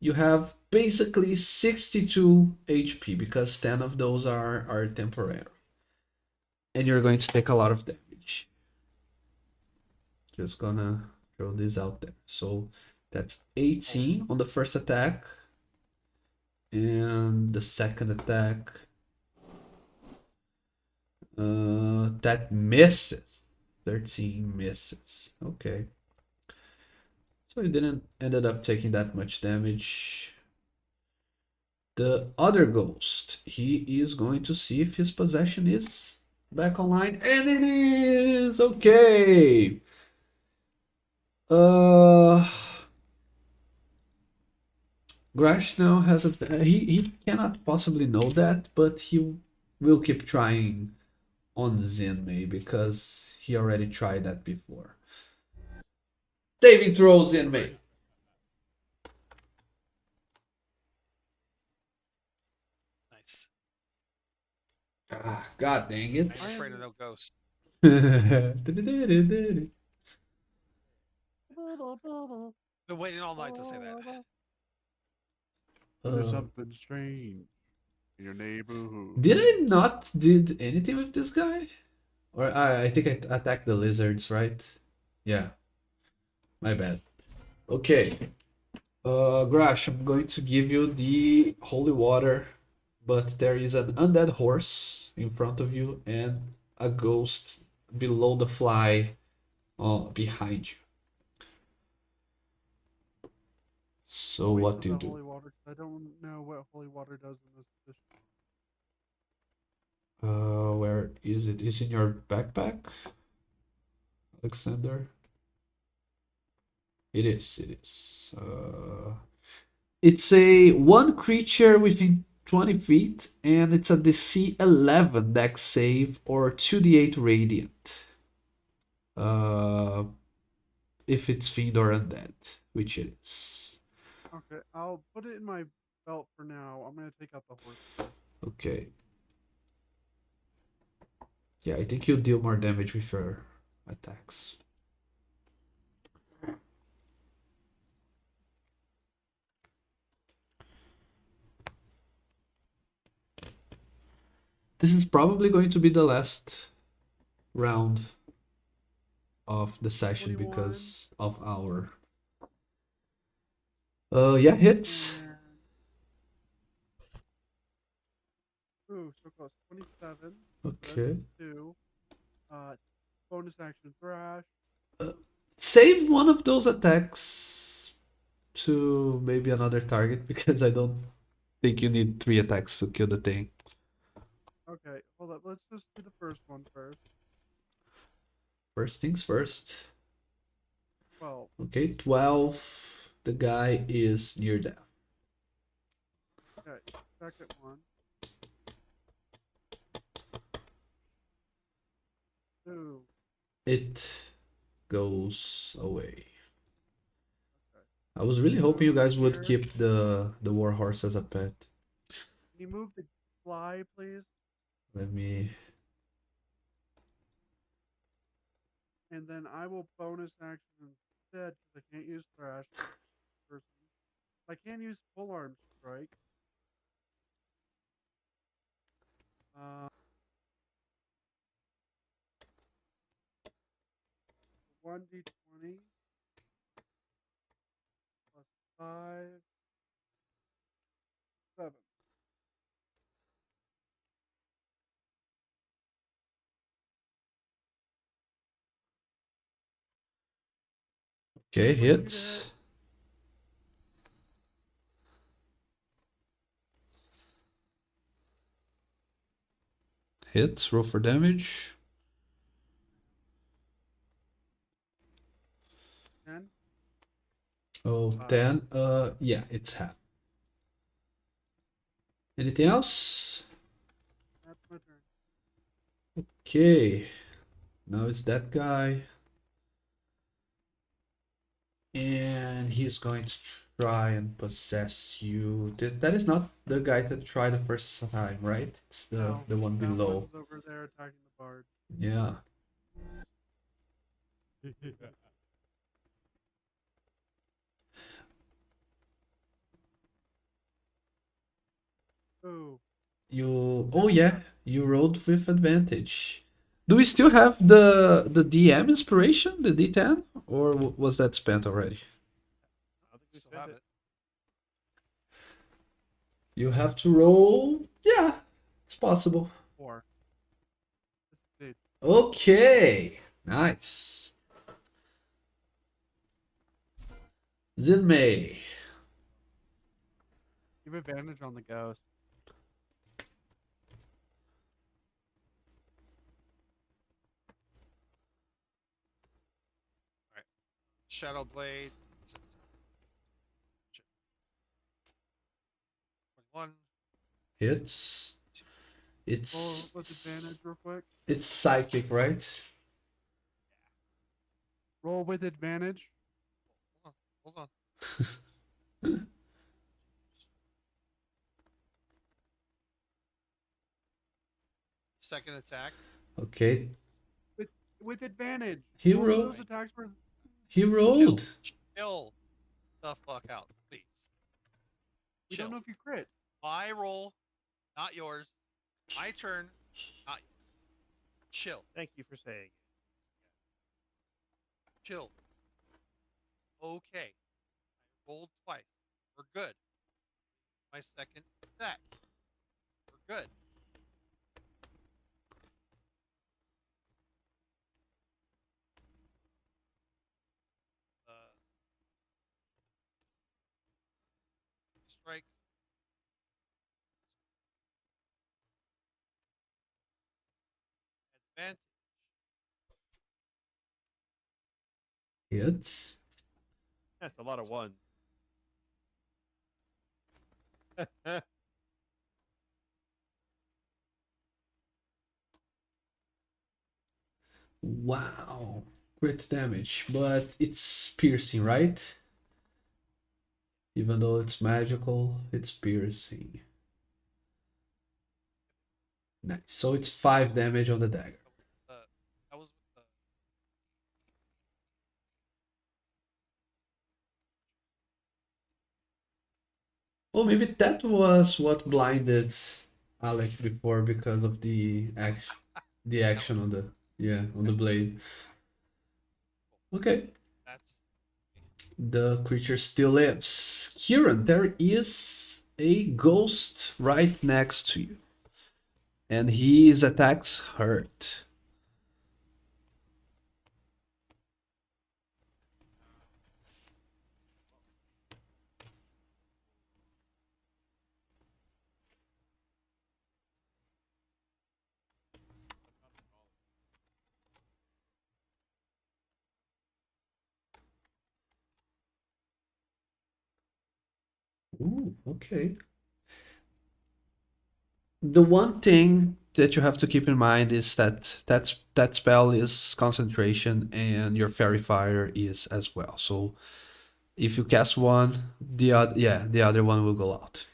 you have basically 62 HP because 10 of those are temporary, and you're going to take a lot of damage. Just gonna throw this out there. So that's 18 on the first attack, and the second attack. That misses. 13 misses. Okay. So he didn't ended up taking that much damage. The other ghost, he is going to see if his possession is back online, and it is. Okay. Grash now has a he cannot possibly know that, but he will keep trying on Zinmei because he already tried that before. Saving throws Zinmei. Nice. Ah, God dang it. I'm afraid of no ghost. Been waiting all night to say that. There's Uh, something strange in your neighborhood. did I not did anything with this guy? Or I think I attacked the lizards, right? Yeah, my bad. Okay. Grash, I'm going to give you the holy water, but there is an undead horse in front of you and a ghost below the fly behind you. So Wait what for do you the do? holy water, 'cause I don't know what holy water does in this edition. Where is it? Is it in your backpack, Alexander? It is, it is. It's a one creature within 20 feet, and it's a DC 11 dex save or 2d8 radiant. Uh, if it's fiend or undead, which it is. Okay, I'll put it in my belt for now. I'm gonna take out the horse first. Okay. Yeah, I think you'll deal more damage with your attacks. This is probably going to be the last round of the session 21. because of our yeah, hits. And... Ooh, so close. 27. Okay. 2. Bonus action thrash. Save one of those attacks to maybe another target because I don't think you need 3 attacks to kill the thing. Okay, hold up. Let's just do the first one first. First things first. 12. Okay, 12. The guy is near death. Okay, second one. 2. It goes away. Okay. I was really hoping you guys would Here. keep the war horse as a pet. Can you move the fly, please? Let me. And then I will bonus action instead because I can't use thrash. Person. I can use full arm strike. 1d20 plus 5, 7. Okay, 22 to hits. hit. Hits, roll for damage. 10. Oh, 10. Yeah, it's half. Anything else? That's my turn. Okay. Now it's that guy. And he's going to try and possess you. That is not the guy that tried the first time, right? It's the one That below. one's over there attacking the bard. Yeah. Ooh. Oh yeah, you rolled with advantage. Do we still have the DM inspiration, the D10, or was that spent already? I don't think we Still spent have it. it. You have to roll. Yeah, it's possible. 4. Succeed. Okay, nice. Zinmei. You have advantage on the ghost. Shadow Blade. 21. Hits. It's Roll with advantage real quick. it's psychic, right? Roll with advantage. Hold on. Second attack. Okay. With advantage. He Both of rolled. those attacks were He rolled. Chill the fuck out, please. We Chill. don't know if you crit. My roll, not yours. My turn, not chill. Thank you for saying it. Chill. Okay. I rolled twice. We're good. My second attack. We're good. Strike. Advantage. Hits. That's a lot of ones. Wow. Crit damage, but it's piercing, right? Even though it's magical, it's piercing. Nice. So it's 5 damage on the dagger. That was with the Oh, maybe that was what blinded Alec before because of the action on the blade. Okay. that's The creature still lives. Kieran, there is a ghost right next to you. And his attacks hurt. Ooh, okay. The one thing that you have to keep in mind is that spell is concentration and your fairy fire is as well. So if you cast one, the other one will go out.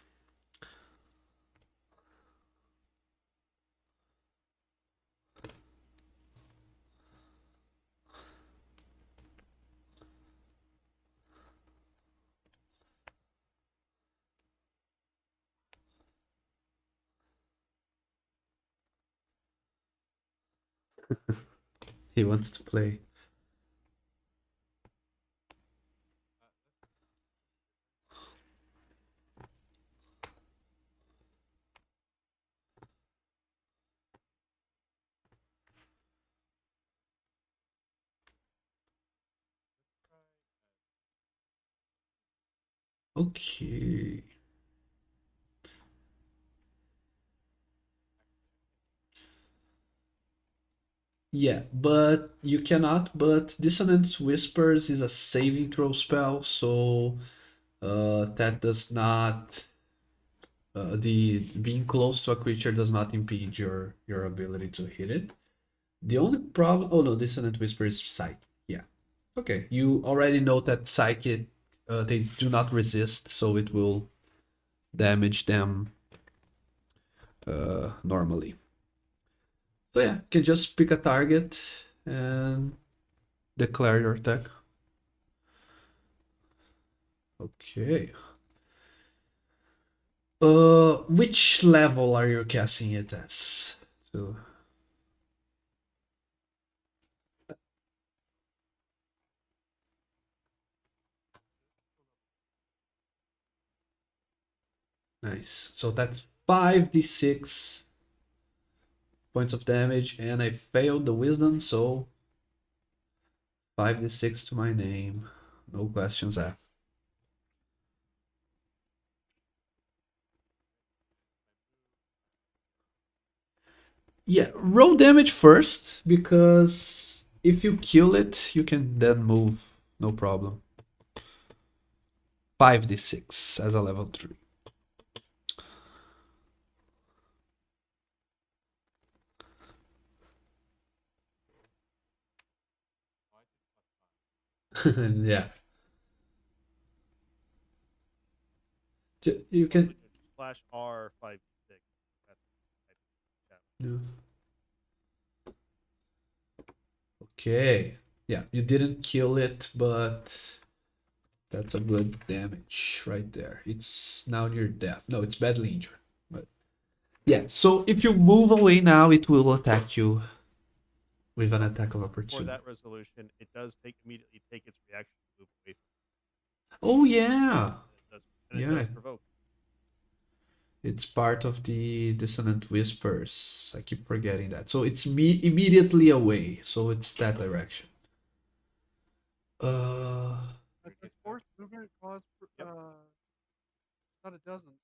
He wants to play. Okay. Yeah, but you cannot. But Dissonant Whispers is a saving throw spell, so that does not. The being close to a creature does not impede your ability to hit it. The only problem. Oh no, Dissonant Whisper is psychic. Yeah. Okay, you already know that psychic. They do not resist, so it will damage them normally. So yeah, you can just pick a target and declare your attack. Okay. Which level are you casting it as? So nice. So that's 5d6 points of damage, and I failed the wisdom, so 5d6 to my name. No questions asked. Yeah, roll damage first, because if you kill it, you can then move. No problem. 5d6 as a level 3. Yeah. You can. Slash R 5 6. Yeah. Okay. Yeah, you didn't kill it, but That's a good damage right there. It's now near death. No, it's badly injured. But yeah, so if you move away now, it will attack you with an attack of For opportunity. that resolution, it does immediately take its reaction to move away Oh yeah, from it. And it yeah. does provoke. It's part of the Dissonant Whispers. I keep forgetting that. So it's immediately away. So it's that direction. But does forced movement cause? Yep. Thought it doesn't.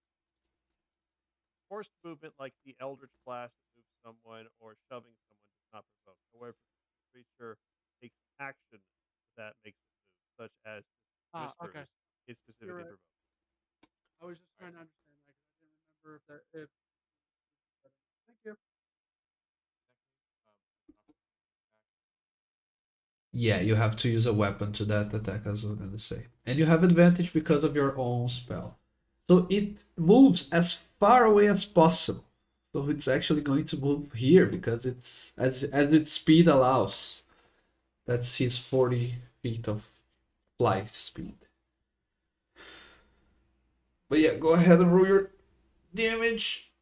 Forced movement, like the Eldritch Blast that moves someone or shoving someone, does not provoke. However, if the creature takes action that makes it move, such as whispers, Okay. it specifically right. provokes. I was just trying to understand that 'cause I didn't remember if that if. Thank you. Yeah, you have to use a weapon to that attack, as I was gonna say. And you have advantage because of your own spell. So it moves as far away as possible. So it's actually going to move here because it's as its speed allows. That's his 40 feet of flight speed. But yeah, go ahead and roll your damage.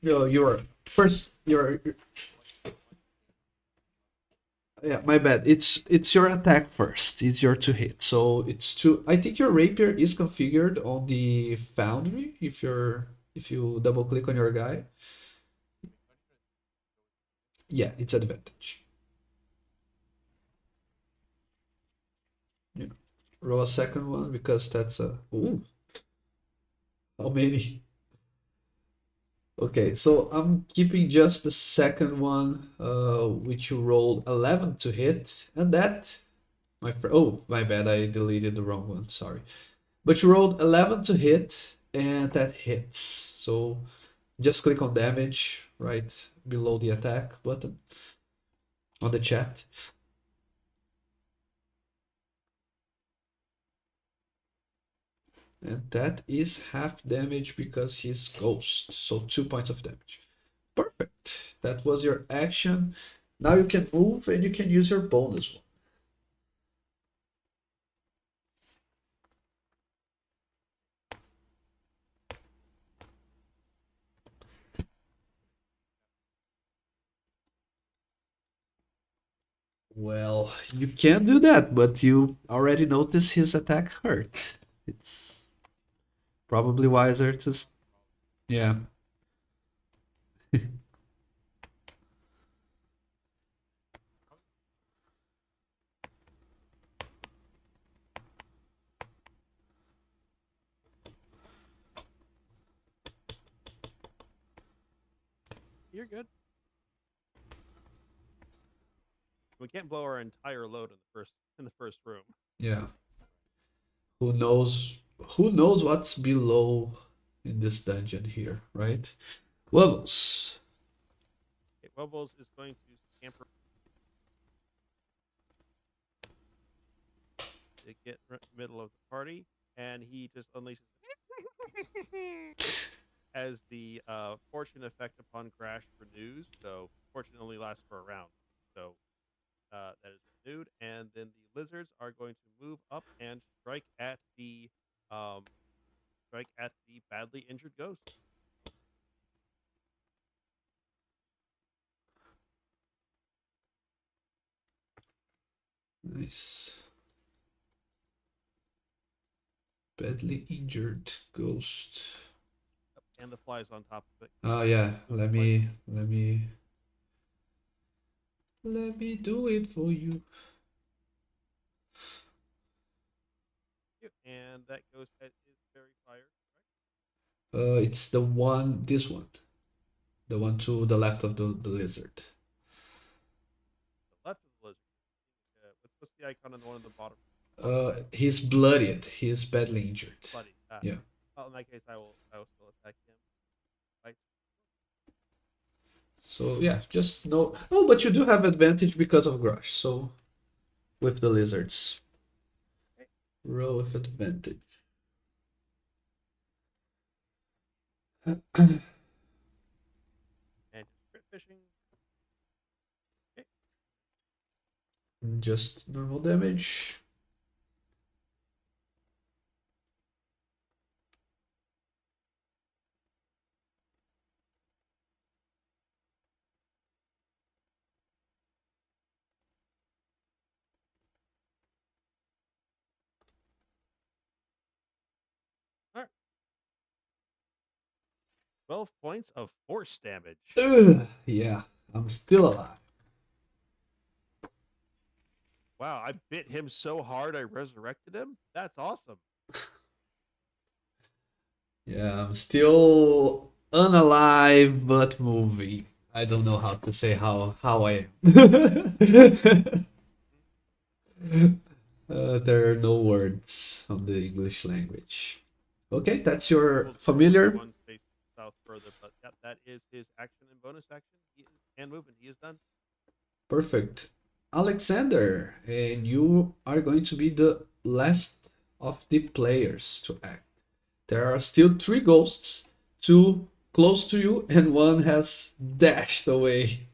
No, you're first. You're yeah, my bad. It's your attack first. It's your to hit. So it's to. I think your rapier is configured on the foundry. If you double click on your guy, yeah, it's advantage. Yeah. Roll a second one because that's a. Ooh. How many? Okay, so I'm keeping just the second one, which you rolled 11 to hit, and that, oh, my bad, I deleted the wrong one, sorry. But you rolled 11 to hit, and that hits. So just click on damage right below the attack button on the chat. And that is half damage because he's ghost, so 2 points of damage. Perfect. That was your action. Now you can move and you can use your bonus one. Well, you can do that, but you already notice his attack hurt. It's probably wiser to, yeah. You're good. We can't blow our entire load in the first room. Yeah. Who knows? Who knows what's below in this dungeon here, right? Levels. Okay, Wubbles is going to scamper to get middle of the party, and he just unleashes as the fortune effect upon Crash renews. So fortune only lasts for a round. So that is renewed, and then the lizards are going to move up and strike at the badly injured ghost. Nice. Badly injured ghost. And the flies on top of it. Oh yeah, let me do it for you. And that ghost is very tired, right? It's the one, this one. The one to the left of the lizard. The left of the lizard. What's the icon on the one on the bottom? He's bloodied. He's badly injured. Bloody. Yeah. Well, in that case, I will still attack him. Right. So yeah, just no. Oh, but you do have advantage because of Grush. So with the lizards, roll with advantage. And crit fishing. Okay. Just normal damage. 12 points of force damage. Ugh, yeah, I'm still alive. Wow, I bit him so hard I resurrected him? That's awesome. Yeah, I'm still unalive but moving. I don't know how to say how I am. There are no words on the English language. Okay, that's your We'll familiar. one space south further, but yep, that is his action and bonus action. He is, and movement. He is done. Perfect. Alexander, and you are going to be the last of the players to act. There are still three ghosts, two close to you, and one has dashed away.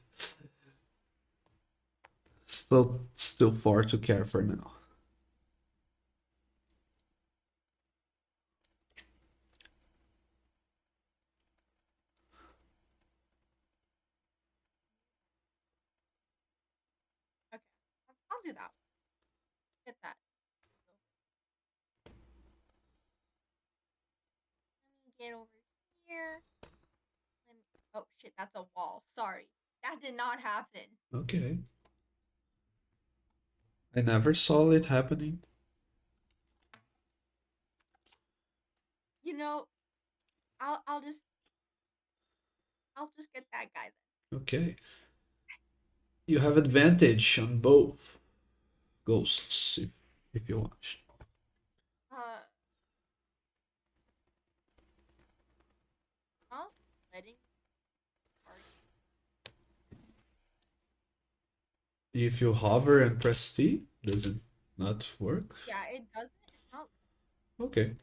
Still four to care for now. Okay, I'll do that. Get that. Let me get over here. Let me. Oh shit, that's a wall. Sorry, that did not happen. Okay. I never saw it happening. You know, I'll just get that guy then. Okay. You have advantage on both ghosts if you want. Uh, not letting. Sorry. If you hover and press T, does it not work? Yeah, it doesn't. It's not. Okay.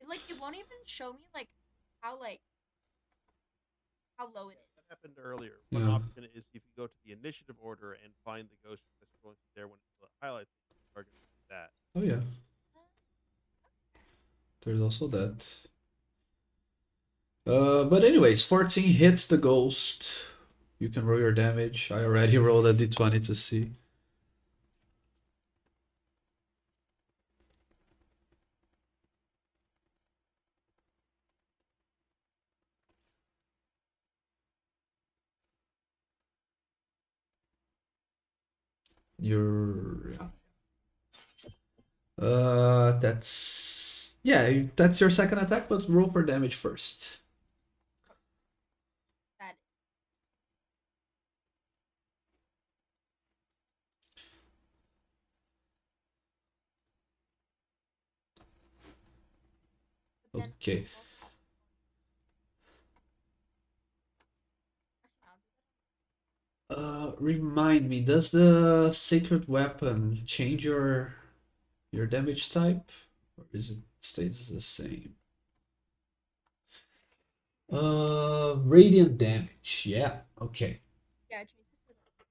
It won't even show me how how low it That is. happened earlier. One Yeah. option is if you go to the initiative order and find the ghost that's going there when it highlights it, target that. Oh yeah. There's also that. But anyways, 14 hits the ghost. You can roll your damage. I already rolled a d20 to see. You're that's yeah, that's your second attack, but roll for damage first. That but then Okay. actually, I'll do that. Remind me, does the sacred weapon change your damage type? Or is it stays the same? Radiant damage. Yeah, okay. Yeah, I changed it to that.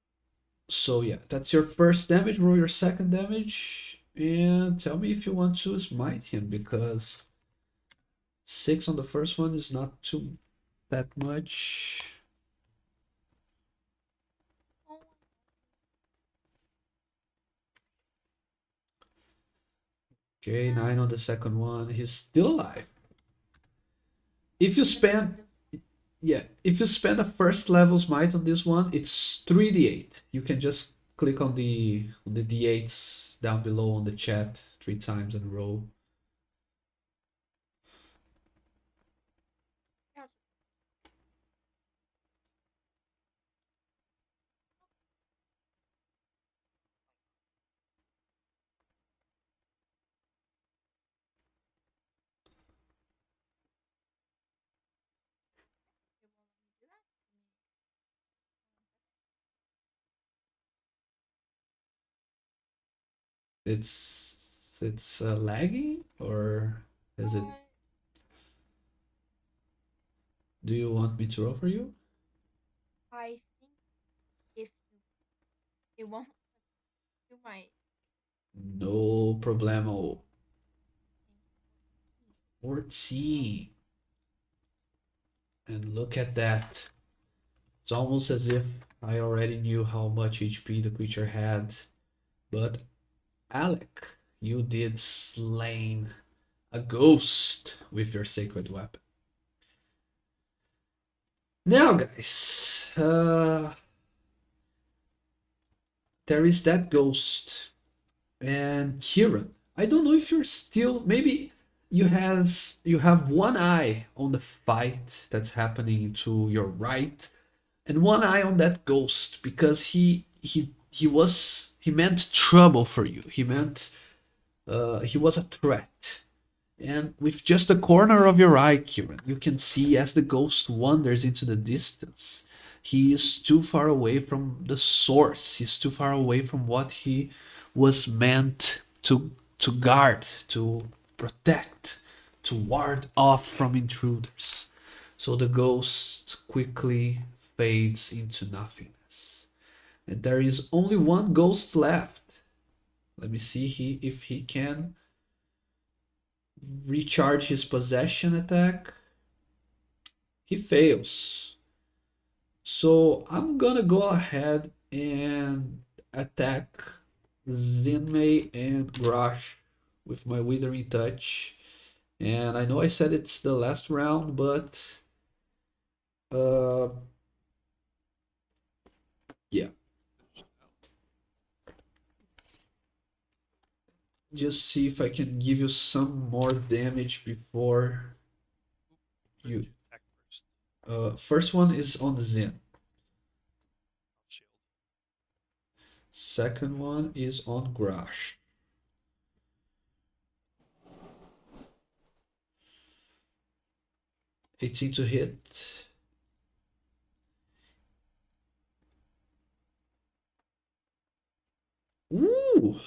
So yeah, that's your first damage. Roll your second damage, and tell me if you want to smite him because 6 on the first one is not too that much. Oh, Okay, 9 on the second one. He's still alive. If you spend yeah, if you spend a first level smite on this one, it's 3d8. You can just click on the d8s down below on the chat 3 times and roll. yeah, it won't let me do that. It's lagging or is it? Do you want me to roll for you? I think if you, it won't do my. No problemo. 14. And look at that. It's almost as if I already knew how much HP the creature had. But Alec, you did slain a ghost with your sacred weapon. Now, guys, there is that ghost. And Kieran, I don't know if you're still, maybe you have one eye on the fight that's happening to your right, and one eye on that ghost because he meant trouble for you. He was a threat. And with just the corner of your eye, Kieran, you can see as the ghost wanders into the distance. He is too far away from the source. He's too far away from what he was meant to guard, to protect, to ward off from intruders. So the ghost quickly fades into nothingness. And there is only one ghost left. Let me see if he can recharge his possession attack. He fails. So I'm gonna go ahead and attack Zinmei and Grosh with my Withering Touch. And I know I said it's the last round, but yeah. Just see if I can give you some more damage before you. Attack first. First one is on Zen. Shield. Second one is on Grosh. $18 to hit. Ooh,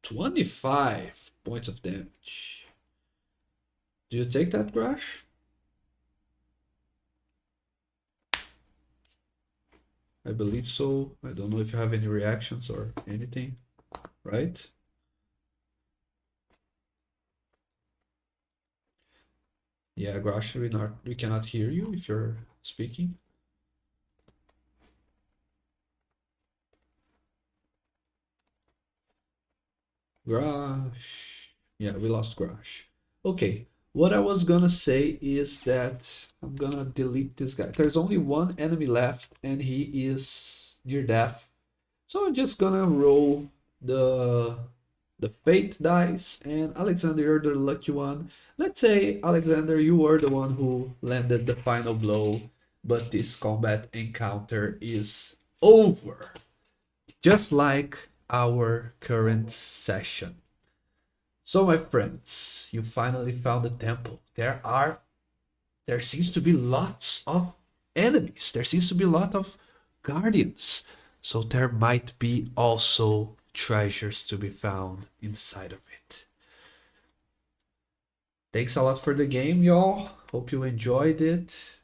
25 points of damage. Do you take that, Grosh? I believe so. I don't know if you have any reactions or anything, right? Yeah, Grosh, we cannot hear you if you're speaking. Grosh. Yeah, we lost Grosh. Okay, what I was gonna say is that I'm gonna delete this guy. There's only one enemy left and he is near death. So I'm just gonna roll the fate dice, and Alexander, you're the lucky one. Let's say, Alexander, you were the one who landed the final blow, but this combat encounter is over. Just like our current session. So my friends, you finally found the temple. There seems to be lots of enemies. There seems to be a lot of guardians. So there might be also treasures to be found inside of it. Thanks a lot for the game, y'all. Hope you enjoyed it.